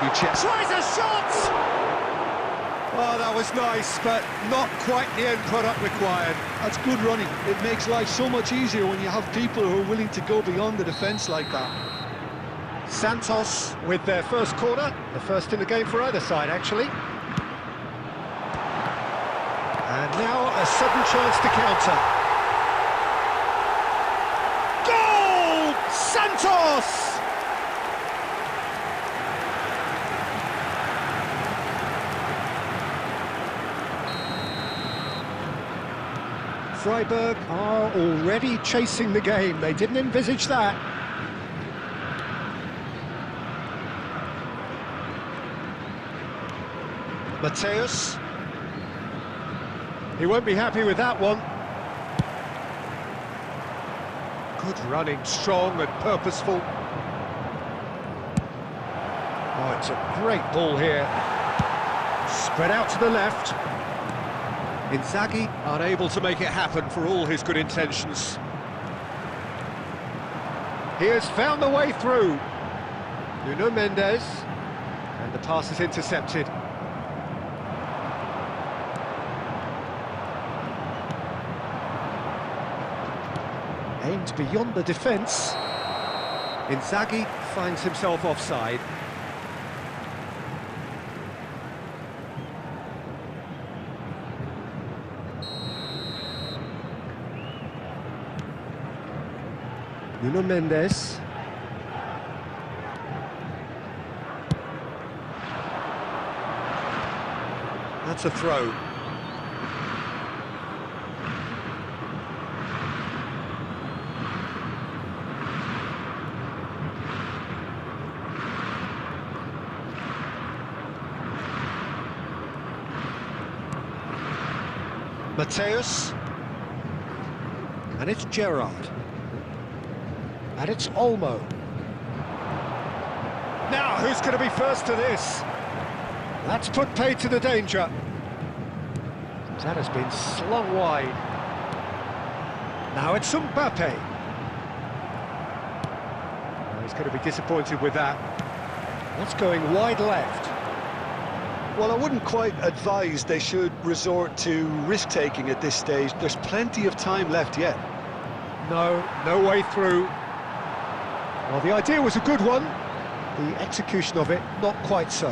you check...
Tries a shot! Oh, that was nice, but not quite the end product required.
That's good running. It makes life so much easier when you have people who are willing to go beyond the defence like that.
Santos with their first corner, the first in the game for either side, actually. And now a sudden chance to counter. Goal! Santos! Freiburg are already chasing the game. They didn't envisage that. Mateus. He won't be happy with that one. Good running, strong and purposeful. Oh, it's a great ball here. Spread out to the left. Inzaghi unable to make it happen for all his good intentions. He has found the way through. Nuno Mendes. And the pass is intercepted. Aimed beyond the defence. Inzaghi finds himself offside. Nuno Mendes. That's a throw. Mateus, and it's Gerrard, and it's Olmo. Now, who's going to be first to this? That's put paid to the danger. That has been slung wide. Now it's Mbappe. Oh, he's going to be disappointed with that. That's going wide left.
Well, I wouldn't quite advise they should resort to risk-taking at this stage. There's plenty of time left yet.
No way through. Well, the idea was a good one. The execution of it, not quite so.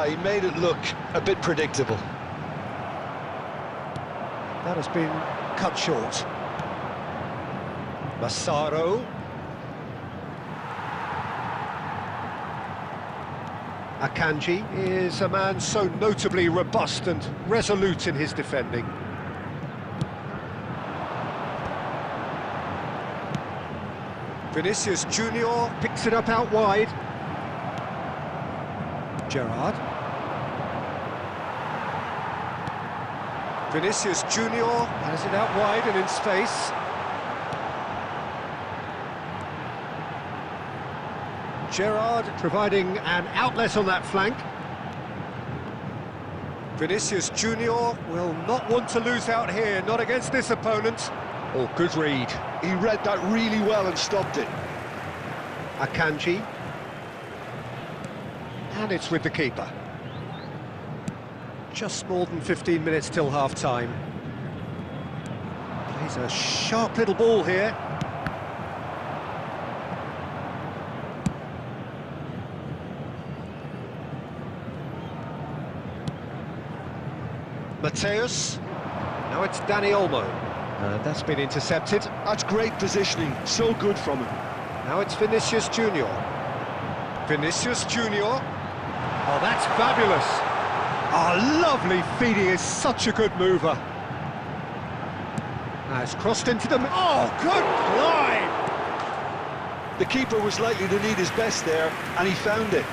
He made it look a bit predictable.
That has been cut short. Massaro. Akanji is a man so notably robust and resolute in his defending. Vinicius Junior picks it up out wide. Gerrard. Vinicius Junior has it out wide and in space. Gerrard providing an outlet on that flank. Vinicius Junior will not want to lose out here, not against this opponent. Oh, good read.
He read that really well and stopped it.
Akanji. And it's with the keeper. Just more than 15 minutes till half-time. Plays a sharp little ball here. Mateus. Now it's Danny Olmo. That's been intercepted.
That's great positioning, so good from him.
Now it's Vinicius Junior. Vinicius Junior. Oh, that's fabulous. Oh, lovely feed. He is such a good mover. Now it's crossed into the... Oh, good climb!
The keeper was likely to need his best there, and he found it.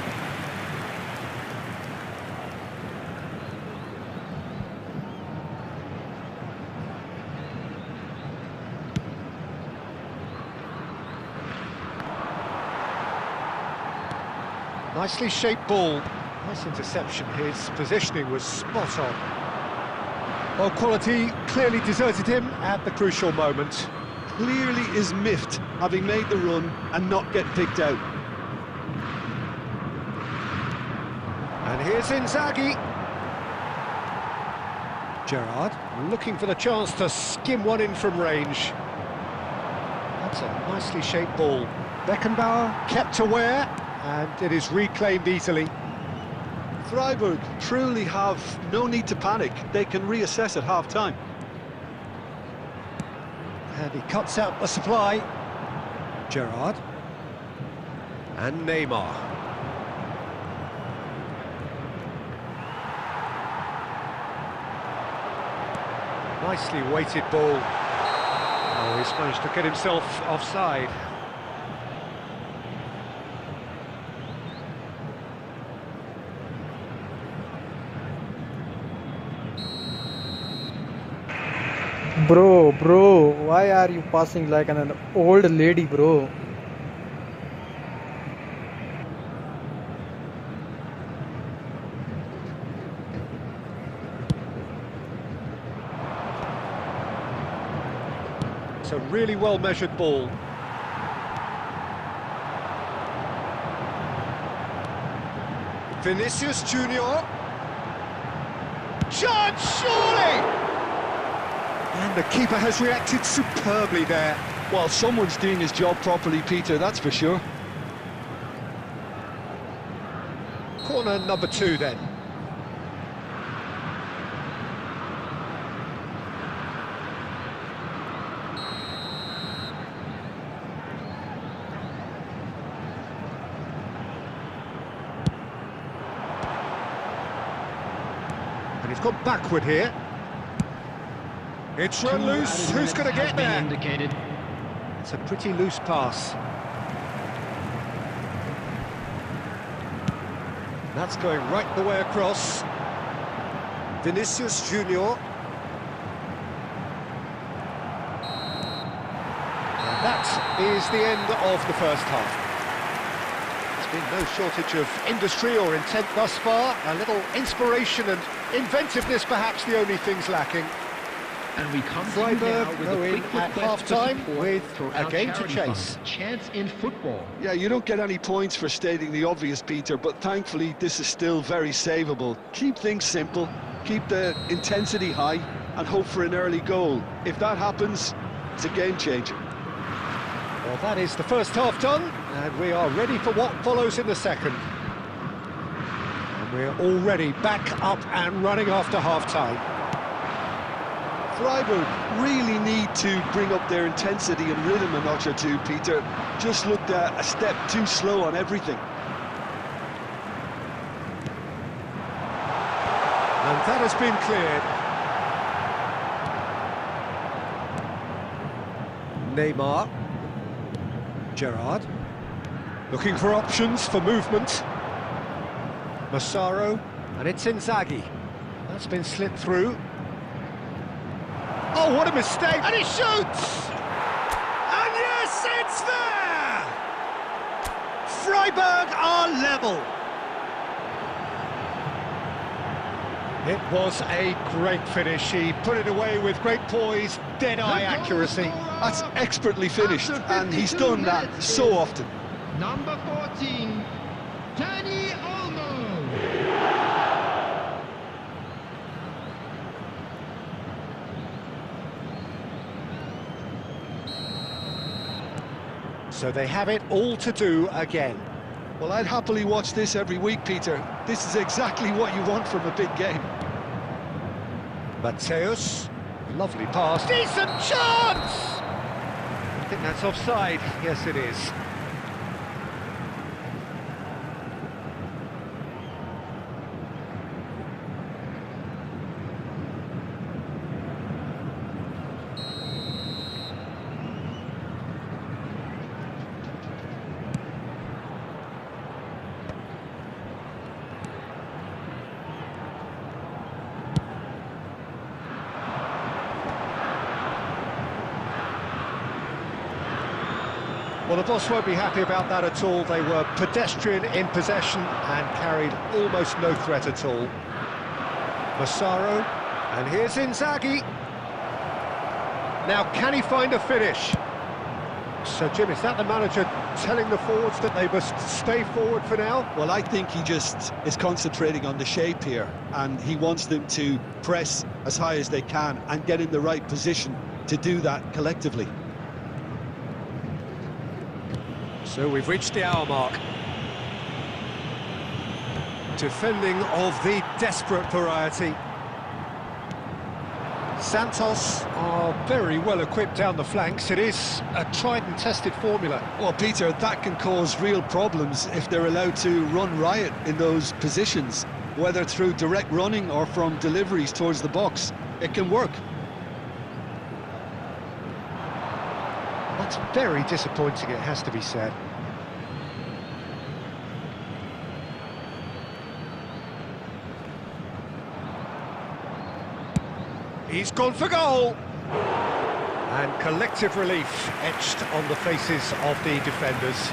Nicely shaped ball. Nice interception. His positioning was spot on. Well, quality clearly deserted him at the crucial moment.
Clearly is miffed, having made the run and not get picked out.
And here's Inzaghi. Gerrard looking for the chance to skim one in from range. That's a nicely shaped ball. Beckenbauer kept aware, and it is reclaimed easily.
Freiburg truly have no need to panic. They can reassess at half-time.
And he cuts out the supply. Gerrard. And Neymar. Nicely weighted ball. Oh, he's managed to get himself offside.
Bro, why are you passing like an old lady, bro?
It's a really well-measured ball. Vinicius Junior. Chance, surely! And the keeper has reacted superbly there.
Well, someone's doing his job properly, Peter, that's for sure.
Corner number 2 then. And he's gone backward here. It's run loose, who's going to get there?
Indicated.
It's a pretty loose pass. That's going right the way across. Vinicius Junior. And that is the end of the first half. There's been no shortage of industry or intent thus far. A little inspiration and inventiveness perhaps the only things lacking.
And we come
Freiburg
with
go
a
in
quick
at half-time with a game to chase.
Chance in football.
Yeah, you don't get any points for stating the obvious, Peter, but thankfully this is still very savable. Keep things simple, keep the intensity high, and hope for an early goal. If that happens, it's a game changer.
Well, that is the first half done, and we are ready for what follows in the second. And we're already back up and running after half-time.
Freiburg really need to bring up their intensity and rhythm a notch or two, Peter. Just looked a step too slow on everything.
And that has been cleared. Neymar. Gerrard. Looking for options for movement. Massaro. And it's Inzaghi. That's been slipped through. Oh, what a mistake! And he shoots! And yes, it's there! Freiburg are level. It was a great finish. He put it away with great poise, dead-eye accuracy.
That's expertly finished, and he's done that so often.
Number 14, Danny Olmo.
So they have it all to do again.
Well, I'd happily watch this every week, Peter. This is exactly what you want from a big game.
Mateus, lovely pass. Decent chance! I think that's offside. Yes, it is. Well, the boss won't be happy about that at all. They were pedestrian in possession and carried almost no threat at all. Massaro, and here's Inzaghi. Now, can he find a finish? So, Jim, is that the manager telling the forwards that they must stay forward for now?
Well, I think he just is concentrating on the shape here, and he wants them to press as high as they can and get in the right position to do that collectively.
So we've reached the hour mark. Defending of the desperate variety. Santos are very well equipped down the flanks. It is a tried and tested formula.
Well, Peter, that can cause real problems if they're allowed to run riot in those positions, whether through direct running or from deliveries towards the box. It can work.
That's very disappointing, it has to be said. He's gone for goal! And collective relief etched on the faces of the defenders.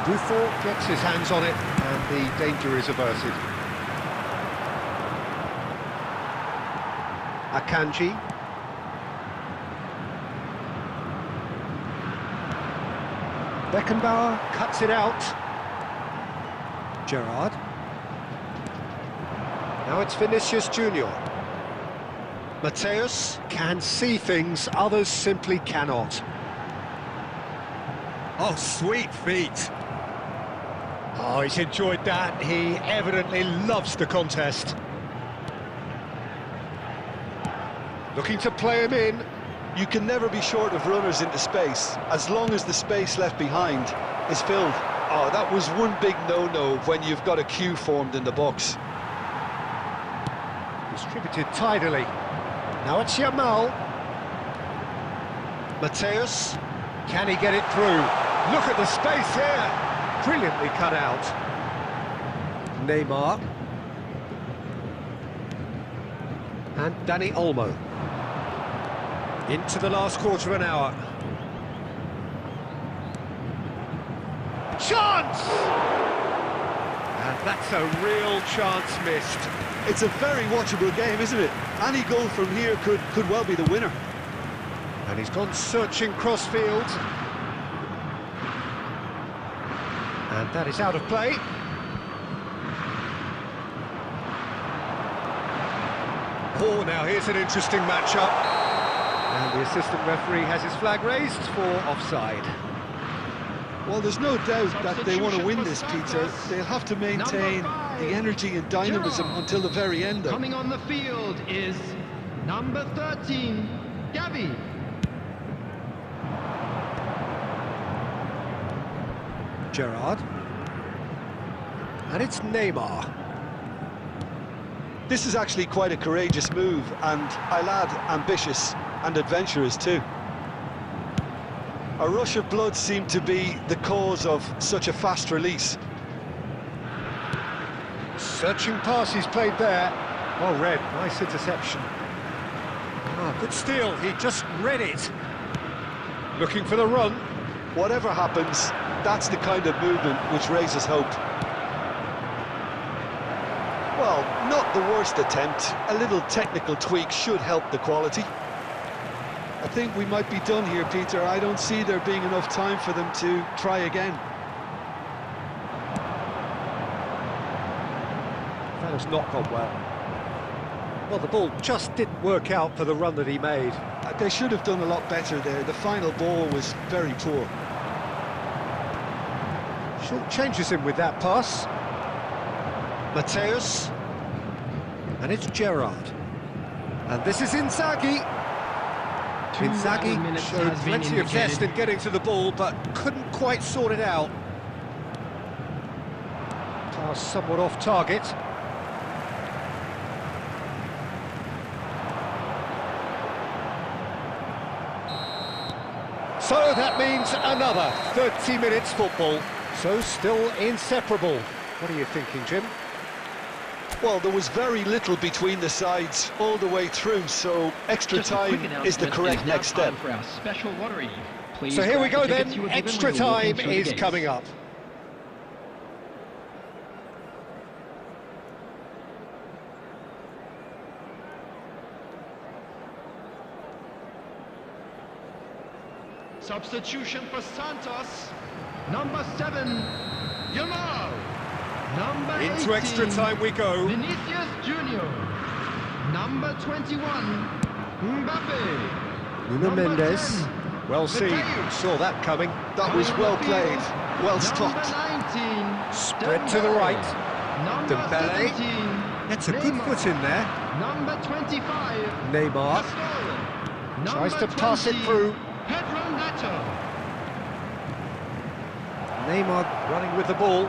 Buffon gets his hands on it, and the danger is averted. Akanji. Beckenbauer cuts it out. Gerrard. Now it's Vinicius Junior. Mateus can see things others simply cannot. Oh, sweet feet. Oh, he's enjoyed that. He evidently loves the contest. Looking to play him in.
You can never be short of runners into space, as long as the space left behind is filled. Oh, that was one big no-no when you've got a queue formed in the box.
Distributed tidily. Now it's Yamal. Mateus. Can he get it through? Look at the space here. Brilliantly cut out. Neymar. And Dani Olmo. Into the last quarter of an hour. Chance! And that's a real chance missed.
It's a very watchable game, isn't it? Any goal from here could well be the winner.
And he's gone searching crossfield. And that is out of play. Oh, now here's an interesting matchup. And the assistant referee has his flag raised for offside.
Well, there's no doubt that they want to win this, Peter. They'll have to maintain the energy and dynamism until the very end, though.
Coming on the field is number 13, Gavi.
Gerrard. And it's Neymar.
This is actually quite a courageous move, and I'll add ambitious and adventurous too. A rush of blood seemed to be the cause of such a fast release.
Searching pass he's played there. Well read, nice interception. Ah, good steal, he just read it. Looking for the run.
Whatever happens, that's the kind of movement which raises hope. Well, not the worst attempt. A little technical tweak should help the quality. I think we might be done here, Peter. I don't see there being enough time for them to try again.
That has not gone well. Well, the ball just didn't work out for the run that he made.
They should have done a lot better there. The final ball was very poor.
Short changes him with that pass. Mateus. And it's Gerrard. And this is Inzaghi. Inzaghi showed plenty of zest in getting to the ball, but couldn't quite sort it out. Pass somewhat off target. So that means another 30 minutes football. So still inseparable. What are you thinking, Jim?
Well, there was very little between the sides all the way through, so extra time is the correct next step.
For our special lottery. Please
So here we go then,
tickets you were given
extra
when you walked in
time
through the
is
gates.
coming up.
Substitution for Santos. Number 7, Yamal. Number 18,
Into extra time we go.
Vinicius Junior. Number 21, Mbappe.
Nuno
Number
Mendes.
10,
Well seen,
Mateus.
saw that coming.
That was well played, well
Number
stopped.
19,
Spread to the right.
Number
Dembele.
17,
Gets a good
Neymar.
foot in there.
Number 25,
Neymar
Gasol.
tries to
Number
pass it
20,
through.
Pedro Neto.
Neymar running with the ball.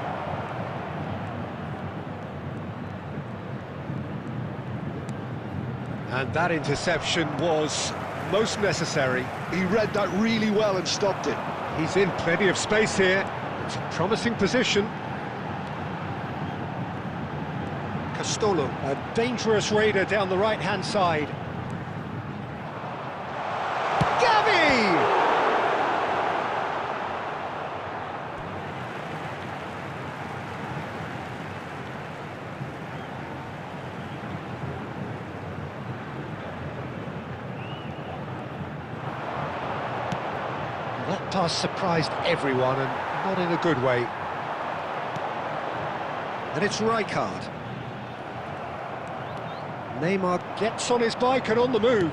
And that interception was most necessary.
He read that really well and stopped it.
He's in plenty of space here. It's a promising position. Castolo, a dangerous raider down the right-hand side. Gavi! That pass surprised everyone, and not in a good way. And it's Rijkaard. Neymar gets on his bike and on the move.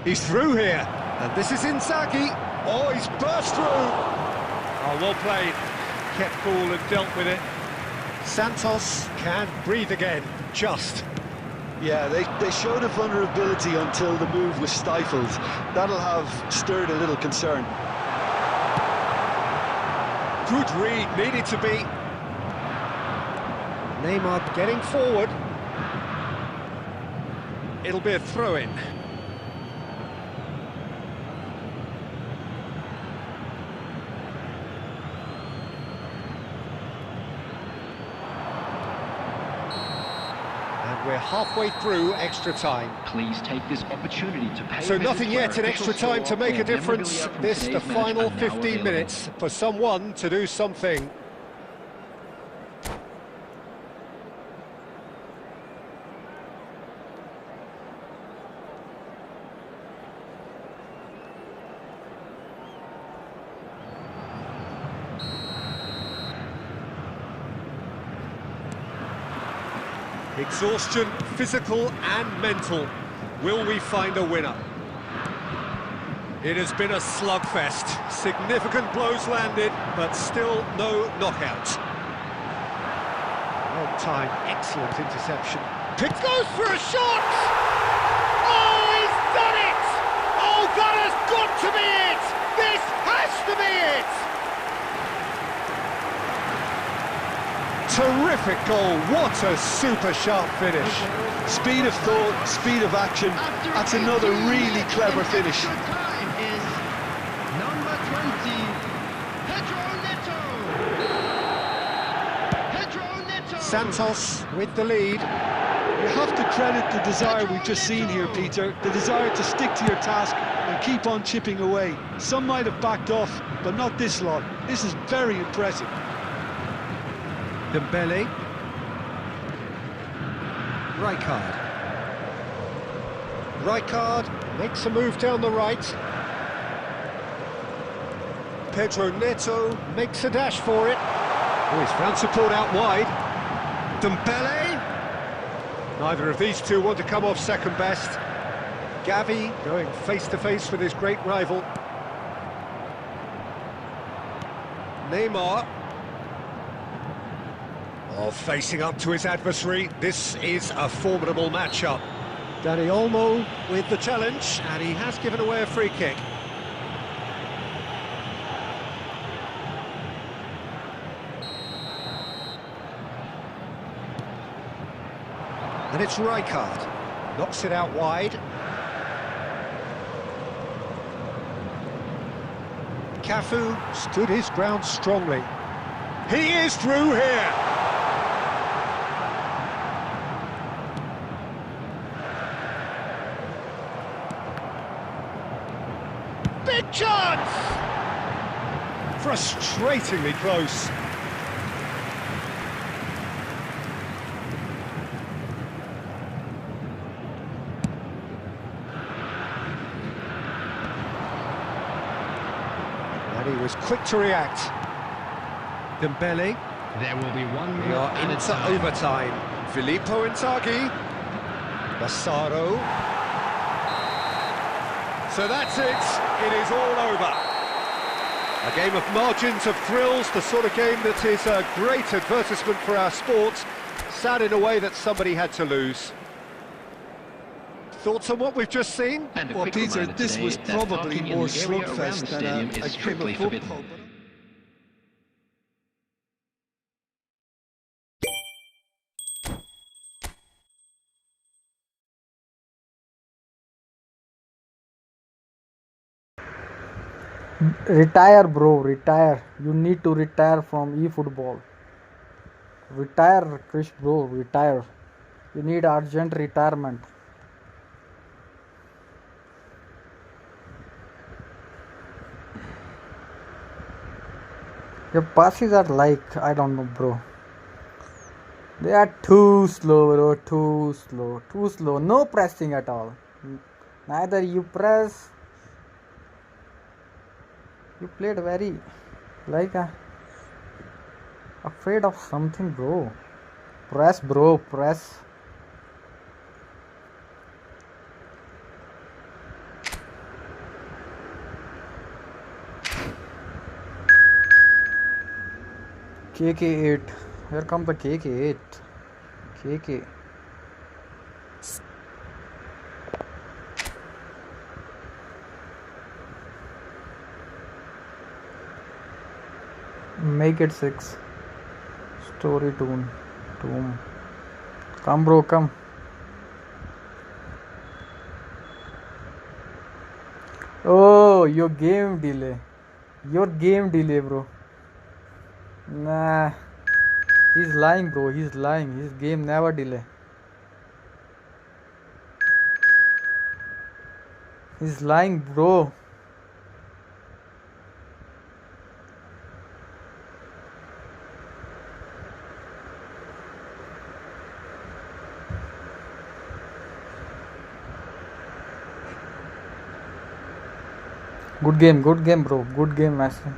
He's through here, and this is Inzaghi. Oh, he's burst through. Oh, well played. Kept cool and dealt with it. Santos can breathe again, just.
Yeah, they showed a vulnerability until the move was stifled. That'll have stirred a little concern.
Good read, needed to be. Neymar getting forward. It'll be a throw-in. And we're halfway through extra time.
Please take this opportunity to pay
So
a visit
nothing
to
yet
our
in
official
extra time to
store
make a
where
difference.
memorabilia from
This, the
today's match
final
are now
15
available.
minutes for someone to do something. Exhaustion, physical and mental. Will we find a winner? It has been a slugfest. Significant blows landed, but still no knockout. Well timed, excellent interception. Pick goes for a shot! Oh, he's done it! Oh, that has got to be it! This has to be it! Terrific goal, what a super sharp finish.
Speed of thought, speed of action. That's another really clever finish.
Extra time is number 20, Pedro Neto. Pedro Neto.
Santos with the lead.
You have to credit the desire we've just seen here, Peter. The desire to stick to your task and keep on chipping away. Some might have backed off, but not this lot. This is very impressive.
Dembele. Rijkaard. Rijkaard makes a move down the right. Pedro Neto makes a dash for it. Oh, he's found support out wide. Dembele. Neither of these two want to come off second best. Gavi going face-to-face with his great rival. Neymar. Oh, facing up to his adversary, this is a formidable matchup. Dani Olmo with the challenge, and he has given away a free kick. And it's Rijkaard, knocks it out wide. Cafu stood his ground strongly. He is through here! Big chance! Frustratingly close. And he was quick to react. Dembele.
There will be one
We
more
are
added
into
time.
overtime. Filippo Inzaghi. Massaro. So that's it. It is all over. A game of margins of thrills, the sort of game that is a great advertisement for our sport. Sad in a way that somebody had to lose. Thoughts on what we've just seen?
And a
Well,
quick
Peter,
reminder
this
today
was
that
probably
parking in
more
the area around
slugfest
the
than
stadium
a
is
game
strictly
of
forbidden.
football.
Retire, bro. Retire. You need to retire from eFootball. Retire, Krish, bro. Retire. You need urgent retirement. Your passes are like, I don't know, bro. They are too slow, bro. Too slow. Too slow. No pressing at all. Neither you press. You played very like afraid of something, bro. Press, bro. Press. KK8. Here come the KK8. KK. Make it 6. Story tune. Tomb. Come, bro, come. Oh, your game delay. Your game delay, bro. Nah. He's lying, bro. He's lying. His game never delay. He's lying, bro. Good game, bro. Good game, Messi.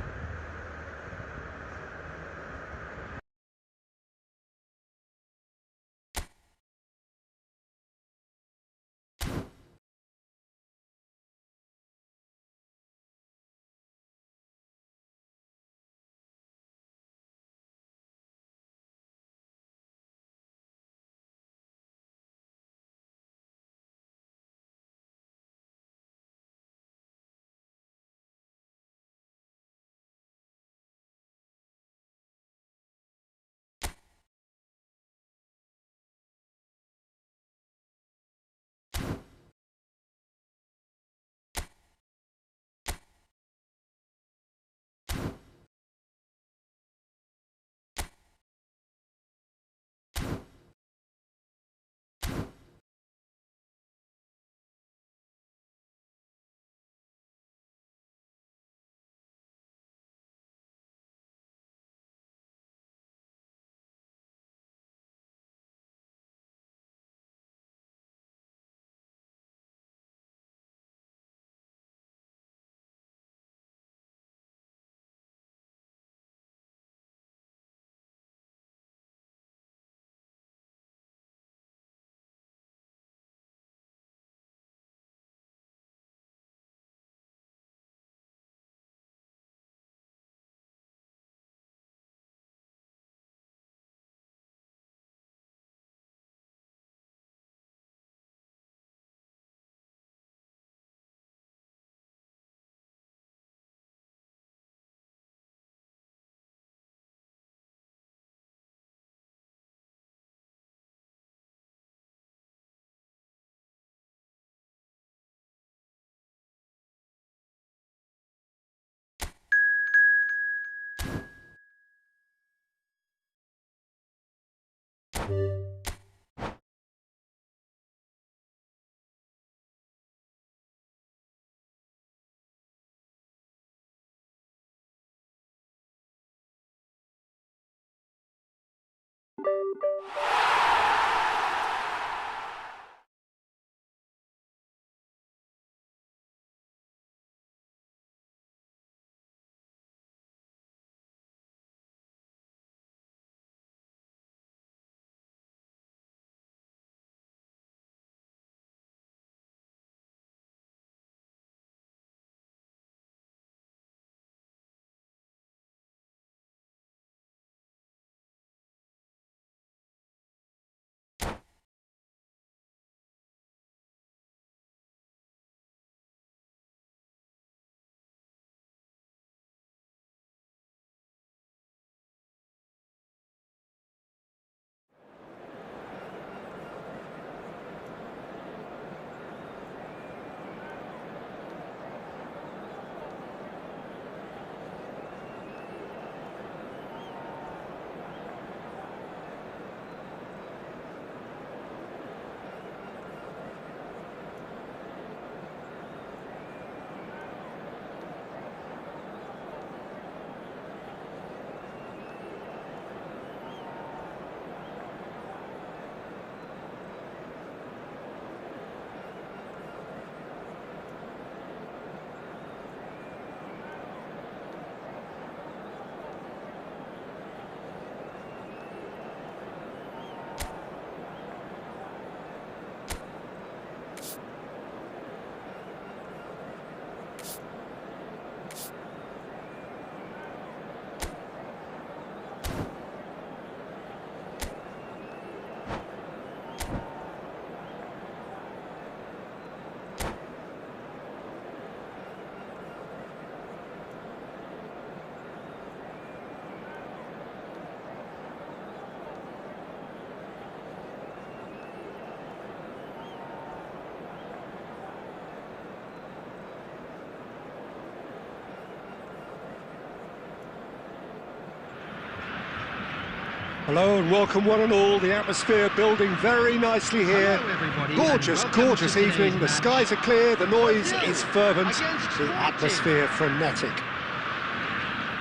Hello and welcome one and all. The atmosphere building very nicely here.
Hello, everybody,
Gorgeous,
and welcome
gorgeous
to today's
evening. The
match.
skies are clear, the noise
Brazil
is fervent,
against
the
Turkey.
atmosphere frenetic.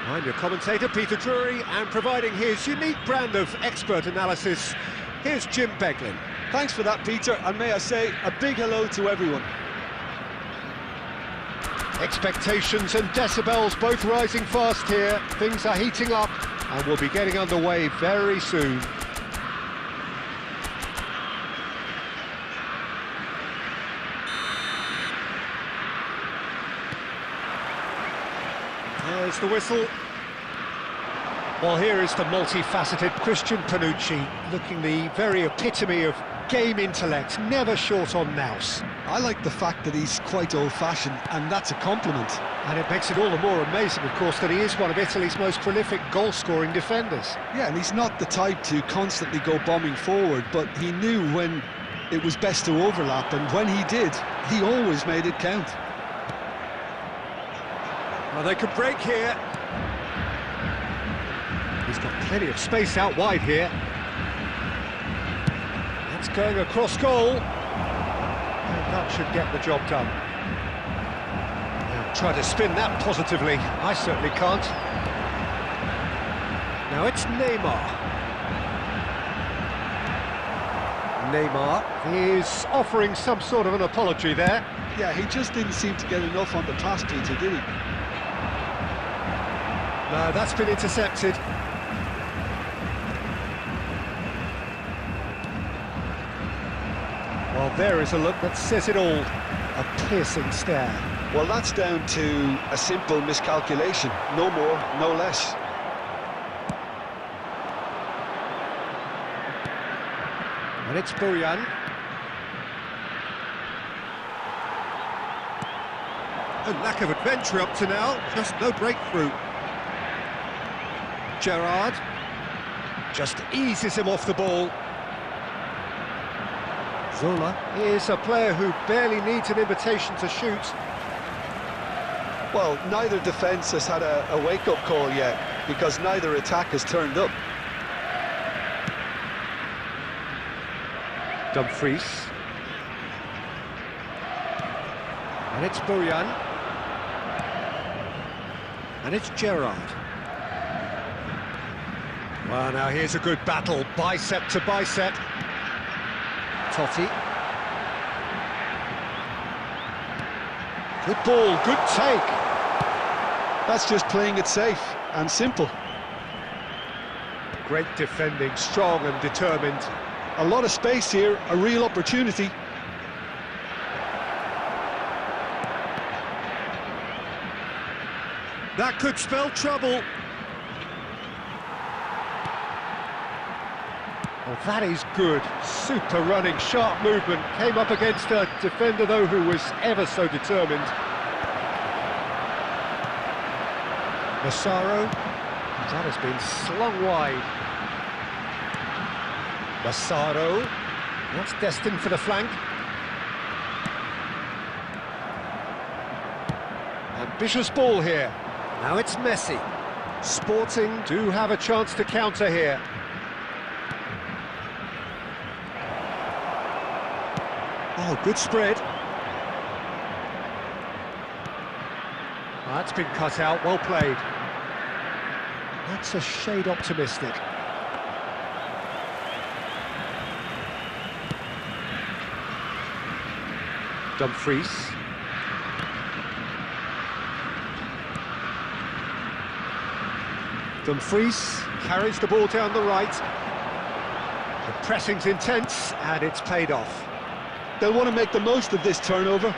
I'm your commentator, Peter Drury, and providing his unique brand of expert analysis, here's Jim Beglin.
Thanks for that, Peter, and may I say a big hello to everyone.
Expectations and decibels both rising fast here. Things are heating up and we'll be getting underway very soon. There's the whistle. Well, here is the multifaceted Christian Panucci, looking the very epitome of game intellect, never short on nous.
I like the fact that he's quite old-fashioned, and that's a compliment.
And it makes it all the more amazing, of course, that he is one of Italy's most prolific goal-scoring defenders.
Yeah, and he's not the type to constantly go bombing forward, but he knew when it was best to overlap, and when he did, he always made it count.
Well, they could break here. He's got plenty of space out wide here. That's going across goal. And that should get the job done. Now, try to spin that positively. I certainly can't. Now it's Neymar. Neymar is offering some sort of an apology there.
Yeah, he just didn't seem to get enough on the pass, Peter, did he?
No, that's been intercepted. Well, there is a look that says it all. A piercing stare.
Well, that's down to a simple miscalculation. No more, no less.
And it's Burian. A lack of adventure up to now, just no breakthrough. Gerrard just eases him off the ball. Zola is a player who barely needs an invitation to shoot.
Well, neither defence has had a wake-up call yet, because neither attack has turned up.
Dumfries. And it's Bojan. And it's Gerrard. Well, now here's a good battle, bicep to bicep. Totti. Good ball, good take.
That's just playing it safe and simple.
Great defending, strong and determined.
A lot of space here, a real opportunity.
That could spell trouble. Oh, that is good. Super running, sharp movement. Came up against a defender, though, who was ever so determined. Massaro. That has been slung wide. Massaro. That's destined for the flank. Ambitious ball here. Now it's Messi. Sporting do have a chance to counter here. Oh, good spread. That's been cut out, well played. That's a shade optimistic. Dumfries. Dumfries carries the ball down the right. The pressing's intense and it's paid off.
They'll want to make the most of this turnover.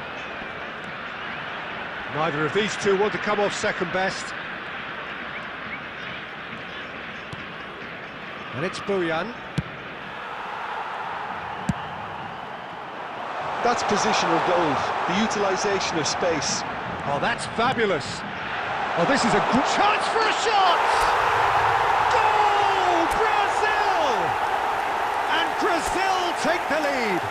Neither of these two want to come off second best. And it's Bojan.
That's positional goals, the utilisation of space.
Oh, that's fabulous. Oh, this is a good chance for a shot! Goal! Brazil! And Brazil take the lead.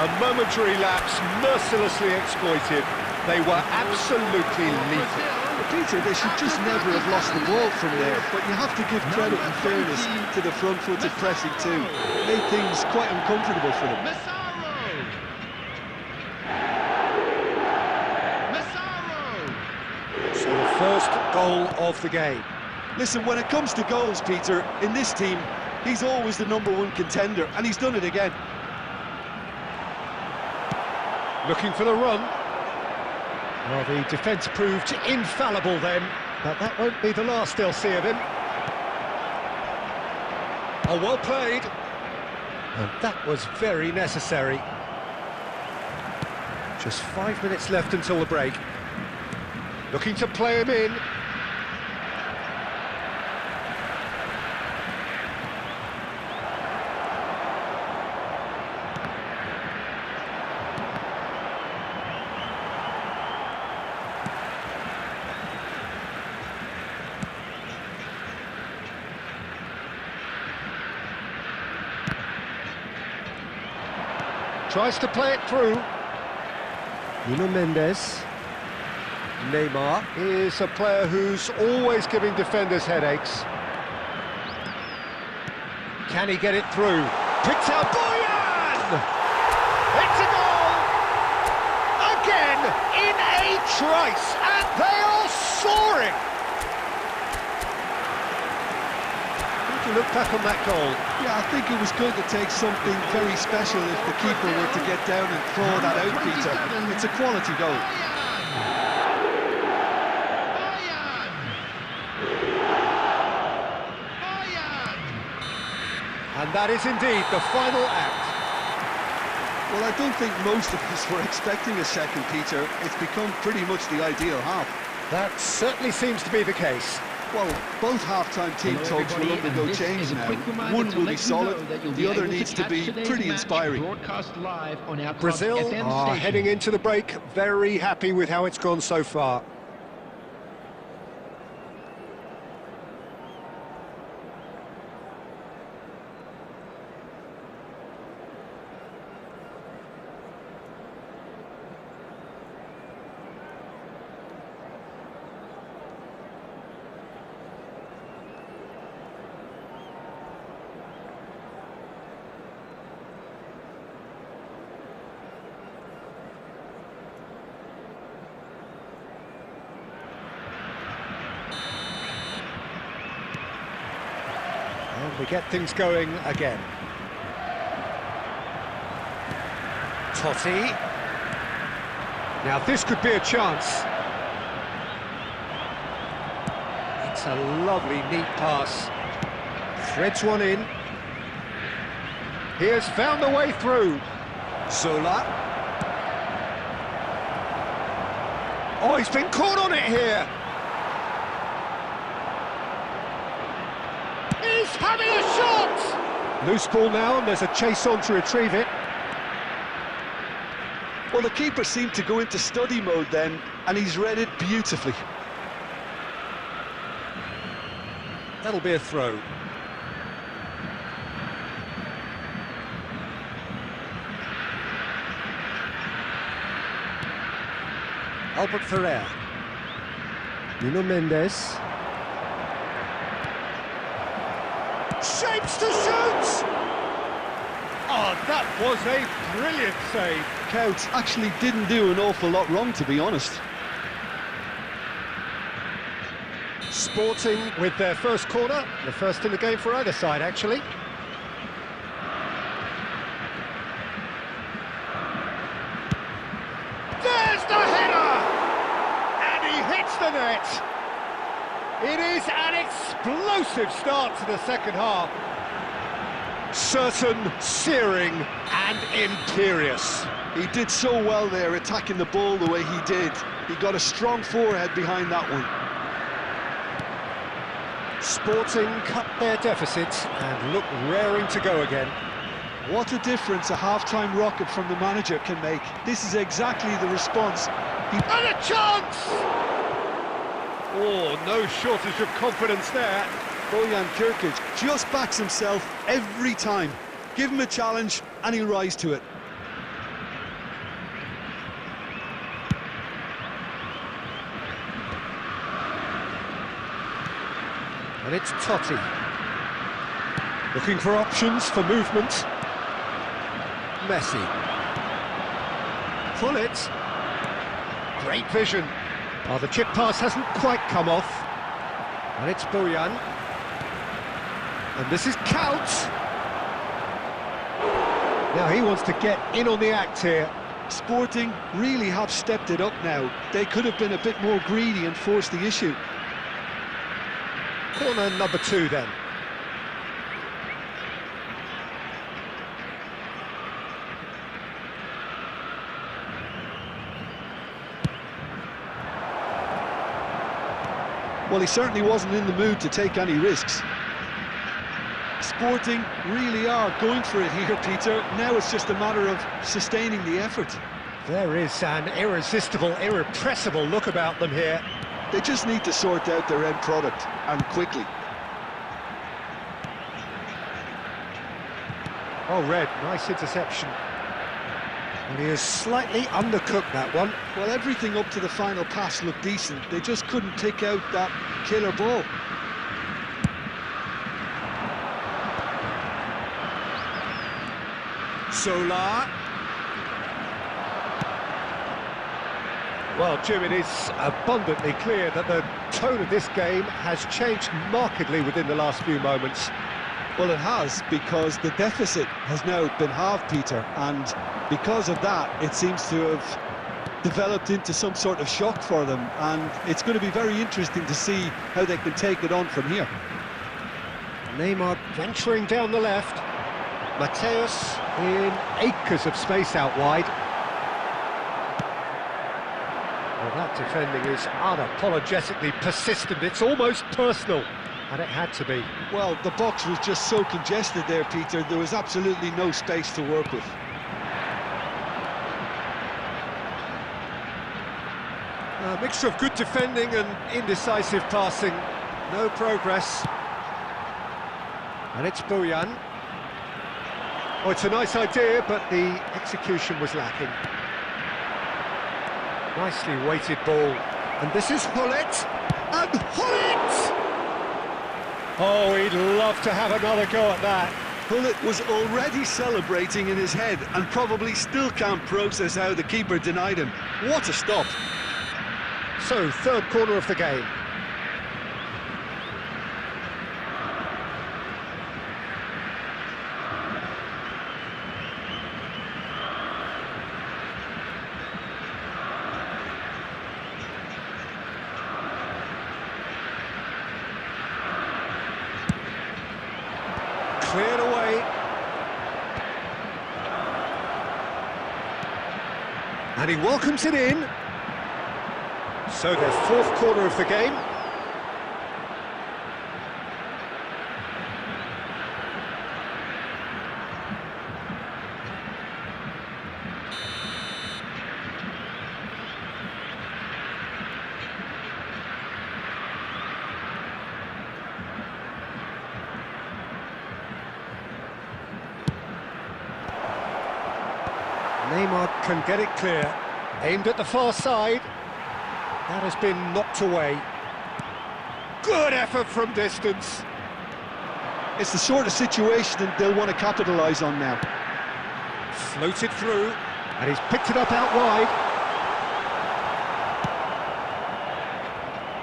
A momentary lapse, mercilessly exploited. They were absolutely lethal.
Peter, they should just never have lost the ball from there, but you have to give credit and fairness to the front-footed pressing too. Made things quite uncomfortable for them.
So the first goal of the game.
Listen, when it comes to goals, Peter, in this team, he's always the #1 contender, and he's done it again.
Looking for the run. Well, the defence proved infallible then, but that won't be the last they'll see of him. Oh, well played. And that was very necessary. Just 5 minutes left until the break. Looking to play him in. Tries to play it through. Nuno Mendes. Neymar is a player who's always giving defenders headaches. Can he get it through? Picks out Bojan! It's a goal! Again in a trice, and they are soaring! How do you look back on that goal?
Yeah, I think it was going to take something very special if the keeper were to get down and throw that out, Peter. It's a quality goal.
And that is indeed the final act.
Well, I don't think most of us were expecting a second, Peter. It's become pretty much the ideal half.
That certainly seems to be the case.
Well, both half-time team talks will undergo change now. One will be solid, the other needs to be pretty inspiring.
Brazil are heading into the break, very happy with how it's gone so far. And we get things going again. Totti. Now this could be a chance. It's a lovely, neat pass. Threads one in. He has found the way through. Zola. Oh, he's been caught on it here. He's having a shot! Loose ball now, and there's a chase on to retrieve it.
Well, the keeper seemed to go into study mode then, and he's read it beautifully.
That'll be a throw. Albert Ferrer. Nuno Mendes. Shapes to shoot! Oh, that was a brilliant save.
Couch actually didn't do an awful lot wrong, to be honest.
Sporting with their first corner, the first in the game for either side, actually. There's the header! And he hits the net! It is an explosive start to the second half. Certain, searing and imperious.
He did so well there, attacking the ball the way he did. He got a strong forehead behind that one.
Sporting cut their deficit and look raring to go again.
What a difference a half-time rocket from the manager can make. This is exactly the response.
And a chance! Oh, no shortage of confidence there.
Bojan Kirkic just backs himself every time. Give him a challenge and he'll rise to it.
And it's Totti. Looking for options for movement. Messi. Pull it. Great vision. Oh, the chip pass hasn't quite come off. And it's Bojan. And this is Couch. Now he wants to get in on the act here.
Sporting really have stepped it up now. They could have been a bit more greedy and forced the issue.
Corner number 2 then.
Well, he certainly wasn't in the mood to take any risks. Sporting really are going for it here, Peter. Now it's just a matter of sustaining the effort.
There is an irresistible, irrepressible look about them here.
They just need to sort out their end product, and quickly.
Oh, Red, nice interception. And he has slightly undercooked that one.
Well, everything up to the final pass looked decent. They just couldn't pick out that killer ball.
Zola. Well, Jim, it is abundantly clear that the tone of this game has changed markedly within the last few moments.
Well, it has, because the deficit has now been halved, Peter, and because of that, it seems to have developed into some sort of shock for them, and it's going to be very interesting to see how they can take it on from here.
Neymar venturing down the left. Mateus in acres of space out wide. Well, that defending is unapologetically persistent. It's almost personal, and it had to be.
Well, the box was just so congested there, Peter. There was absolutely no space to work with.
A mixture of good defending and indecisive passing. No progress. And it's Bojan. Oh, it's a nice idea, but the execution was lacking. Nicely weighted ball. And this is Hullet. And Hullet! Oh, he'd love to have another go at that.
Hullet was already celebrating in his head and probably still can't process how the keeper denied him. What a stop.
So, third corner of the game. Cleared away. And he welcomes it in. So their fourth corner of the game. Neymar can get it clear. Aimed at the far side. That has been knocked away. Good effort from distance.
It's the sort of situation that they'll want to capitalise on now.
Floated through, and he's picked it up out wide.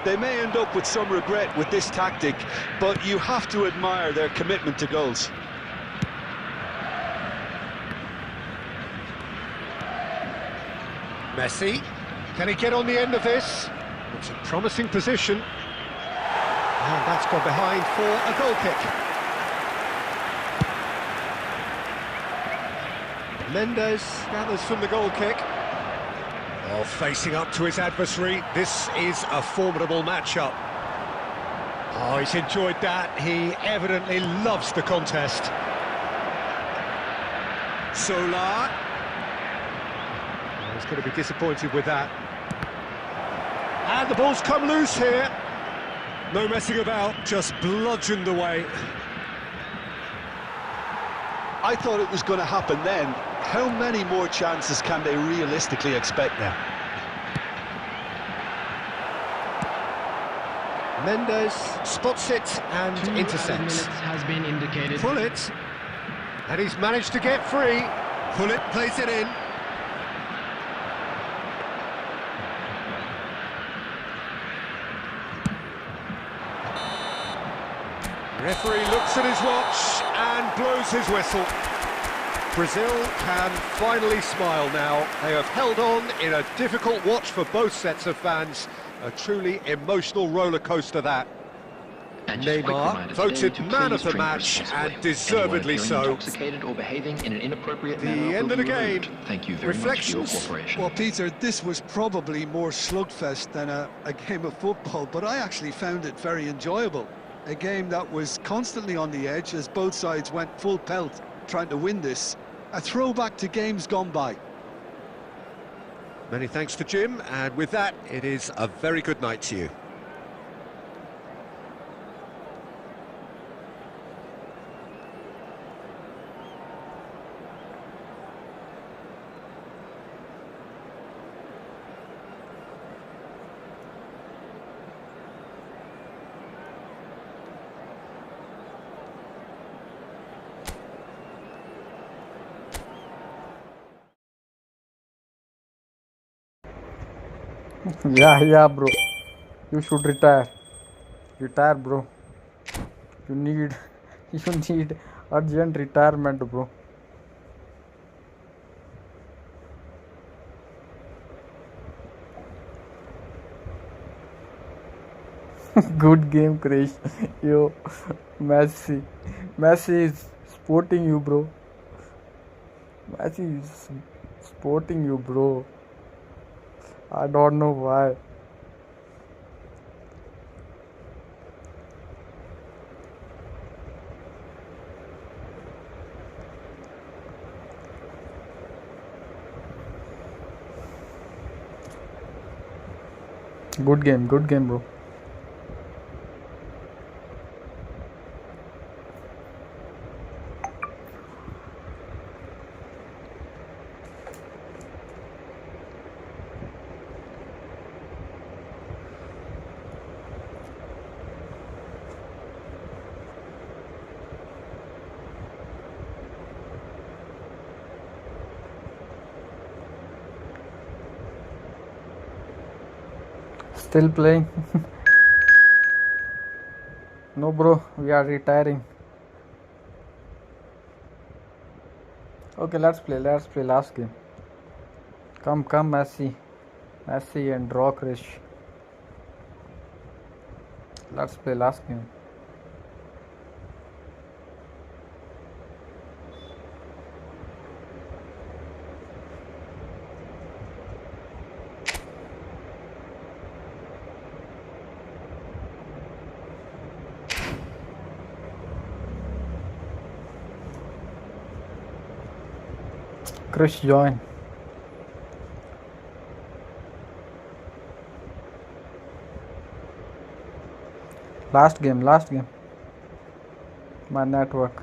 They may end up with some regret with this tactic, but you have to admire their commitment to goals.
Messi, can he get on the end of this? It's a promising position. And that's gone behind for a goal kick. Mendes gathers from the goal kick. Oh, facing up to his adversary. This is a formidable matchup. Oh, he's enjoyed that. He evidently loves the contest. Solar. He's going to be disappointed with that. And the ball's come loose here. No messing about, just bludgeoned away.
I thought it was going to happen then. How many more chances can they realistically expect now?
Mendes spots it and
2
intercepts.
minutes has been indicated.
Pullet, and he's managed to get free. Pullet plays it in. Referee looks at his watch and blows his whistle. Brazil can finally smile now. They have held on in a difficult watch for both sets of fans. A truly emotional roller coaster that.
And just a quick
Neymar
reminder
voted
today to
man
please
of the
drink
match,
responsibly.
and deservedly
Anyone
so.
appearing intoxicated or behaving in an inappropriate
The
manner
end
will
of the
be removed.
game.
Thank you very much for your
Reflections?
cooperation.
Well, Peter, this was probably more slugfest than a game of football, but I actually found it very enjoyable. A game that was constantly on the edge as both sides went full pelt trying to win this. A throwback to games gone by.
Many thanks to Jim, and with that, it is a very good night to you.
Yeah, bro. You should retire. Retire, bro. You need, you need urgent retirement, bro. Good game, Krish. Yo, Messi. Messi is supporting you, bro. Messi is supporting you, bro. I don't know why. Good game, bro. Still playing? No, bro, we are retiring. Okay, let's play last game. Come, Messi and draw Krish. Let's play last game. Chris join. Last game. My network.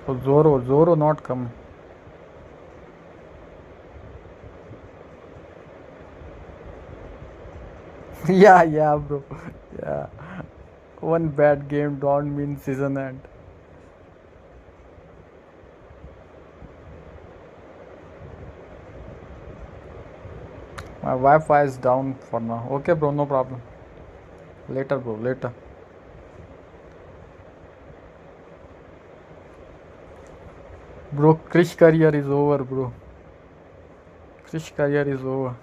Oh, Zoro not come. yeah, bro. Yeah. One bad game don't mean season end. My Wi-Fi is down for now. Okay, bro, no problem. Later, bro, later. Bro, Krish career is over, bro. Krish career is over.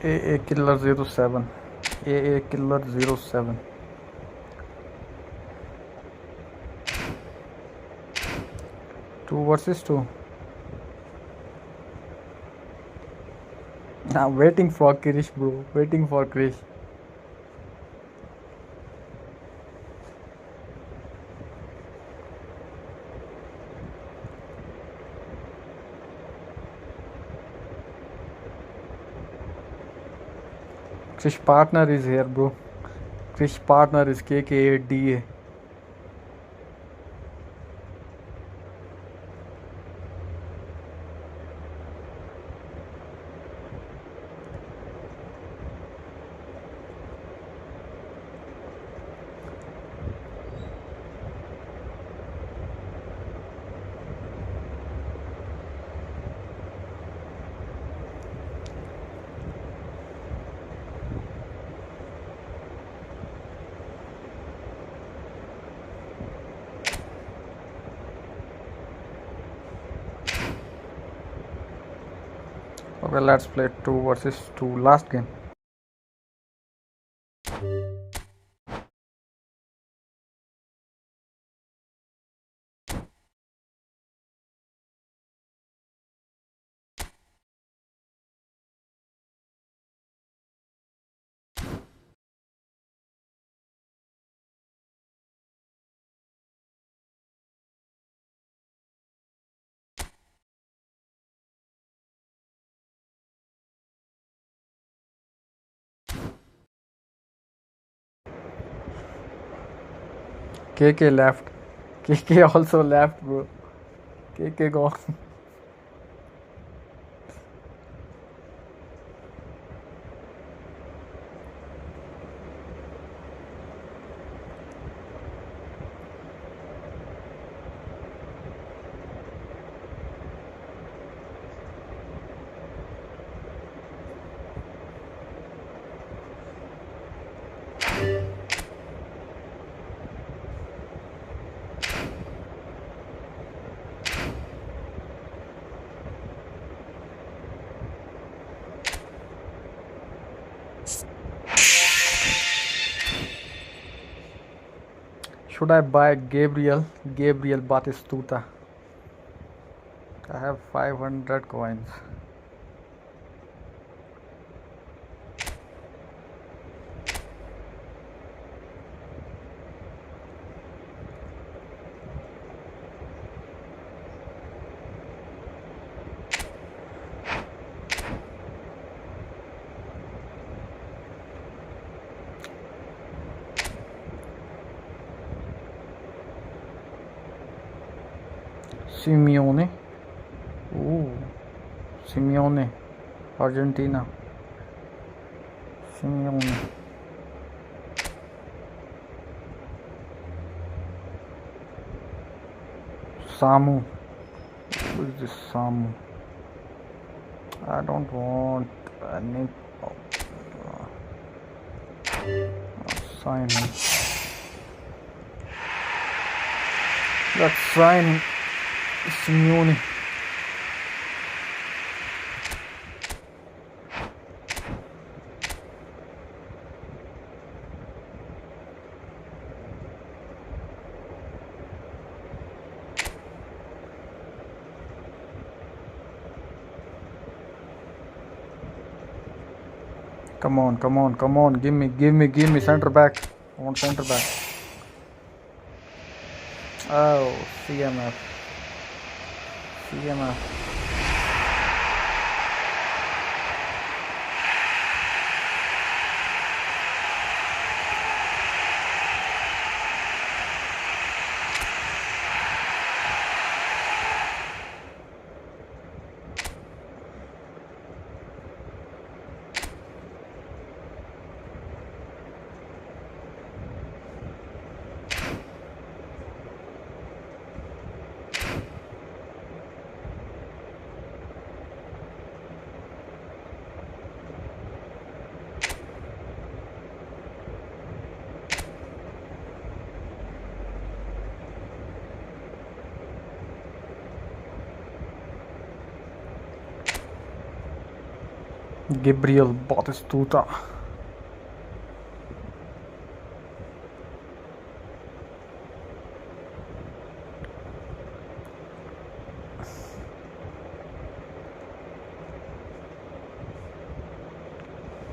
AA Killer 07. AA Killer 07. Two versus two. I'm waiting for Krish, bro. Waiting for Krish. Krish partner is here, bro. Krish partner is KK8DA. Okay, let's play 2 versus 2. Last game. KK left. KK also left, bro. KK gone. Should I buy Gabriel Batistuta? I have 500 coins. Simeone. Ooh. Simeone. Argentina. Simeone. Samu. Who is this Samu? I don't want any. Sign him. Let's sign him. Simeone. Come on, come on, come on. Give me center back. I want center back. Oh, CMF. CMF. Gabriel Batistuta.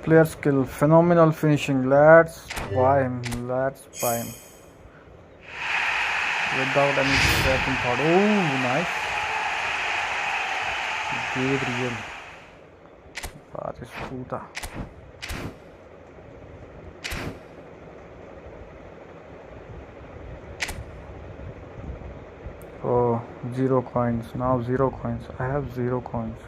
Player skill, phenomenal finishing. Let's buy him. Let's buy him. Without any second thought. Oh, nice. Gabriel Batistuta. Oh, 0 coins. Now 0 coins. I have 0 coins.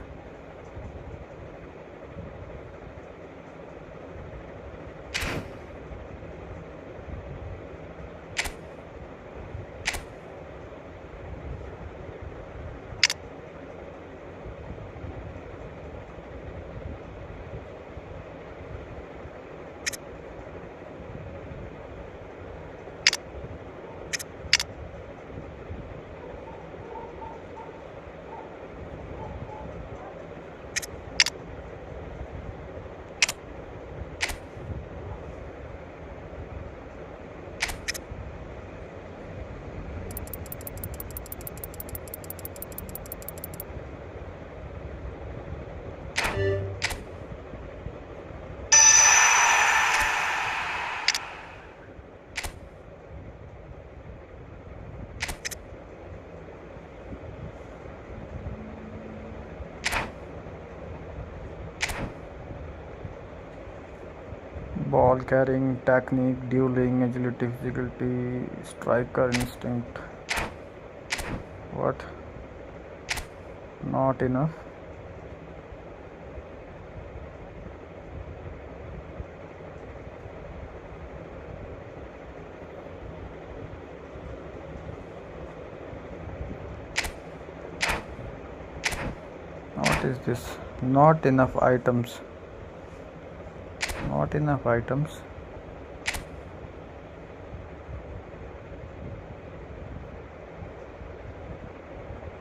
Ball carrying, technique, dueling, agility, physicality, striker instinct. What? Not enough. What is this? Not enough items. Not enough items.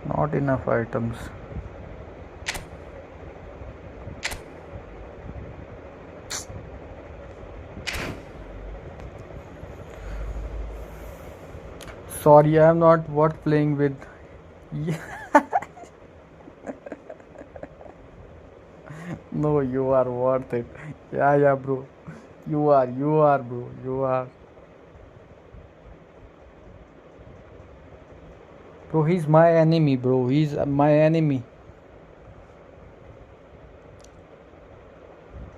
Not enough items. Sorry, I am not worth playing with. No, you are worth it. Yeah, bro. You are, bro. You are. Bro, he's my enemy, bro. He's my enemy.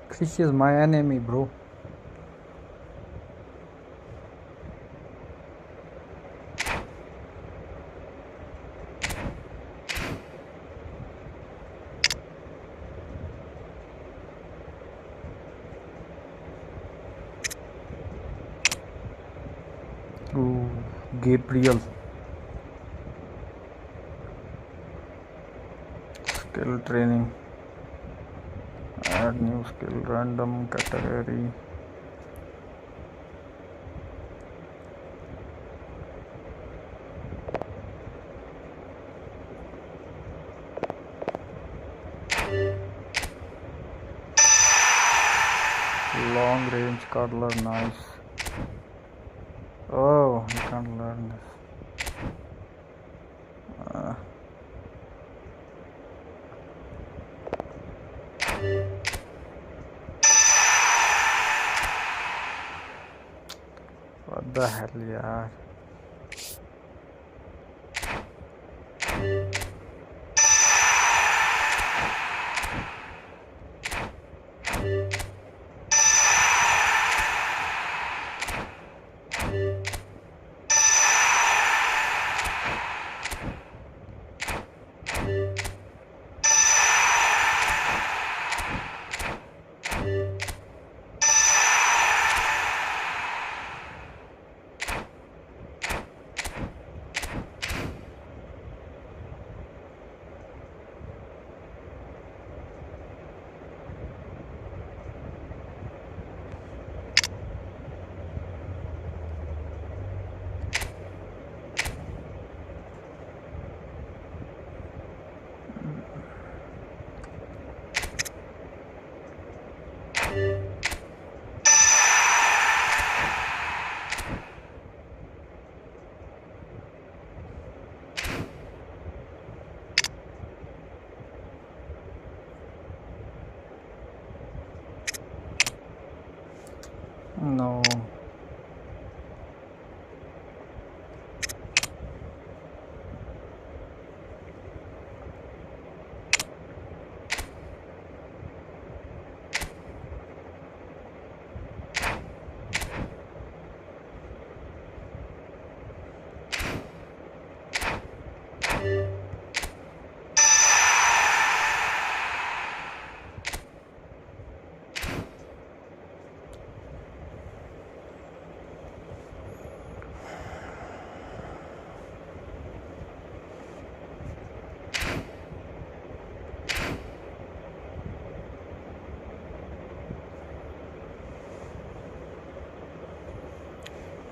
Chris is my enemy, bro. Gabriel. Skill training. Add new skill, random category. Long range cuddler, nice. Oh, you can't learn this. What the hell, yaar? No.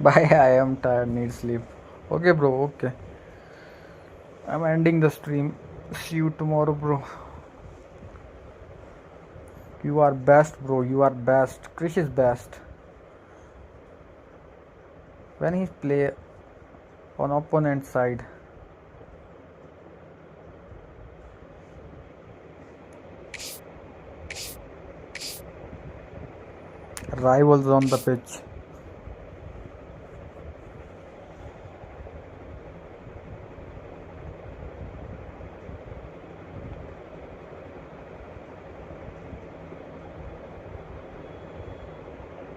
Bye, I am tired, need sleep. Okay, bro, okay. I'm ending the stream. See you tomorrow, bro. You are best, bro. You are best. Krish is best. When he play on opponent side. Rivals on the pitch.